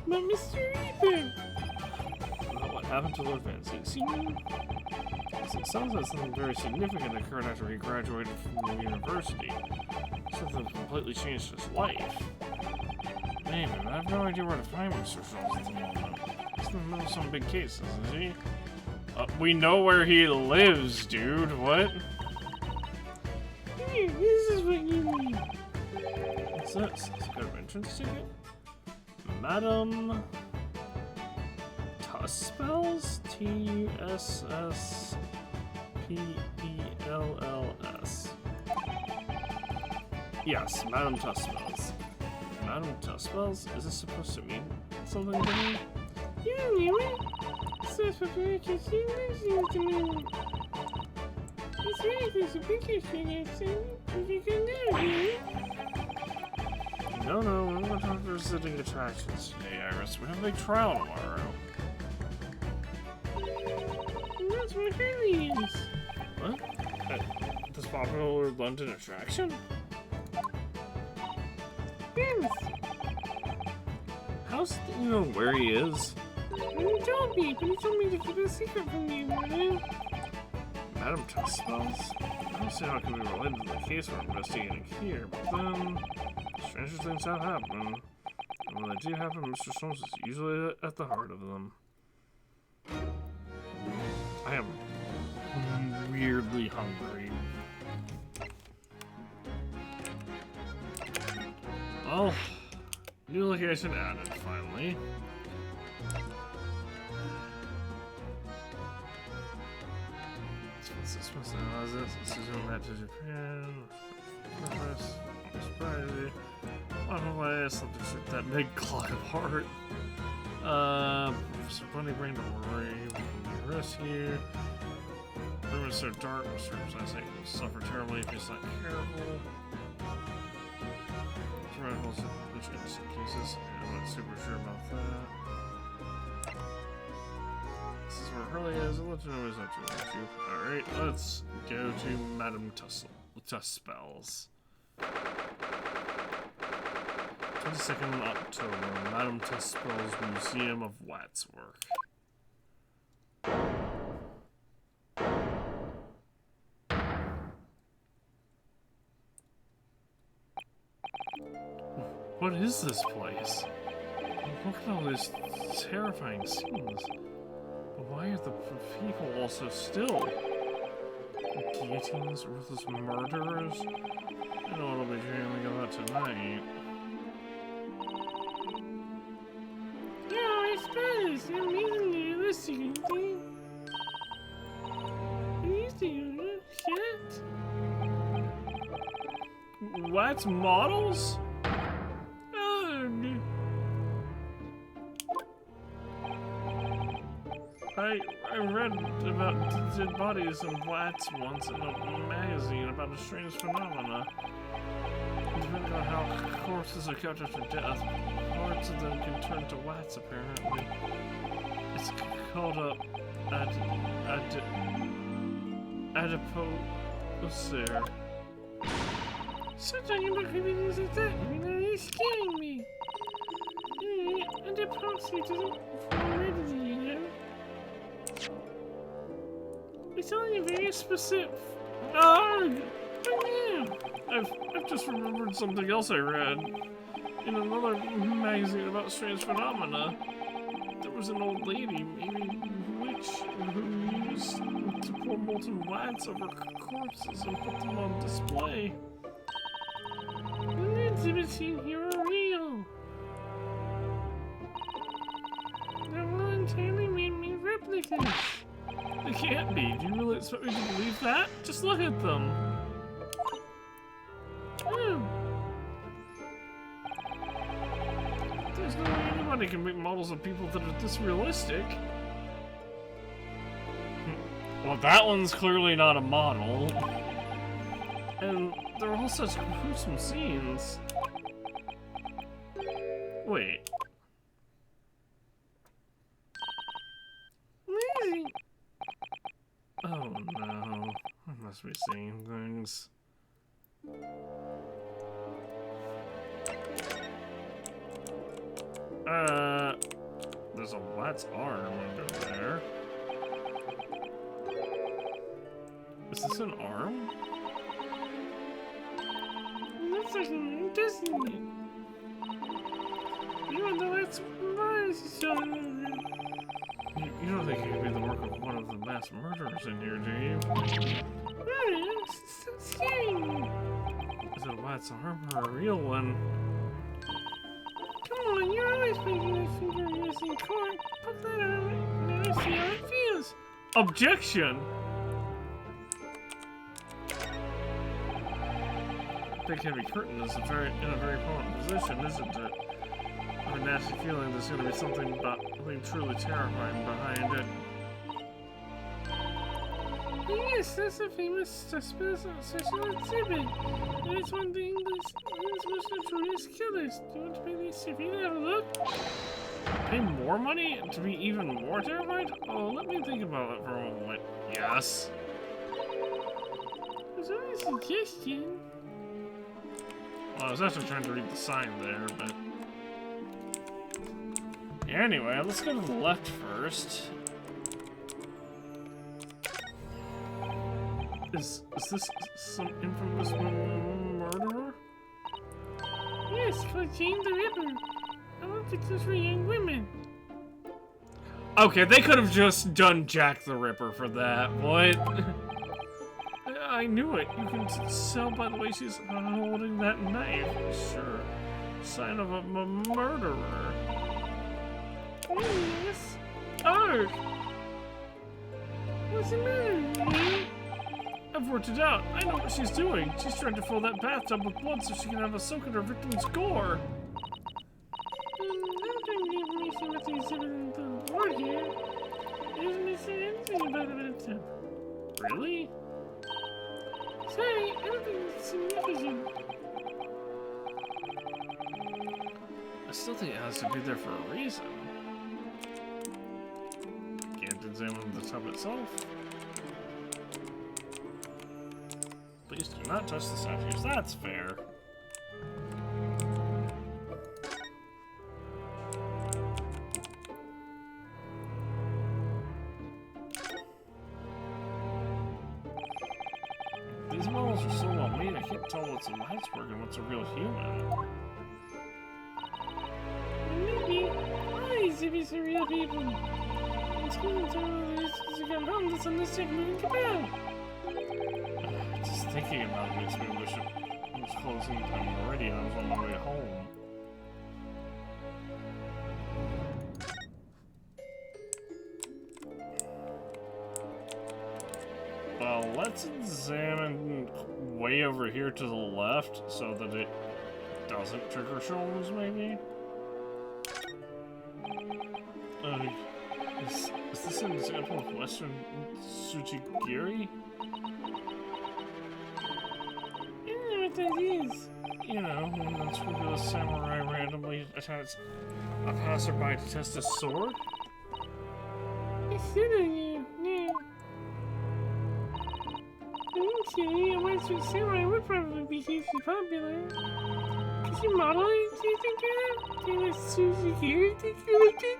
About Mr. Reaper. About what happened to Lord Van Zee? It sounds like something very significant occurred after he graduated from the university. Something that completely changed his life. Man, I have no idea where to find Mr. Schultz at the moment. He's in the middle of some big case, isn't he? We know where he lives, dude. What? Here, this is what you need. What's this? It's got an entrance ticket? Madam Tuspells? Tusspeells. Yes, Madam Tuspells. Madam Tuspells? Is this supposed to mean something to me? You knew it. So it's for purchase. You listening to me. It's really for some pictures for you, so you can do it. No, we're not talking for visiting attractions today, Iris. We have a big trial tomorrow. And that's what Hurley is. What? This popular London attraction? Yes. How's you know where he is? You told me, but he told me to keep it a secret from you, Madam. Madam Tuspells? I don't see how it can be related to the case we're investigating here, but then stranger things have happened. And when they do happen, Mr. Solms is usually at the heart of them. I am weirdly hungry. Well, new location added, finally. What's this? What's that? How's this? This is going back to Japan. Purpose. Surprise. On the way, something shoot that big clock apart. Professor Bunny Brain, don't worry. We can be rescued. The room is so dark, Mr. President will suffer terribly if he's not careful. Chronicles which innocent cases, and I'm not super sure about that. This is where Hurley is. I'll let you know he's not too much you. Alright, let's go to Madam Tuspells. 22nd October, Madam Tuspells Museum of Waxwork. What is this place? Look at all these terrifying scenes. But why are the people all so still? Guillotines, ruthless murderers? I know what I'll be dreaming about tonight. Yeah, I suppose. They're amazingly realistic, aren't they? What is the shit? Wax models? Ugh. I read about dead bodies and wax once in a magazine about a strange phenomena. Depending on how corpses are kept after death, parts of them can turn to wax apparently. It's called a adipocere. Stop talking about creepy things like that. I mean, that is scaring me. And the proxy doesn't fall readily, you know? It's only very specific. Oh yeah. I've just remembered something else I read. In another magazine about strange phenomena, there was an old lady, maybe witch, who used to pour molten wax over corpses and put them on display. The exhibits seen here are real. They're all entirely man-made replicas. They can't be. Do you really expect me to believe that? Just look at them. Oh. There's no way anybody can make models of people that are this realistic. Well, that one's clearly not a model. And they're all such gruesome scenes. Wait. Amazing. Oh no. I must be seeing things. There's a lat's arm under there. Is this an arm? Looks like an arm, doesn't it? You want the last bars shown. You don't think it could be the work of one of the mass murderers in here, do you? Oh, it's so scary. Is it a lat's arm or a real one? Come on, you're always making that finger in court. Put that on it, and let's see how it feels. Objection! Big heavy curtain is in a very prominent position, isn't it? I have a nasty feeling there's going to be something truly terrifying behind it. Yes, that's a famous special exhibit. That's one thing that's most notorious killers. Do you want to pay the exhibit and have a look? Pay more money to be even more terrified? Oh, let me think about it for a moment. Yes. There's only a suggestion. Well, I was actually trying to read the sign there, but... Anyway, let's go to the left first. Is this some infamous murderer? Yes, for Jane the Ripper. I want pictures for young women. Okay, they could have just done Jack the Ripper for that. What? I knew it. You can tell by the way she's holding that knife. Sure. Sign of a murderer. Oh, yes. Oh! What's the matter, man? I've worked it out. I know what she's doing. She's trying to fill that bathtub with blood so she can have a soak in her victim's gore. I'm trying to get information about the exhibit in the board here. It doesn't mention anything about the bathtub. Really? Sorry, I don't think it's significant. I still think it has to be there for a reason. Can't examine the tub itself. Please do not touch the statues. That's fair. These models are so well made, I can't tell what's a waxwork and what's a real human. Maybe all these exhibits are real people. It's going to tell us to come home to some this moving cabal. Just thinking about it makes me wish it was closing time already and I was on my way home. Well, let's examine way over here to the left so that it doesn't trigger Sholmes, maybe? Is this an example of Western Tsujigiri? I don't know what that is. You know, when an unscrupulous samurai randomly attacks a passerby to test his sword? It's good on you. No. Okay, a Western samurai would probably be hugely popular. Could you model it, do you think, do you Tsujigiri think you like it?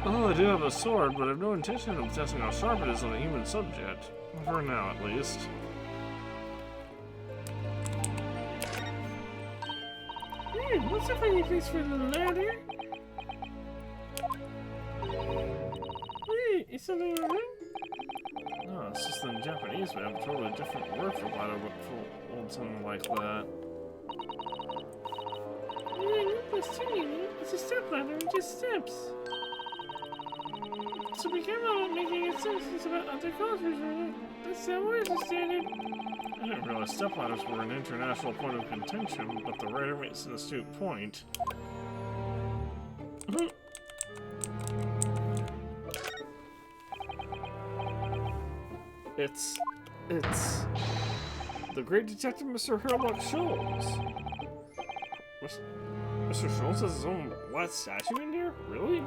Oh, I do have a sword, but I have no intention of testing how sharp it is on a human subject. For now, at least. What's a funny place for the ladder? Is something wrong? No, it's just in Japanese, we have a totally different word for ladder, but for something like that. It's a step ladder, just steps. So be careful about making assumptions about other cultures. That's how I understand it. I didn't realize stepladders were an international point of contention, but the writer makes an astute point. It's the great detective Mr. Herlock Sholmes. Mr. Sholmes has his own white statue in here? Really?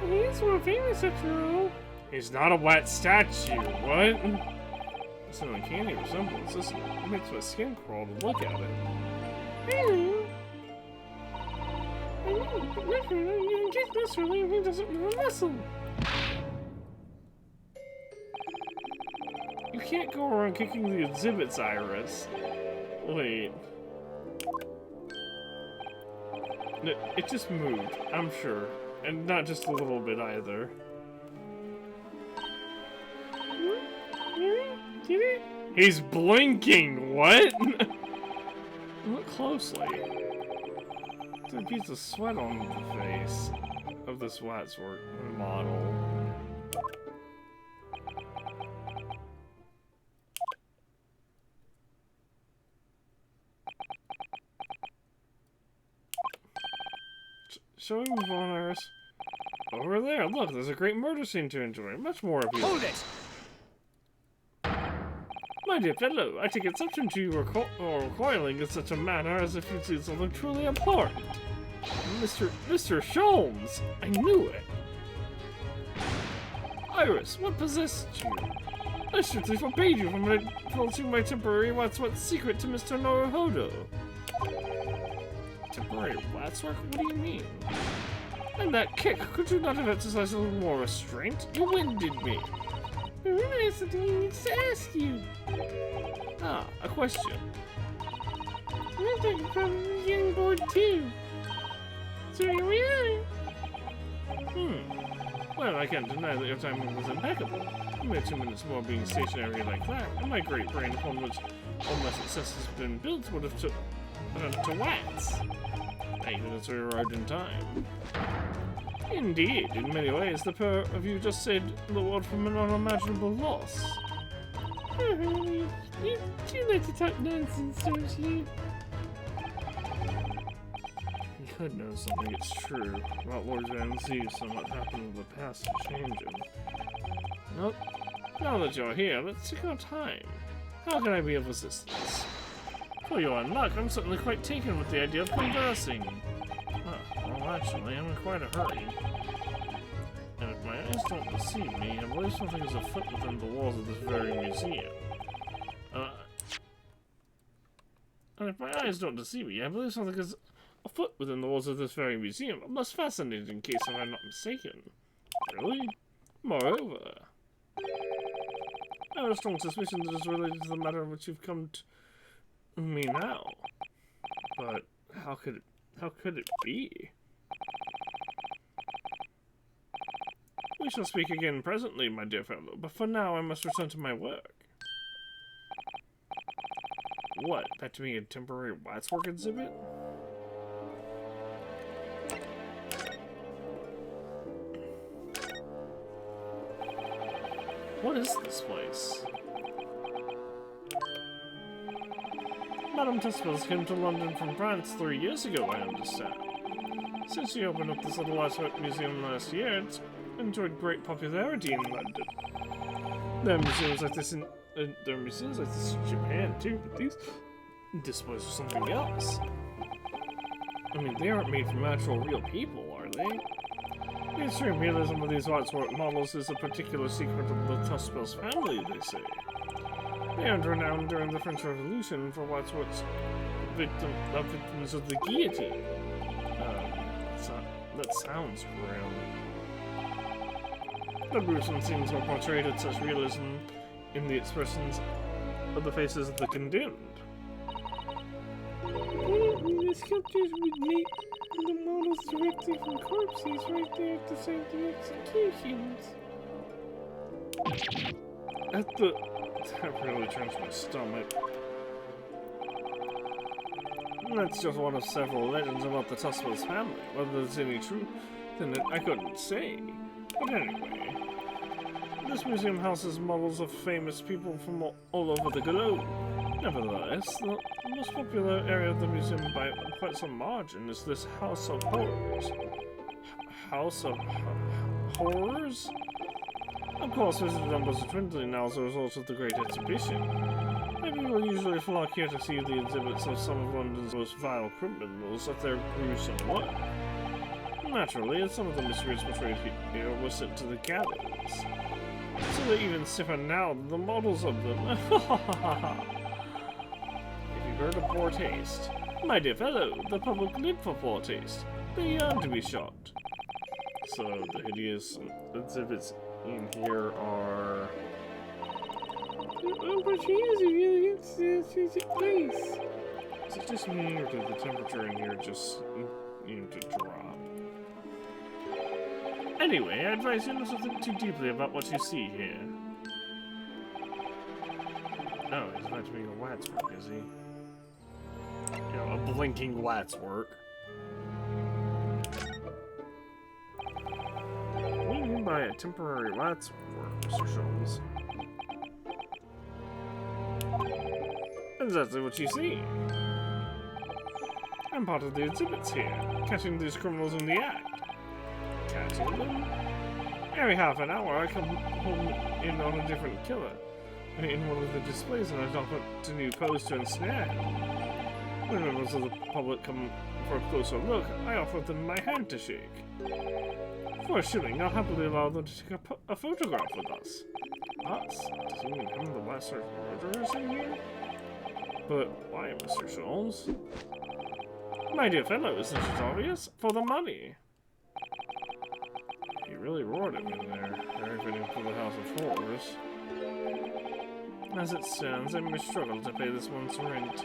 He is more famous after all. He's not a wet statue, what? It's an uncanny resemblance, isn't it? It makes my skin crawl to look at it. I know, but Ricker, you can get this really if he doesn't move a muscle. You can't go around kicking the exhibits, Iris. Wait. It just moved, I'm sure. And not just a little bit either. Really? Did it? He's blinking! What? Look closely. There's a piece of sweat on the face of this waxwork model. Shall we move on, Iris? Over there, look, there's a great murder scene to enjoy. Much more appealing. Hold it! My dear fellow, I take exception to you recoiling in such a manner as if you did something truly important. Mr. Sholmes! I knew it! Iris, what possessed you? I strictly forbade you from divulging my temporary waxwork secret to Mr. Naruhodo. Temporary waxwork? What do you mean? And that kick, could you not have exercised a little more restraint? You winded me. I have something he needs to ask you. Ah, a question. I think you're probably getting bored too. So here we are. Well, I can't deny that your timing was impeccable. A mere 2 minutes more being stationary like that, and my great brain upon which all my success has been built would have took to wax. Thank goodness we arrived in time. Indeed, in many ways, the pair of you just saved the world from an unimaginable loss. You like to talk nonsense, don't you? You could know something, it's true, about Lord Van Zeus and what happened in the past to change him. Nope. Now that you're here, let's take our time. How can I be of assistance? For your luck, I'm certainly quite taken with the idea of conversing. Well, actually, I'm in quite a hurry. And if my eyes don't deceive me, I believe something is afoot within the walls of this very museum. And if my eyes don't deceive me, I believe something is afoot within the walls of this very museum. A most fascinating case, if I'm not mistaken. Really? Moreover, I have a strong suspicion that it's related to the matter in which you've come to me now. But how could it be? We shall speak again presently, my dear fellow, but for now I must return to my work. What? Back to being a temporary waxwork exhibit? What is this place? Madame Tuspels came to London from France 3 years ago, I understand. Since she opened up this little art museum last year, it's enjoyed great popularity in London. There are museums like this in Japan too, but these displays are something else. I mean, they aren't made from actual real people, are they? The extreme realism of these artwork models is a particular secret of the Tuspels family, they say. They earned renown during the French Revolution for Wadsworth's victims of the guillotine. That sounds grim. The gruesome scenes were portrayed with such realism in the expressions of the faces of the condemned. Apparently, the sculptures would make the models directly from corpses right there at the site of the executions. That really turns my stomach. That's just one of several legends about the Tuspels family. Whether there's any truth in it, I couldn't say. But anyway, this museum houses models of famous people from all over the globe. Nevertheless, the most popular area of the museum by quite some margin is this House of Horrors. House of Horrors? Of course, visitor numbers are dwindling now as a result of the Great Exhibition. People usually flock here to see the exhibits of some of London's most vile criminals at their gruesome work. Naturally, as some of the mysteries portrayed here were sent to the galleries. So they even stiffer now the models of them. If you've heard of poor taste, my dear fellow, the public live for poor taste. They yearn to be shocked. So the hideous exhibits in here are... But she is really it's a place. Is it just me, or did the temperature in here just need to drop? Anyway, I advise you not to think too deeply about what you see here. Oh, he's about to be a waxwork, is he? You know, a blinking waxwork. What do you mean by a temporary waxwork, Mr. Sholmes? Exactly what you see. I'm part of the exhibits here, catching these criminals in the act. Catching them? Every half an hour I come home in on a different killer. In one of the displays and I adopt a new pose to ensnare. When members of the public come for a closer look, I offer them my hand to shake. For a shilling, I'll happily allow them to take a photograph with us. Us? Does he mean him, the master of murderers in here? But why, Mr. Sholmes? My dear fellow, isn't it obvious? For the money! He really roared at me there, everything for the House of Horrors. As it stands, I may struggle to pay this month's rent,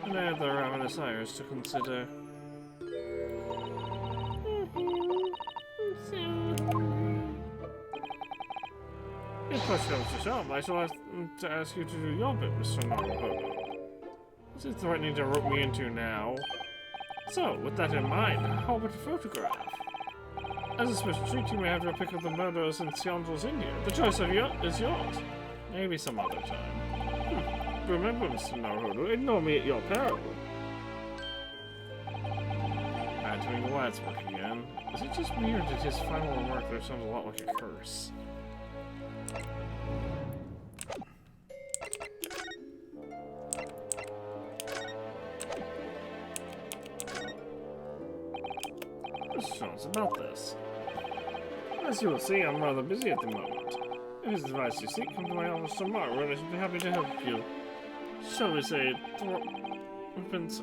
and I have the ravenous eyes to consider. If push comes to shove, I shall have to ask you to do your bit, Mr. Naruhodo. What's he threatening to rope me into now? So, with that in mind, how about a photograph? As a special treat, you may have your pick of the murderers and scoundrels in here. The choice is yours. Maybe some other time. Remember, Mr. Naruhodo, ignore me at your peril. Bad doing the lights work again. Is it just me, or did his final remark there sound a lot like a curse? About this. As you will see, I'm rather busy at the moment. If it's advice you seek, come to my office tomorrow, and I should be happy to help you. Shall we say, £4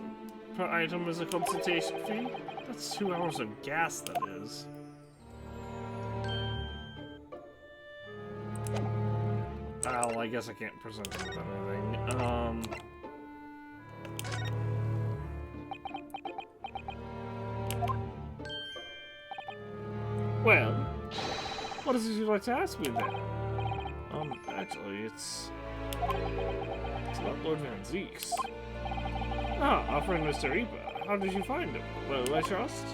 per item is a consultation fee? That's 2 hours of gas, that is. Well, I guess I can't present him with anything. Well, What is it you'd like to ask me then? Actually, it's about Lord Van Zeeks. Ah, our friend Mr. Ipa. How did you find him? Well, I trust.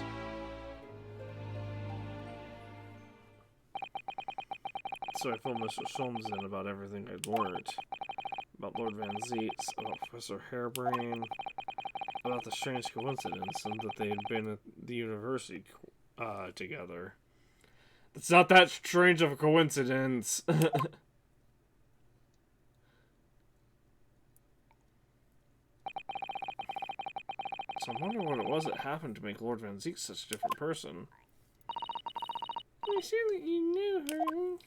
So I filled Mr. Sholmes in about everything I'd learned. About Lord Van Zeeks, about Professor Harebrain, about the strange coincidence and that they had been at the university together. It's not that strange of a coincidence. So I wonder what it was that happened to make Lord Van Zeek such a different person. I'm sure that you knew her.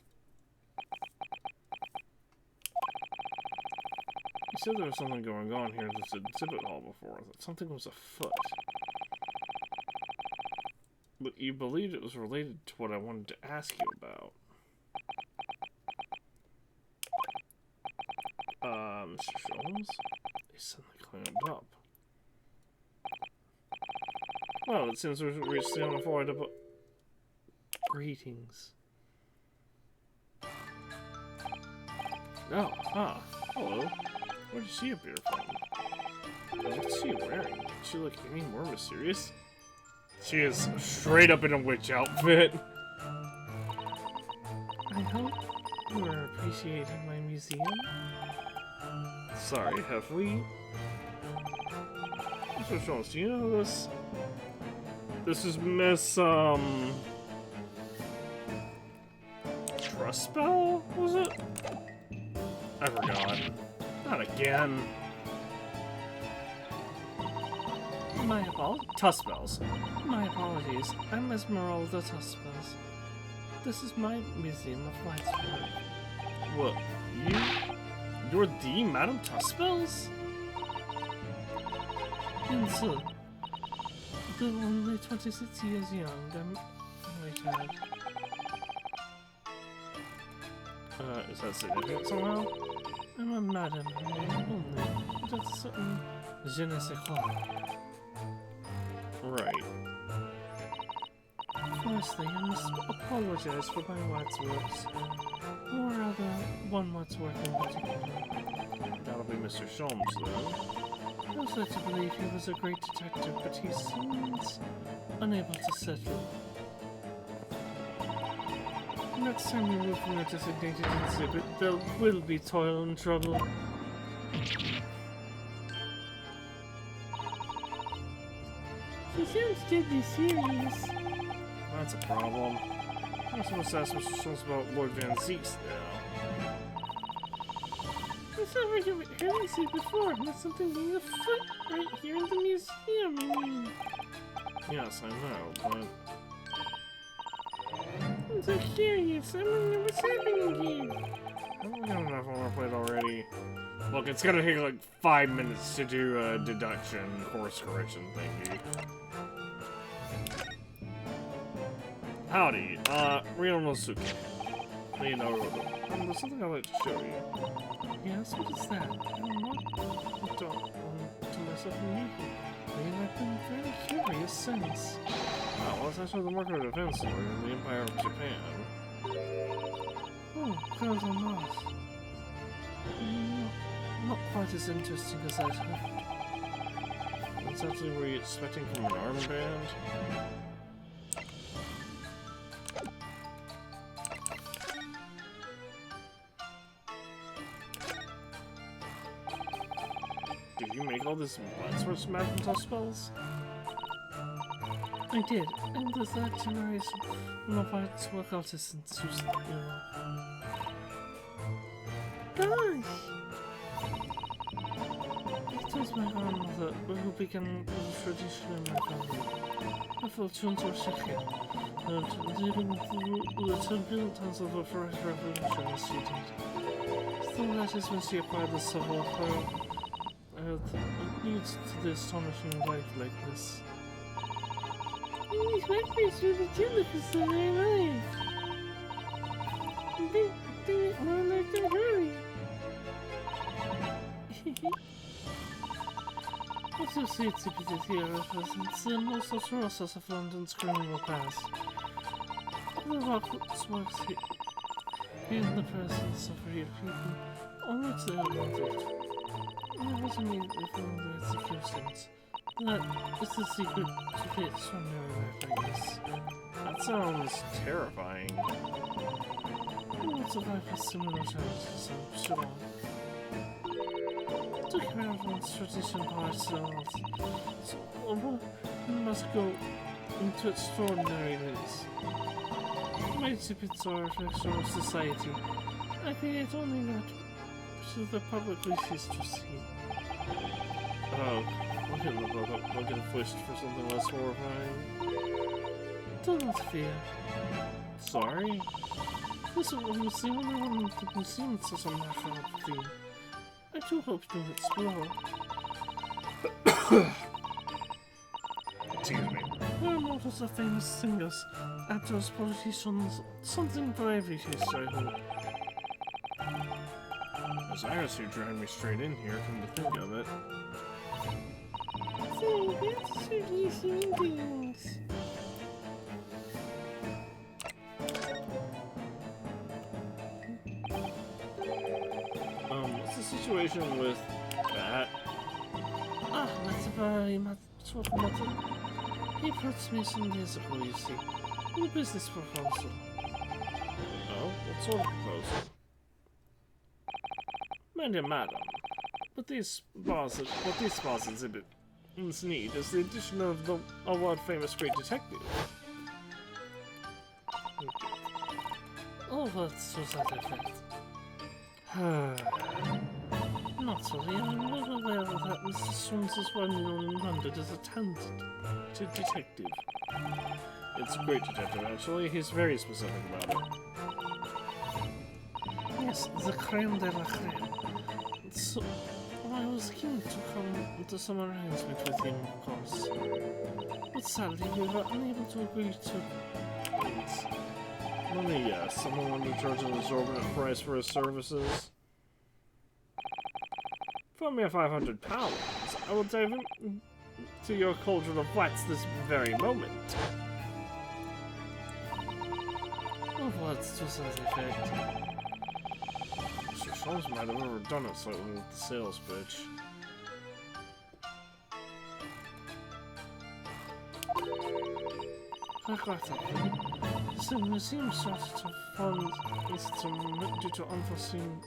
You said there was something going on here at this exhibit hall before, that something was afoot. But you believed it was related to what I wanted to ask you about. Mr. Sholmes? They suddenly clammed up. Well, it seems we've reached the unavoidable. Greetings. Oh, hello. Where did she appear from? And what's she wearing? Is she look any more mysterious? She is straight up in a witch outfit. I hope you are appreciating my museum. Sorry, have we? Mr. Sholmes, do you know this? This is Miss, Trustspell, was it? I forgot. Not again. My apologies. Tuspells. My apologies. I'm Esmeralda Tuspels. This is my museum of light's work. What? You're the Madame Tuspells? And so, though only 26 years young, I'm retired. Is that significant somehow? I'm a madam, only, but it's a certain je ne sais quoi. Right. Firstly, I must apologize for my wife's works, or rather, one wife's work in particular. That'll be Mr. Sholmes, then. I was led to believe he was a great detective, but he seems unable to settle. Next time we move from a designated exhibit, there will be toil and trouble. She sounds deadly serious. That's a problem. I'm supposed to ask Mr. Sholmes about Lord Van Zeeks now. It's already heard say before, and there's something being afoot right here in the museum, I mean. Yes, I know, but... I'm so curious. I wonder what's happening here. Haven't we got enough on our plate already? Look, it's gonna take like 5 minutes to do a deduction course correction thingy. Howdy, Ryonosuke. You know, there's something I'd like to show you. Yes, what is that? I don't to myself immediately. I've been very curious since. Oh, well, it's actually the mark of a defense sword in the Empire of Japan. Oh, girls on Mars. Not quite as interesting as I'd hoped. That's actually what you're expecting from an armband? Did you make all this sorts of magical spells? I did, and the third generation of arts work artisans use it, you know. Gosh! It was my grandmother who began the tradition in my family. Her fortunes were shaken, and living through the turbulent times of the French Revolution as she did. So that is when she acquired the savoir-faire that leads to the astonishing life like this. These records were the television of their life. They were more like their hurry. Associates with here represents the most atrocious of London's criminal past. The Rockets works in the presence of real people on which they are wanted. It was immediately found their executions. That is the secret to the extraordinary life like this. That sounds terrifying. Lots of life has similar challenges, I'm sure. To carry out one's tradition by ourselves, so one must go into extraordinary lengths. My exhibits are reflection of society. I create only that which the public wishes to see. Oh, we'll get wished for something less horrifying. Do not fear. Sorry? This was the only one of the museums as a natural theme. I do hope to explore. Excuse me. There are models of famous singers, actors, politicians, something for every taste, I hope. Osiris who dragged me straight in here, come to think of it. So, let's certainly see things. What's the situation with that? Ah, that's a very sort of matter. He approached me some days ago, you see, with a business proposal. Oh, what sort of proposal? My dear madam, what these bars exhibit need is the addition of the world-famous great detective. Oh, that's to that effect. Not really, I'm not aware that Mr. Storms is well known in London as a talented detective. It's a great detective, actually. He's very specific about it. Yes, the creme de la creme. So, I was keen to come to some arrangement with him, of course. But sadly, we were unable to agree to things. Let me guess, someone wanted to charge an exorbitant price for his services? For a mere £500, I will dive into your cauldron of wax this very moment. Of words to that effect. Mr. Sholmes might have overdone it slightly with the sales pitch. Quite likely. The museum shortage of funds is due to unforeseen.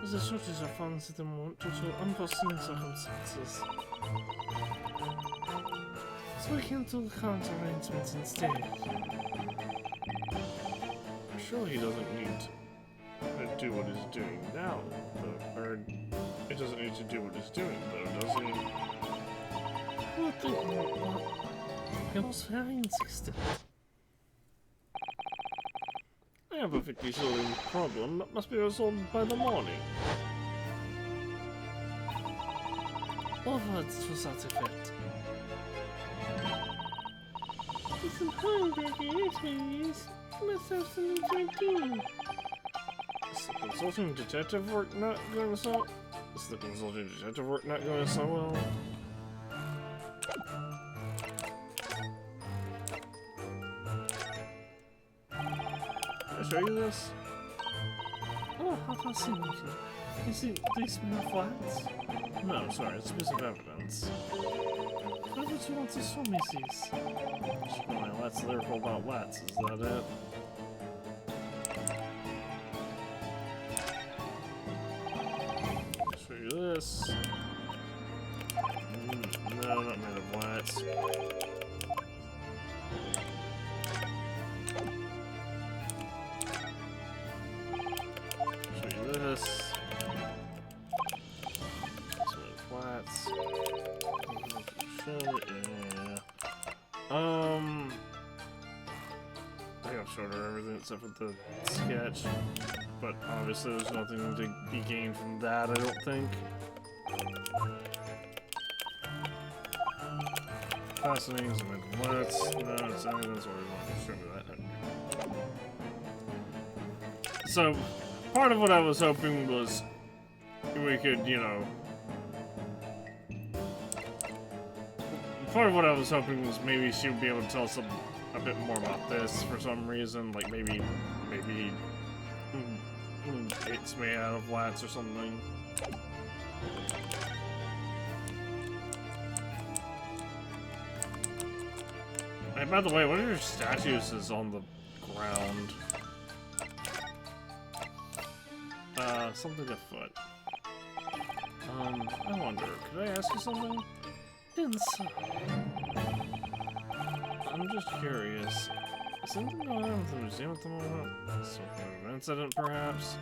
There's a shortage of funds at the moment due to unforeseen circumstances. So we can do the current arrangements instead. Surely he doesn't need to do what he's doing now, though. Or, he doesn't need to do what he's doing, though, does he? What the what? He was very insistent. I have a perfectly solving problem that must be resolved by the morning. All words to that effect. It's a hamburger, please. Let's have some drinking. Is the consulting detective work not going so well? Can I show you this? Oh, how fascinating. Is it this smell flats? No, sorry, it's a piece of evidence. Why would you want to show me this? Well, that's lyrical about Lats, is that it? Show you this. No, not made of Lats. Show you this. Flats. Yeah. I think I've showed her everything except for the sketch. But obviously there's nothing to be gained from that, I don't think. Fascinating, some let's no, it's evidence or we want to show me that. So part of what I was hoping was we could, you know, part of what I was hoping was maybe she would be able to tell some a bit more about this for some reason. Like maybe it's made out of wax or something. Hey, by the way, what are your statues is on the ground? Something afoot. I wonder, could I ask you something? Inside. I'm just curious. Is something going on with the museum at the moment? Some kind of an incident, perhaps?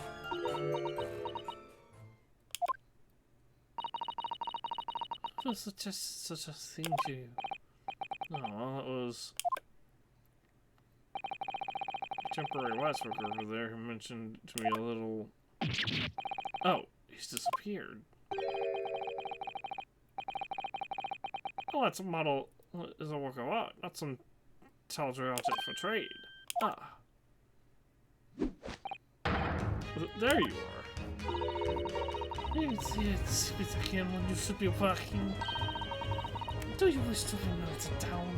Who suggested such a thing to you? Oh, well, it was a temporary waxworker over there who mentioned to me a little... Oh, he's disappeared. Oh, that's a model, is a work of art, not some tawdry outfit for trade. Ah. There you are. It's again when you should be working. Do you wish to be melted down?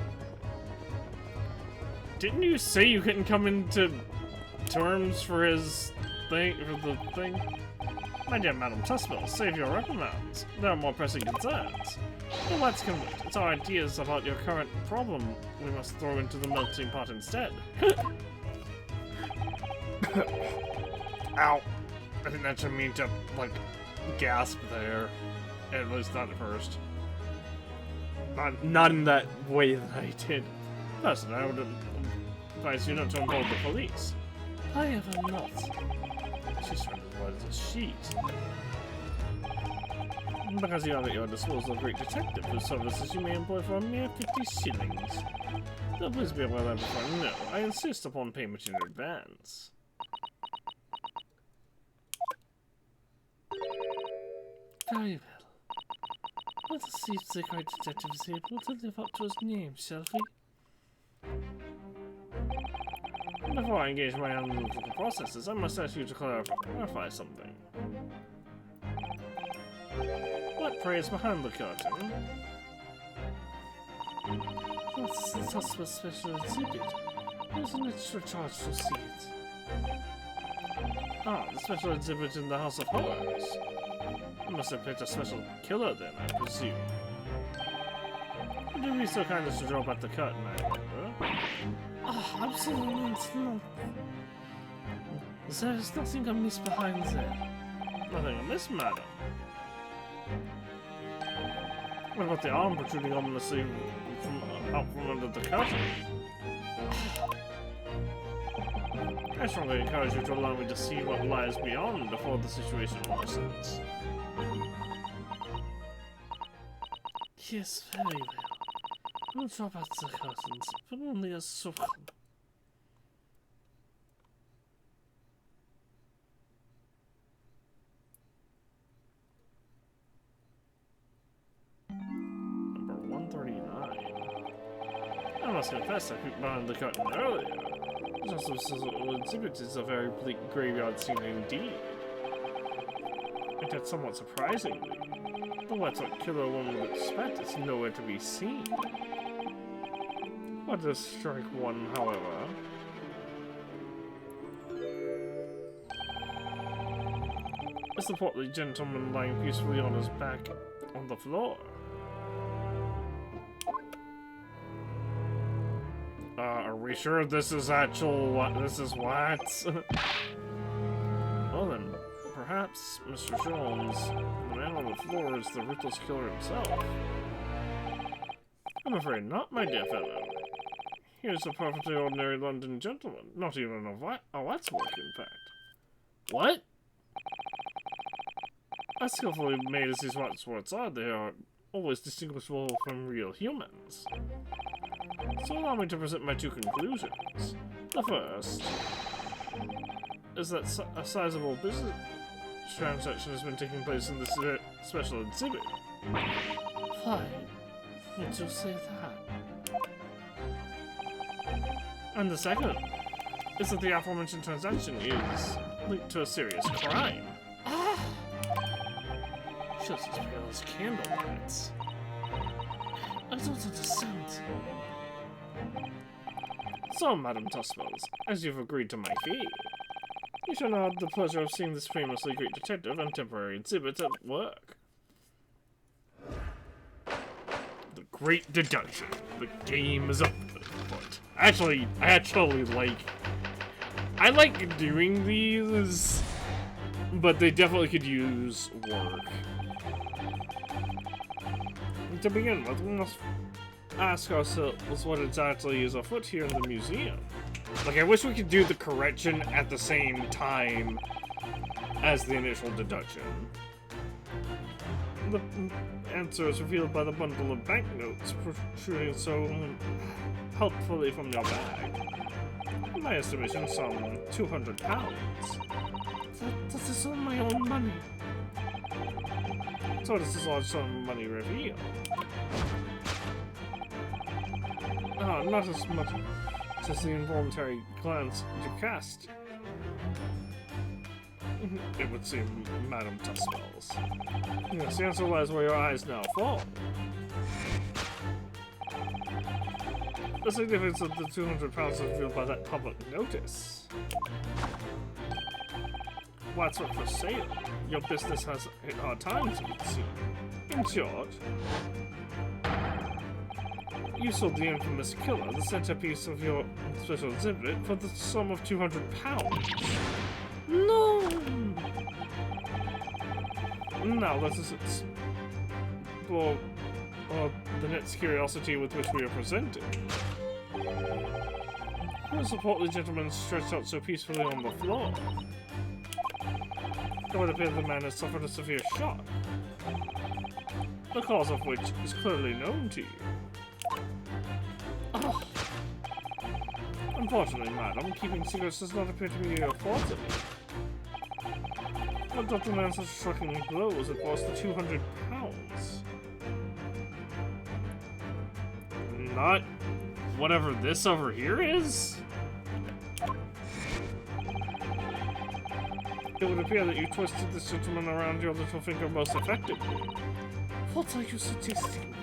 Didn't you say you couldn't come into terms for his thing, for the thing? My dear Madam Tussville, save your reprimands. There are more pressing concerns. Well, let's convert. It's our ideas about your current problem we must throw into the melting pot instead. Ow. I think that should mean to, like, gasp there. At least not at first. Not in that way that I did. Personally, I would advise you not to involve the police. I have not. She's trying to avoid a sheet. Because you have at your disposal a great detective whose services you may employ for a mere 50 shillings. Though please be aware that before no, I insist upon payment in advance. Very well. Let us see if the great detective is able to live up to his name, shall we? Before I engage my analytical processes, I must ask you to clarify something. What, pray, is behind the curtain? That's the suspect's special exhibit. There's an extra charge to see it. Ah, the special exhibit in the House of Horrors. I must have picked a special killer then, I presume. Would you be so kind as to draw back the curtain, I wonder? Ah, absolutely not. There is nothing amiss behind there. Nothing amiss, madam. What about the arm protruding ominously out from under the curtain? I strongly encourage you to allow me to see what lies beyond before the situation worsens. Yes, very well. We'll drop out the curtains, but only as sovereign. Number 139. I must confess I peeked behind the curtain earlier. Just exhibit is a very bleak graveyard scene indeed. And yet somewhat surprisingly, the wet-hot killer one would expect is nowhere to be seen. What does strike one, however, is the portly gentleman lying peacefully on his back on the floor. Are we sure this is actual what this is what? Well then, perhaps, Mr. Jones, the man on the floor is the ruthless killer himself. I'm afraid not, my dear fellow. Here's a perfectly ordinary London gentleman, not even a waxwork, in fact. What? As skillfully made as these waxworks are, they are always distinguishable from real humans. So allow me to present my two conclusions. The first is that a sizable business transaction has been taking place in this special exhibit. Why would you say that? And the second is that the aforementioned transaction is linked to a serious crime. Ah! Just as pale as candlelights. I don't understand. So, Madam Tusswells, as you've agreed to my fee, you shall now have the pleasure of seeing this famously great detective and temporary exhibit at work. The Great Deduction. The game is afoot. Actually, I like doing these, but they definitely could use work. To begin with, we must ask ourselves what exactly is afoot here in the museum. Like, I wish we could do the correction at the same time as the initial deduction. The answer is revealed by the bundle of banknotes protruding so helpfully from your bag. In my estimation, some 200 pounds. That is all my own money. So does this large sum of money reveal? Not as much as the involuntary glance you cast. It would seem, Madam Tusswells. Yes, the answer lies where your eyes now fall. The significance of the 200 pounds is revealed by that public notice. What's up for sale? Your business has hit hard times, it would seem. In short, you sold the infamous killer, the centerpiece of your special exhibit, for the sum of 200 pounds. No! Now, this is well, the next curiosity with which we are presented. Who is the portly gentleman stretched out so peacefully on the floor? It would appear the man has suffered a severe shock, the cause of which is clearly known to you. Oh. Unfortunately, madam, keeping secrets does not appear to be your forte. What got the man such a shocking blow as it was the 200 pounds? Not whatever this over here is? It would appear that you twisted this gentleman around your little finger most effectively. What are you suggesting?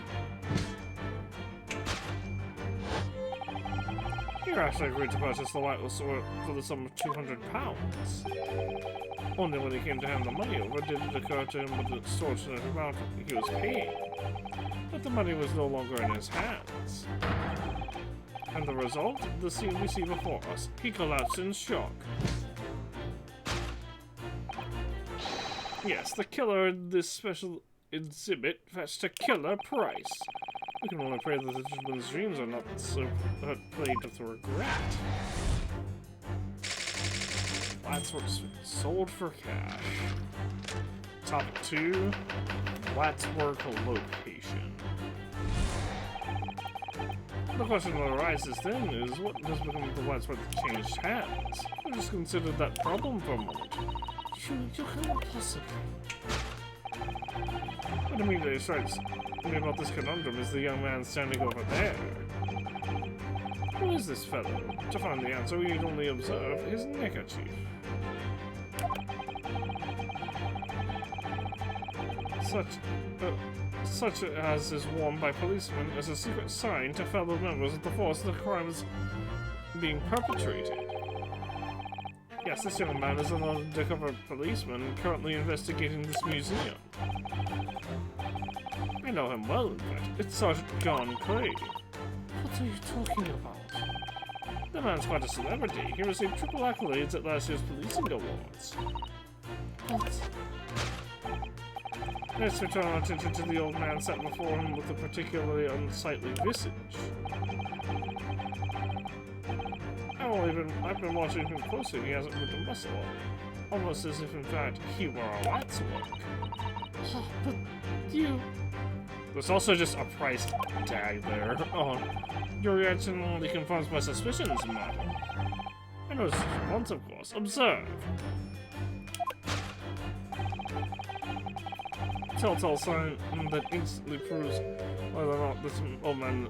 You actually agreed to purchase the white sword for the sum of 200 pounds. Only when he came to hand the money over did it occur to him what the extortionate amount he was paying. But the money was no longer in his hands. And the result? The scene we see before us. He collapsed in shock. Yes, the killer in this special exhibit fetched a killer price. We can only pray that the gentleman's dreams are not so plagued with regret. That's what's sold for cash. Topic 2, Wadsworth location. The question that arises then is, what has become of the Wadsworth changed hands? We just considered that problem for a moment. You cannot possibly. What immediately strikes me about this conundrum is the young man standing over there. Who is this fellow? To find the answer, we need only observe his neckerchief. Such as is worn by policemen as a secret sign to fellow members of the force the crime is being perpetrated. Yes, this young man is an undercover policeman currently investigating this museum. I know him well, in fact. It's Sergeant John Craig. What are you talking about? The man's quite a celebrity. He received triple accolades at last year's policing awards. What? Let's return our attention to the old man sat before him with a particularly unsightly visage. I've been watching him closely and he hasn't moved a muscle. Almost as if, in fact, he were a Wadsworth. Oh, but you... There's also just a price tag there. Oh, your reaction only confirms my suspicions, madam. I noticed it once, of course. Observe. Telltale sign that instantly proves whether or not this old man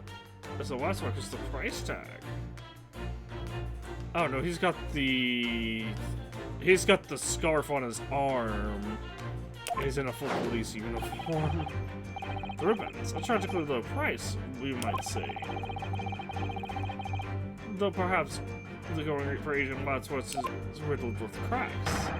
is a Wadsworth is the price tag. Oh no, he's got the scarf on his arm. He's in a full police uniform. The ribbons, a tragically low price, we might say. Though perhaps the going rate for Asian Wadsworth is riddled with cracks.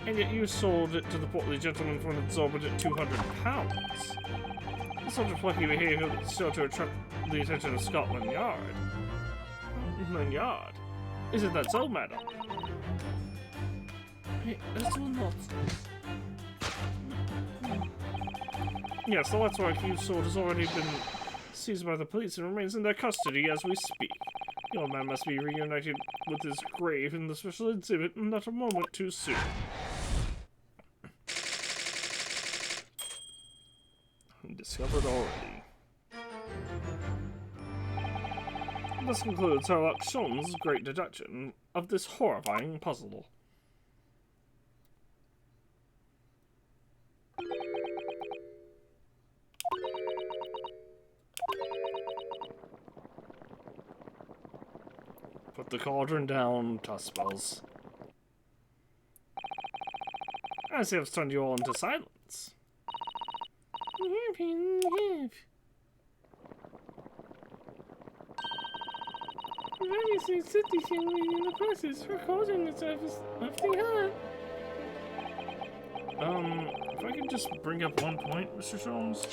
And yet you sold it to the portly gentleman for an exorbitant £200. The sort of plucky behaviour that's sure to attract the attention of Scotland Yard. Isn't that so, madam? It's not. Yes, the Wadsworth you sold has already been seized by the police and remains in their custody as we speak. The old man must be reunited with his grave in the special exhibit, and not a moment too soon. Discovered already. This concludes Sherlock Holmes' great deduction of this horrifying puzzle. Put the cauldron down, Tuspels. I see I've stunned you all into silence. Obviously, City family in the process for causing the surface of the earth. If I could just bring up one point, Mr. Holmes.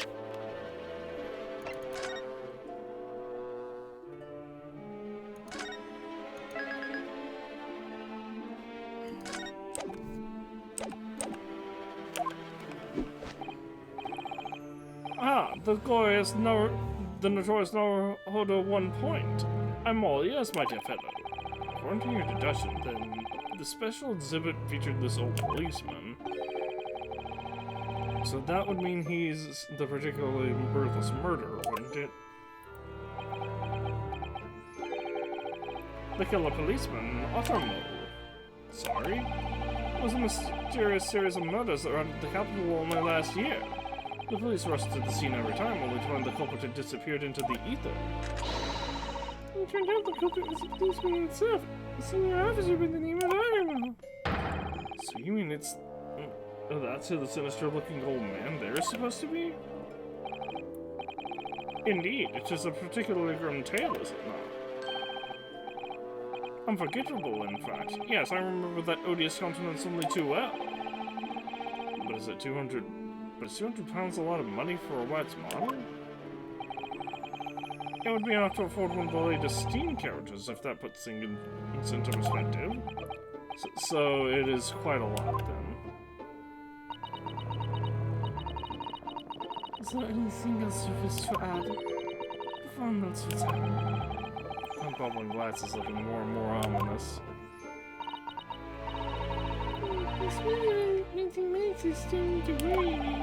The notorious Naruhodo 1 point. I'm all ears, my dear fellow. According to your deduction, then, the special exhibit featured this old policeman. So that would mean he's the particularly ruthless murderer, wouldn't it? The killer policeman, Ottermo. Sorry? It was a mysterious series of murders that ran the capital only last year. The police rushed to the scene every time, only to find the culprit had disappeared into the ether. It turned out the culprit was a policeman himself, a senior officer by the name of Ottermo. So you mean it's... Oh, that's who the sinister-looking old man there is supposed to be? Indeed, it is a particularly grim tale, is it not? Unforgettable, in fact. Yes, I remember that odious countenance only too well. But is it 200... But is £200 a lot of money for a wax model? It would be enough to afford one of the latest steam carriages, if that puts things into perspective. So it is quite a lot, then. Is there anything else you wish to add? Before notes return. My bubbling glass is looking more and more ominous. This really anything makes it starting to worry me.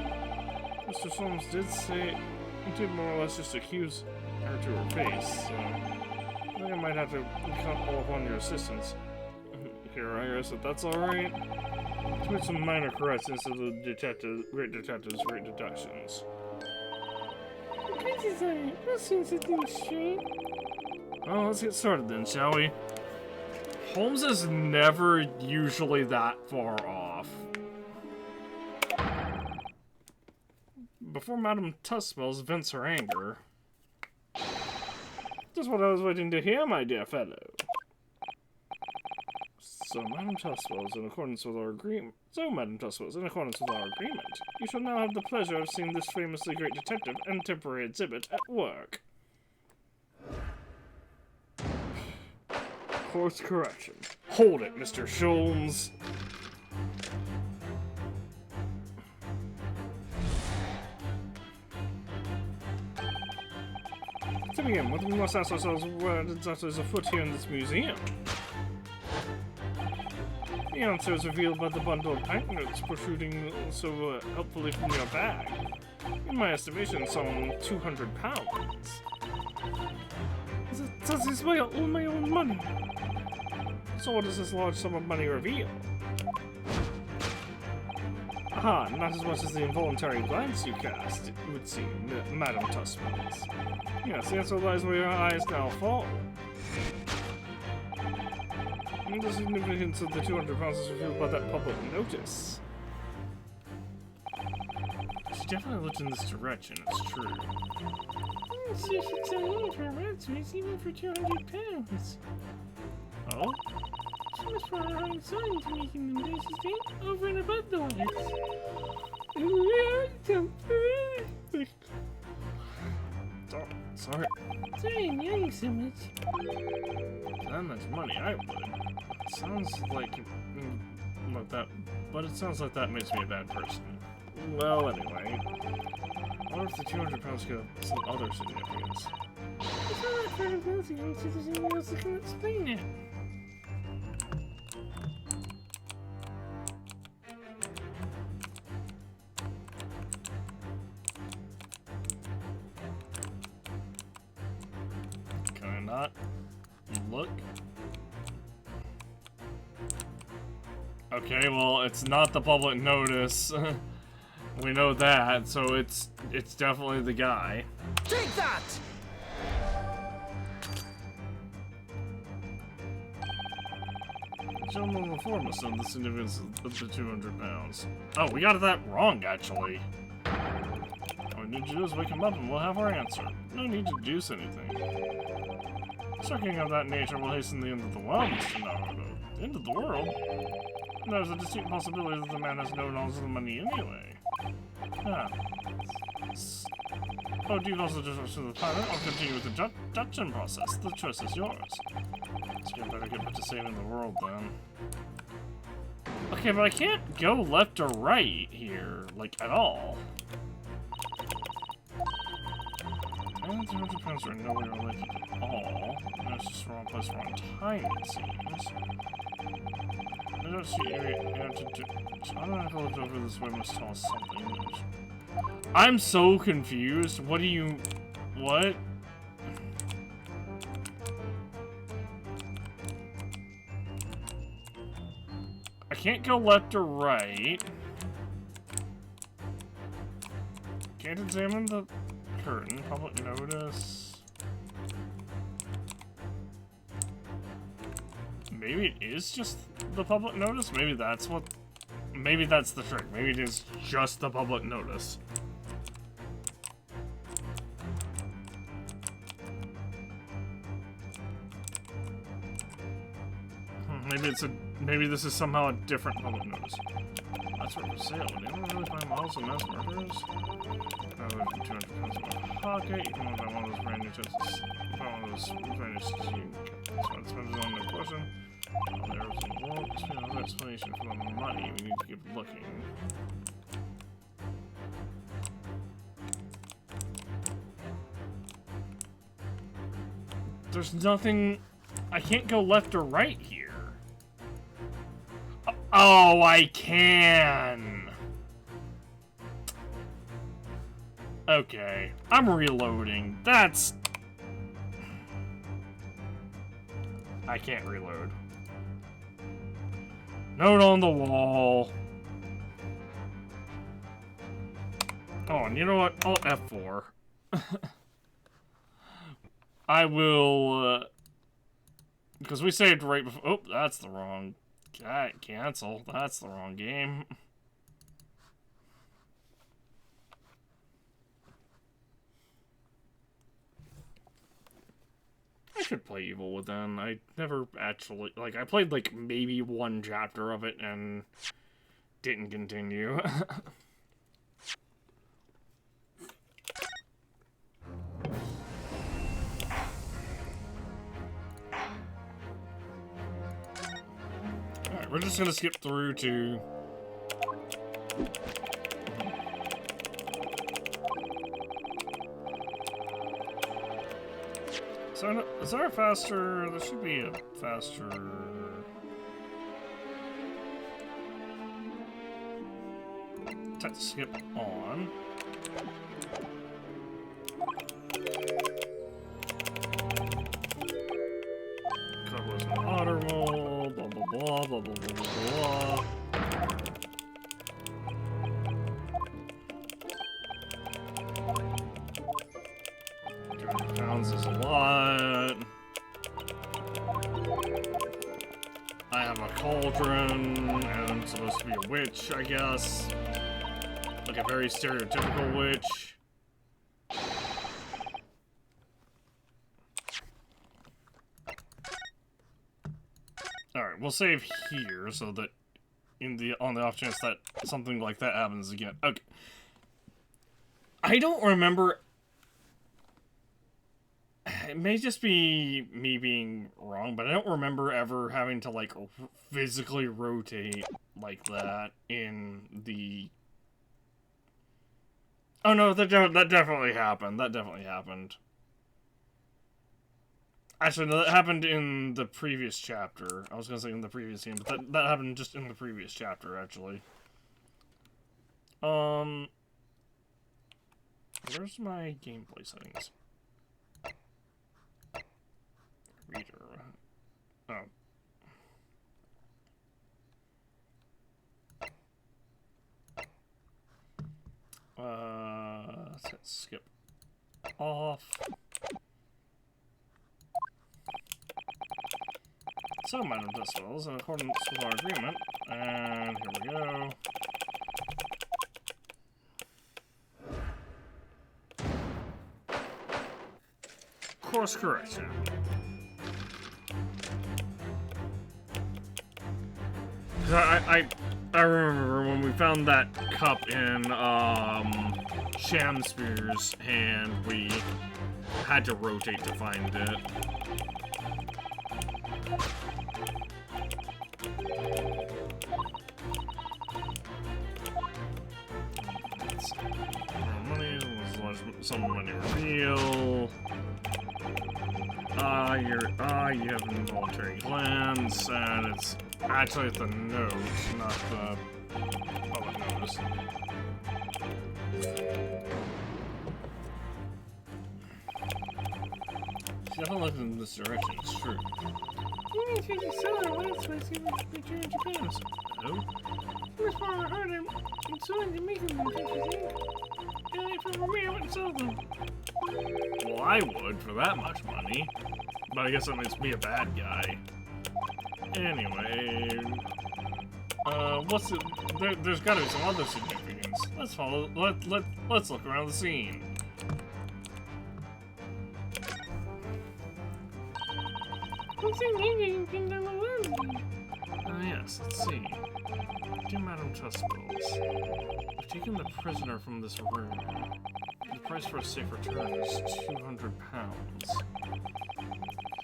Mr. Holmes did more or less just accuse her to her face, so I think I might have to call upon your assistance. Here, I guess if that's alright. To make some minor corrections to the great detective's great deductions. Great design. We'll soon set things straight. Well, let's get started then, shall we? Holmes is never usually that far off. Before Madame Tuspels vents her anger. Just what I was waiting to hear, my dear fellow. So, Madame Tuspels, in accordance with our agreement, you shall now have the pleasure of seeing this famously great detective and temporary exhibit at work. Course correction. Hold it, Mr. Sholmes. To begin with, we must ask ourselves what exactly is afoot here in this museum. The answer is revealed by the bundle of banknotes protruding so helpfully from your bag. In my estimation, some £200. Does this weigh all my own money? So what does this large sum of money reveal? Aha, not as much as the involuntary glance you cast, it would seem, Madame Tuspels. Yes, the answer lies where your eyes now fall. And the significance of the £200 is revealed by that public notice. She definitely looked in this direction, it's true. guess you should sign on for a rat's race even for 200 pounds. Oh? So much for our own son to making them do sustain over and above the others. Sorry. Sorry, I'm yelling so much. That much money, I would. It sounds like that, but it sounds like that makes me a bad person. Well, anyway, what if the 200 pounds could have some other significance? It's not that far of both again, so there's anyone else that can explain it. Can I not look? Okay, well, it's not the public notice. We know that, so it's definitely the guy. Take that! Gentlemen before must know the significance of the 200 pounds. Oh, we got that wrong, actually. All we need to do is wake him up and we'll have our answer. No need to deduce anything. Striking of that nature will hasten the end of the world, Mr. Naruto. The end of the world? There's a distinct possibility that the man has no knowledge of the money anyway. Ah. Oh, do you also just to the pilot or continue with the deduction process? The choice is yours. So you better get back to saving the world then. Okay, but I can't go left or right here, like, at all. And the 200 pounds are nowhere related at all. That's just the wrong place, wrong time, it seems. I don't see area to do. So I'm gonna go over this way must tell us something. I'm so confused. What do you... What? I can't go left or right. Can't examine the curtain. Public notice. Maybe it is just the public notice? Maybe that's what... Maybe that's the trick. Maybe it is just the public notice. Maybe this is somehow a different public notice. That's for sale. Would anyone really find models of mass murderers? Now there's 200 pounds of my pocket. You can buy one of those brand new tests. Buy one of those brand new tests. So it depends on the question. There's a world. Another explanation for the money. We need to keep looking. There's nothing. I can't go left or right here. Oh, I can. Okay, I'm reloading. That's... I can't reload. Note on the wall. Oh, and you know what? I'll F4. I will... because we saved right before... Oh, that's the wrong... cancel. That's the wrong game. I could play Evil Within. I never actually... Like, I played, like, maybe one chapter of it and didn't continue. Alright, we're just gonna skip through to... So, is there a faster... There should be a faster... Let's skip on. Cover some auto roll, blah blah blah blah blah blah blah. 200 pounds is a lot. I have a cauldron, and I'm supposed to be a witch, I guess. Like a very stereotypical witch. Alright, we'll save here so that on the off chance that something like that happens again. Okay. I don't remember. It may just be me being wrong, but I don't remember ever having to, like, physically rotate like that in the... Oh no, that definitely happened. That definitely happened. Actually, no, that happened in the previous chapter. I was gonna say in the previous game, but that happened just in the previous chapter, actually. Where's my gameplay settings? Reader. Oh. Let's skip off. So, Madam Decibels, in accordance with our agreement, and here we go. Course correction. I remember when we found that cup in Shamspear's and we had to rotate to find it. Money, some money reveal. You have involuntary glance, and it's actually the note, not the public notice. She definitely looked in this direction, it's true. You need to sell it last time she was returning to Japan. Oh? She was far harder and selling to make them interesting. And if it were me, I wouldn't sell them. Well, I would for that much money. But I guess that makes me a bad guy. Anyway... what's it... There's gotta be some other significance. Let's follow... Let's look around the scene. What's in here you can down the road? Yes, let's see. Dear Madam Tussballs, I've taken the prisoner from this room. The price for a safe return is £200.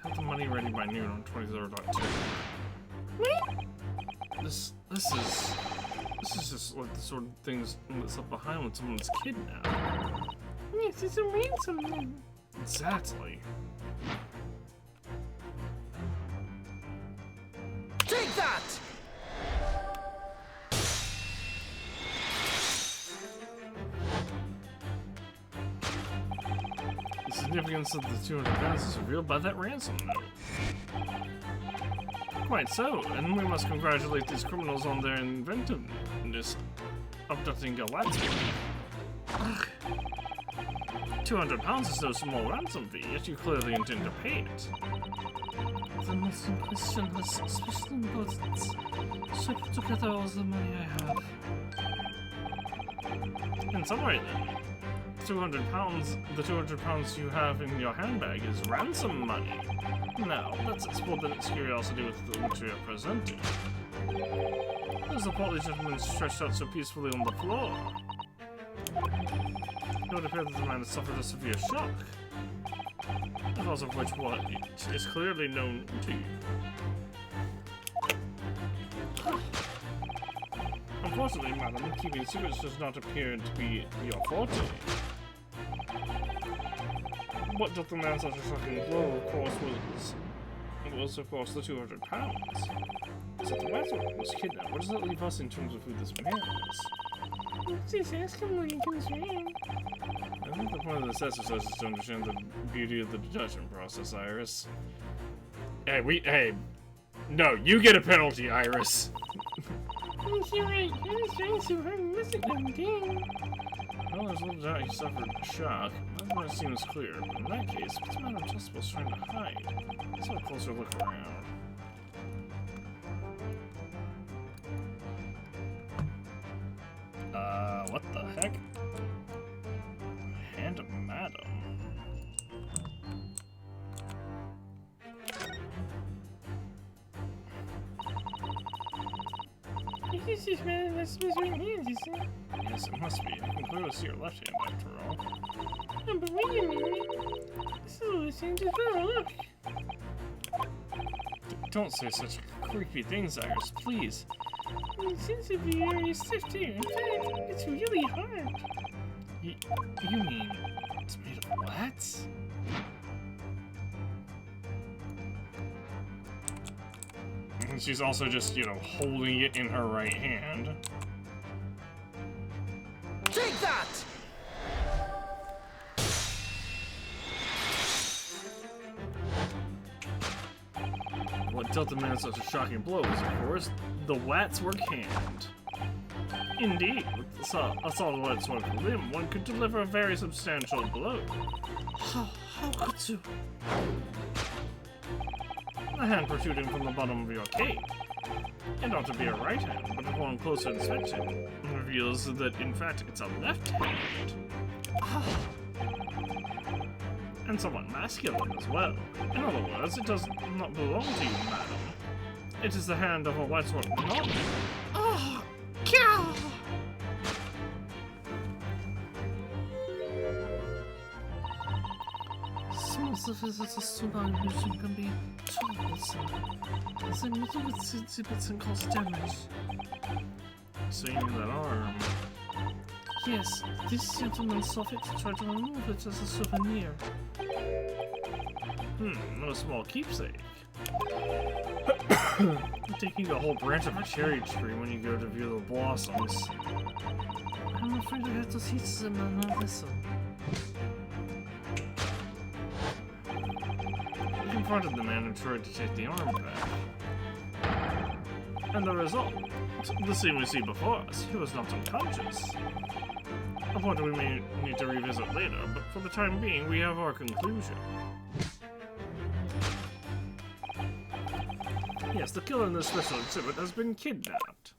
Have the money ready by noon on 20.02. This is just like the sort of things that's left behind when someone's kidnapped. Yes, it's a ransom then. Exactly. Take that! The significance of the 200 pounds is revealed by that ransom note. Quite so, and we must congratulate these criminals on their inventiveness, abducting Galactic. Ugh. £200 is no small ransom fee, yet you clearly intend to pay it. The missing question has especially importance, so I put together all the money I have. In summary then, the £200 you have in your handbag is ransom money. Now, let's explore the next curiosity with which we are presented. There's the portly gentleman stretched out so peacefully on the floor. It would appear that the man has suffered a severe shock, the cause of which is clearly known to you. Unfortunately, madam, keeping secrets does not appear to be your forte. What took the man such a shocking blow, of course, was of course the £200. So the matter was kidnapped. What does that leave us in terms of who this man is? Just ask him when he comes around. I think the point of this exercise is to understand the beauty of the deduction process, Iris. Hey, no, you get a penalty, Iris. Yes, you're right. I was trying so hard and missing them again. Well, there's little doubt he suffered shock. That's what seems clear. But in that case, what's Madam Tussballs trying to hide? Let's have a closer look around. What the heck? Hand of Madam. This is man that's measuring hands, isn't it? Yes, it must be. I can clearly see your left hand after all. Oh, but wait a minute. This little thing as well, look. Don't say such creepy things, Iris, please. It seems to be very stiff too. In fact, it's really hard. You mean it's made of wax? And she's also just, holding it in her right hand. Take that! What dealt the man such a shocking blow was, of course, the Watswork hand. Indeed, with a solid Watswork limb, one could deliver a very substantial blow. How could you? The hand protruding from the bottom of your cape. It ought to be a right hand, but upon closer inspection, reveals that, in fact, it's a left hand. And somewhat masculine as well. In other words, it does not belong to you, madam. It is the hand of a Watswork non. Oh, cow! Some of the visitors to my illusion can be troublesome, as they meddle with exhibits and cause damage. Seeing that arm. Yes, this gentleman saw fit to try to remove it as a souvenir. No small keepsake. Taking a whole branch of a cherry tree when you go to view the blossoms. I'm afraid I have to teach them another lesson. He confronted the man and tried to take the arm back. And the result? The scene we see before us, he was not unconscious. A point we may need to revisit later, but for the time being, we have our conclusion. Yes, the killer in this special exhibit has been kidnapped.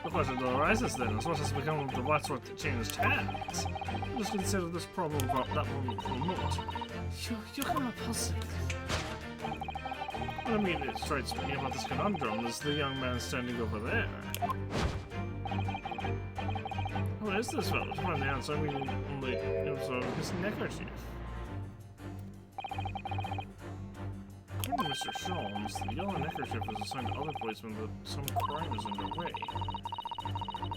The question that arises then is what has become of the Watsworth that changed hands? Let's consider this problem for that moment for a moment. You cannot possibly. What I mean, it strikes me about this conundrum is the young man standing over there. Who is this fellow? To find the answer, I mean, only observe his neckerchief. According to Mr. Sholmes, the yellow neckerchief was assigned to other policemen, but some crime is underway.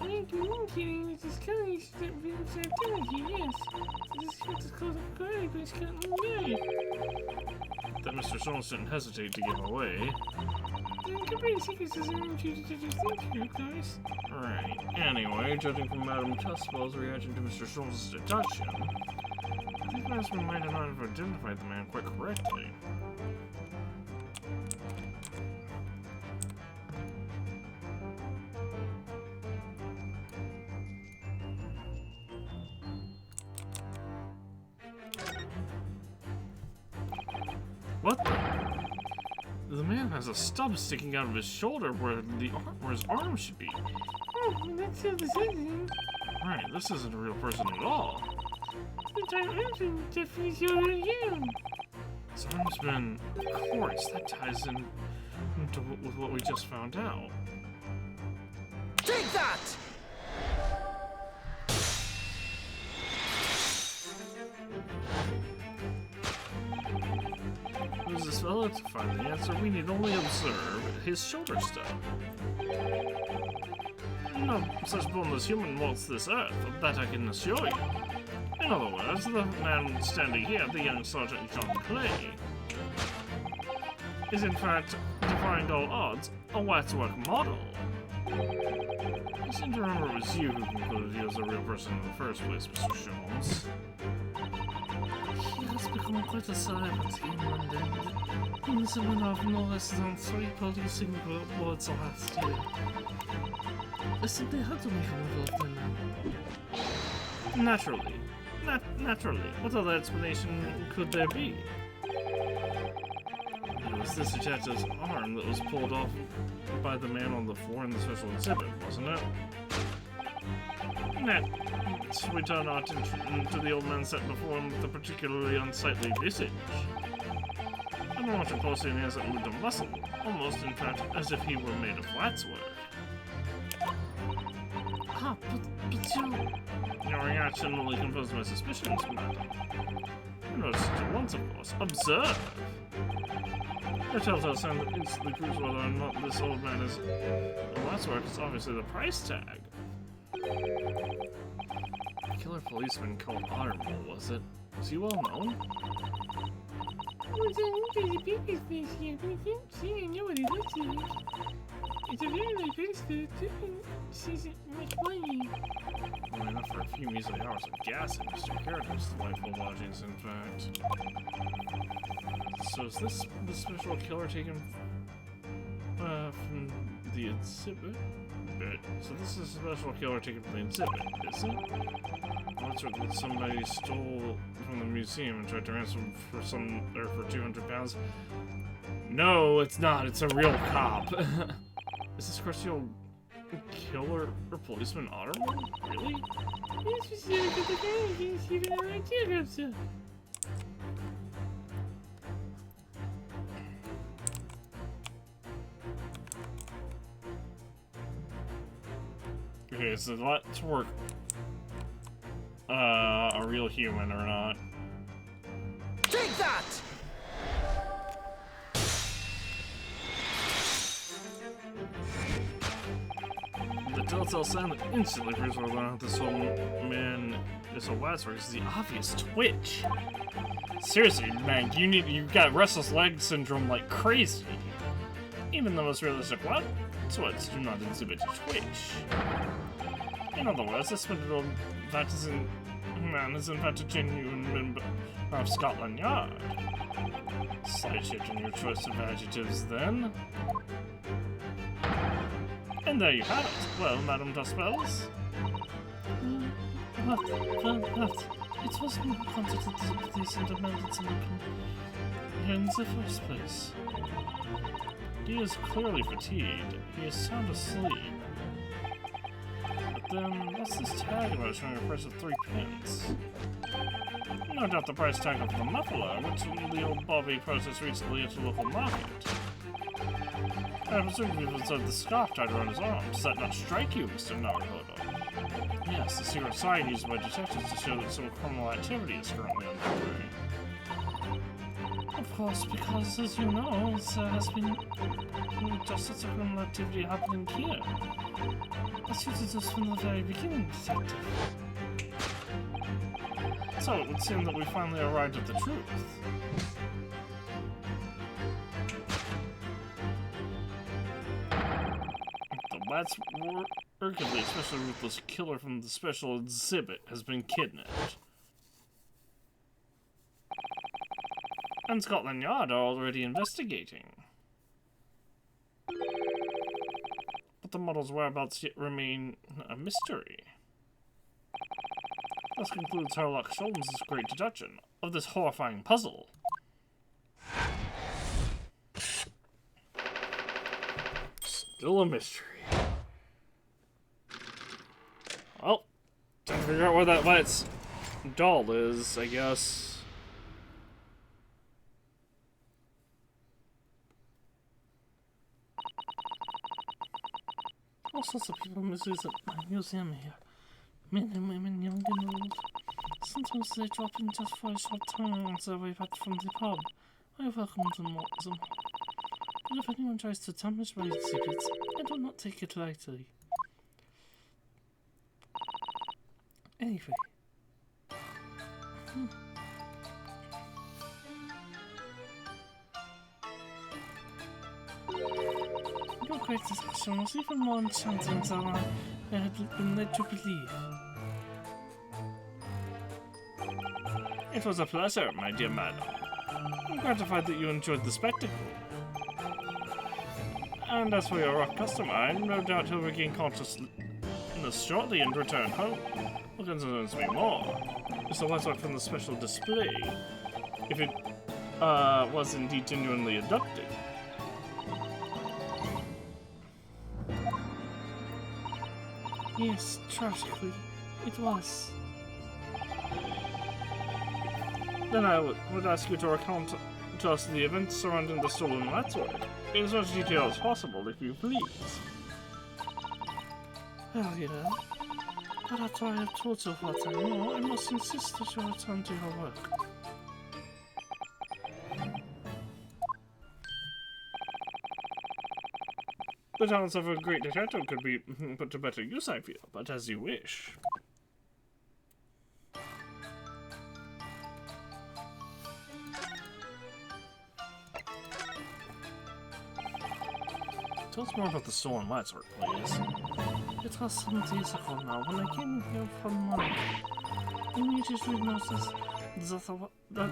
I ain't communicating with this county activity, yes. This is called a Chronicles continuity. That Mr. Sholmes didn't hesitate to give away. Then company secrets is an intruder to think here, guys. Right. Anyway, judging from Madame Tuspel's reaction to Mr. Sholmes' deduction, I think Master might not have identified the man quite correctly. What the? The man has a stub sticking out of his shoulder where his arm should be. Oh, that's how this is. Right, this isn't a real person at all. The time engine definitely showed it again. His arm's been... Of course, that ties in with what we just found out. Take that! Who's this fellow? To find the answer, we need only observe his shoulder stub. No such boneless human walks this earth, of that I can assure you. In other words, the man standing here, the young Sergeant John Clay, is in fact, defying all odds, a Watswork model. I seem to remember it was you who concluded he was a real person in the first place, Mr. Sholmes. He has become quite a celebrity in London. He was the winner of no less than 3 policing awards last year. I simply had to make him involved in them. Naturally. Naturally. What other explanation could there be? It was this detective's arm that was pulled off by the man on the floor in the special exhibit, wasn't it? Next, we turn our attention to the old man set before him with a particularly unsightly visage. I've been watching closely and he hasn't moved a muscle, almost in fact as if he were made of waxwork. Ah, but you... Your reaction only confirms my suspicions, madam. I noticed it at once, of course. Observe! The telltale sign that instantly proves whether or not this old man is a waxwork is obviously the price tag. A killer policeman called Ottermole, was it? Was he well known? What's an interesting baby's face here, but I can't see I know what he looks like. It's a very nice face, but it isn't much money. Well, enough for a few measly hours of gas in Mr. Carragher's delightful lodgings, in fact. So is this the special killer taken from the exhibit? So this is a special killer taken from the exhibit, is it? What's it that somebody stole from the museum and tried to ransom for for 200 pounds? No, it's not. It's a real cop. Is this crusty old killer or policeman Ottermore? Really? Yes, we see it at the guy against even our idea of stuff. Okay, so let's work a real human or not. Take that! The telltale sign that instantly proves whether or not this old man is a waxwork is the obvious twitch. Seriously, man, you got restless leg syndrome like crazy. Even the most realistic waxworks do not exhibit a twitch. In other words, this old man is in fact a genuine member of Scotland Yard. Slight shift in your choice of adjectives, then. And there you have it. Well, Madame Dospels? But, it was me who contacted the police and demanded some here in the first place. He is clearly fatigued. He is sound asleep. But then, what's this tag about showing a price of 3 pence? No doubt the price tag of the muffler, which the old Bobby purchased recently at a local market. I presume he observed the scarf tied around his arm. Does that not strike you, Mr. Naruhodo? Yes, the secret sign used by detectives to show that some criminal activity is currently underway. Of course, because as you know, there has been just such a criminal activity happening here. I suited us from the very beginning, detective. So it would seem that we finally arrived at the truth. The lat's arguably especially ruthless killer from the special exhibit has been kidnapped. And Scotland Yard are already investigating. But the model's whereabouts yet remain a mystery. Thus concludes Sherlock Holmes' great deduction of this horrifying puzzle. Still a mystery. Well, time to figure out where that Light's doll is, I guess. All sorts of people visit my museum here. Men and women, young and old. Sometimes they drop in just for a short time on their way back from the pub. I welcome them all. But if anyone tries to damage my exhibits, I do not take it lightly. Anyway. Your great discussion was even more enchanting than I had been led to believe. It was a pleasure, my dear madam. I'm gratified that you enjoyed the spectacle. And as for your rough customer, I no doubt he'll regain consciousness shortly and return home. What concerns me more is the light from the special display. If it was indeed genuinely abducted. Yes, tragically. It was. Then I would ask you to recount to us the events surrounding the stolen Latswork, in as much detail as possible, if you please. Well, you know, but after I have told you what I know, I must insist that you return to your work. The talents of a great detective could be put to better use, I feel, but as you wish. Tell us more about the stolen Latswork, please. It was some days ago now when I came here from money. Immediately noticed that the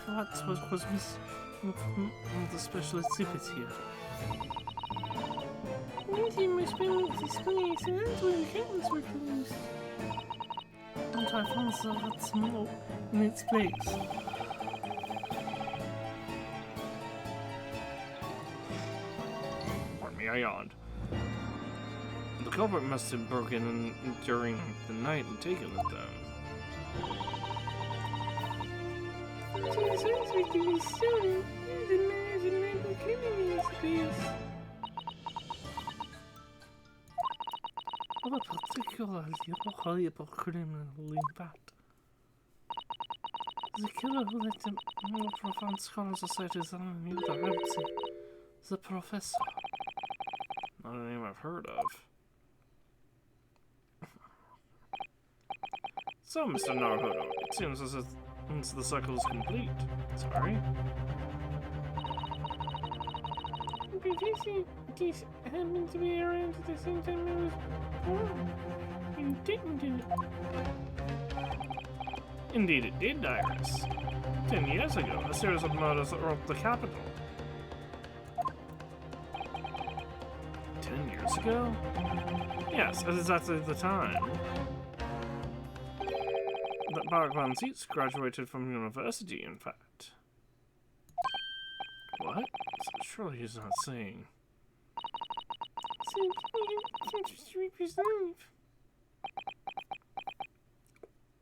Latswork was missing from the special exhibit here. Indeed, my spirit displays and where the curtains were closed. And I found the Lat's mole in its place. I yawned. The culprit must have broken in during the night and taken it then. What a particularly horrible criminal in fact. The killer who let the more profound scholar societies on you the Ramsey, the professor. Not a name I've heard of. So, Mr. Naruhodo, it seems as if the cycle is complete. Sorry. This happened to be around at the same time I was born. You didn't do it. Indeed it did, Iris. 10 years ago, a series of murders that rocked the capital. 10 years ago? Yes, at exactly the time that Barak Van Zietz graduated from university, in fact. What? Surely he's not saying.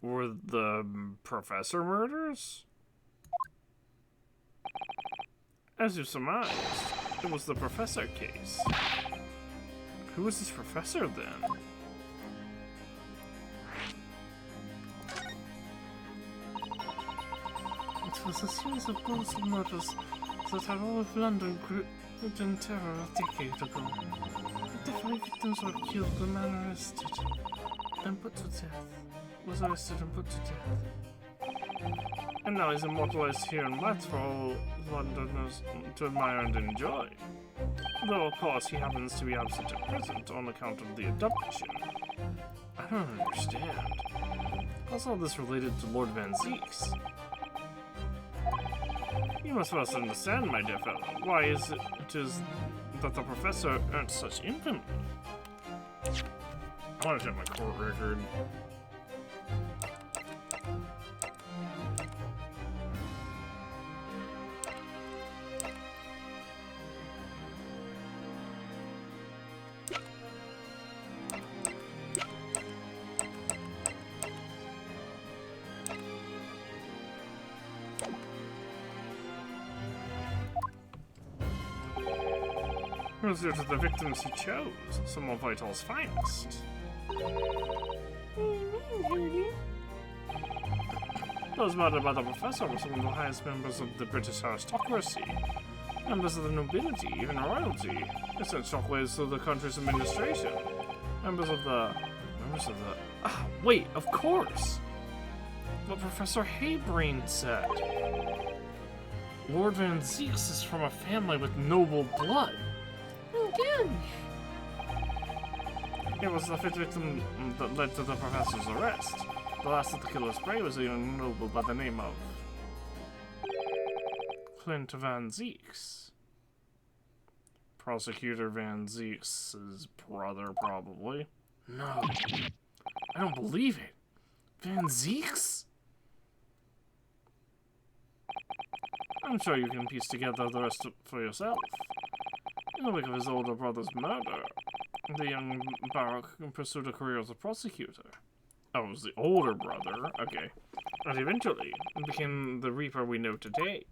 Were the professor murders? As you surmised, it was the professor case. Who was this professor then? It was a series of gruesome murders that had all of London gripped in terror a decade ago. The 5 victims were killed, the man arrested and put to death. Was arrested and put to death. And now he's immortalized here in Lats for all Londoners to admire and enjoy. Though, of course, he happens to be absent at present on account of the abduction. I don't understand. How's all this related to Lord Van Zieks? You must first understand, my dear fellow, why it is that the professor earned such infamy. I want to check my court record. It was due to the victims he chose, some of Vital's finest. Those murdered by the professor were some of the highest members of the British aristocracy, members of the nobility, even royalty. They sent shockwaves through the country's administration. Members of the... Ah, wait, of course! What Professor Haybrain said. Lord Van Zieks is from a family with noble blood. It was the fifth victim that led to the professor's arrest. The last of the killer's prey was a young noble by the name of Clint Van Zieks. Prosecutor Van Zieks' brother, probably. No, I don't believe it. Van Zieks? I'm sure you can piece together the rest for yourself. In the wake of his older brother's murder, the young Barak pursued a career as a prosecutor. Oh, it was the older brother. Okay. And eventually became the Reaper we know today.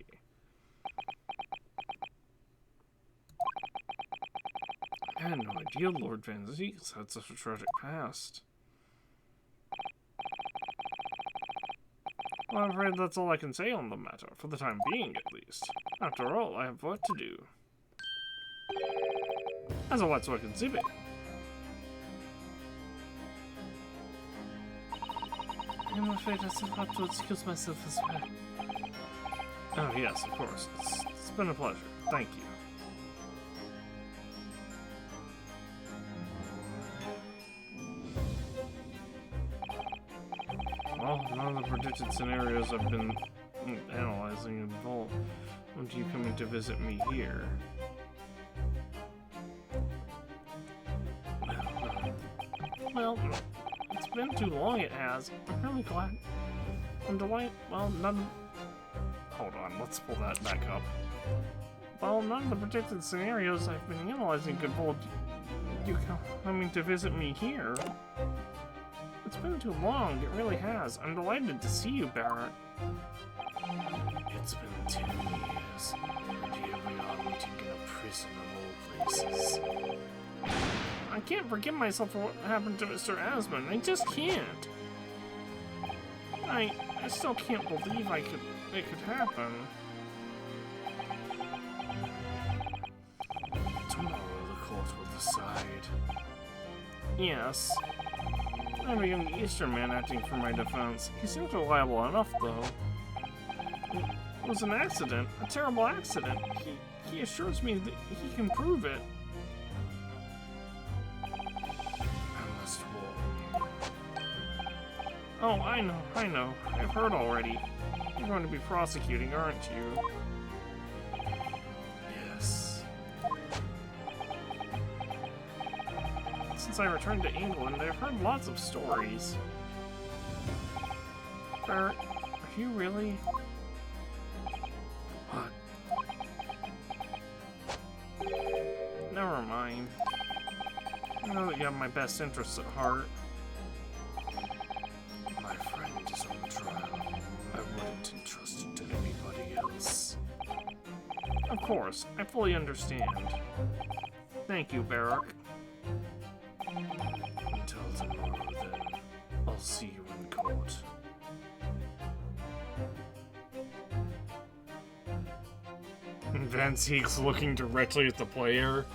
I had no idea Lord Van Zieks had such a tragic past. Well, I'm afraid that's all I can say on the matter, for the time being at least. After all, I have work to do. As a waxwork exhibit. I'm afraid I still have to excuse myself as well. Oh yes, of course. It's been a pleasure. Thank you. Well, none of the predicted scenarios I've been analyzing involve you coming to visit me here. Well, it's been too long, it has. I'm really glad. I'm delighted. Well, none. Hold on, let's pull that back up. Well, none of the predicted scenarios I've been analyzing could involve you coming to visit me here. It's been too long, it really has. I'm delighted to see you, Barrett. It's been 10 years, and here we are meeting in a prison of all places. I can't forgive myself for what happened to Mr. Asmund. I just can't. I still can't believe it could happen. Tomorrow the court will decide. Yes. I have a young Eastern man acting for my defense. He seems reliable enough, though. It was an accident, a terrible accident. He assures me that he can prove it. I must warn you. Oh, I know. I've heard already. You're going to be prosecuting, aren't you? Yes. Since I returned to England, I've heard lots of stories. Bert, are you really? What? Never mind. I know that you have my best interests at heart. My friend is on trial. I wouldn't entrust it to anybody else. Of course, I fully understand. Thank you, Barak. Until tomorrow, then. I'll see you in court. Van Zieks looking directly at the player.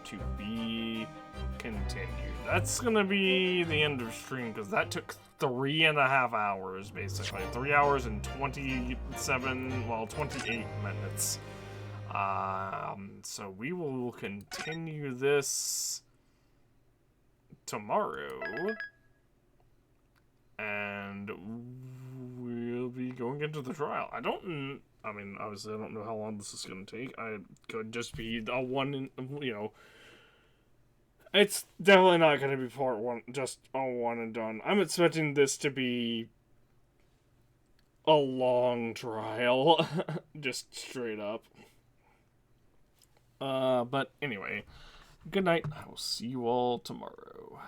To be continued. That's gonna be the end of stream, because that took 3.5 hours, basically. 3 hours and 28 minutes. So we will continue this tomorrow. And we'll be going into the trial. I mean, obviously, I don't know how long this is going to take. I could just be a one, it's definitely not going to be part one, just a one and done. I'm expecting this to be a long trial, just straight up. But anyway, good night. I will see you all tomorrow.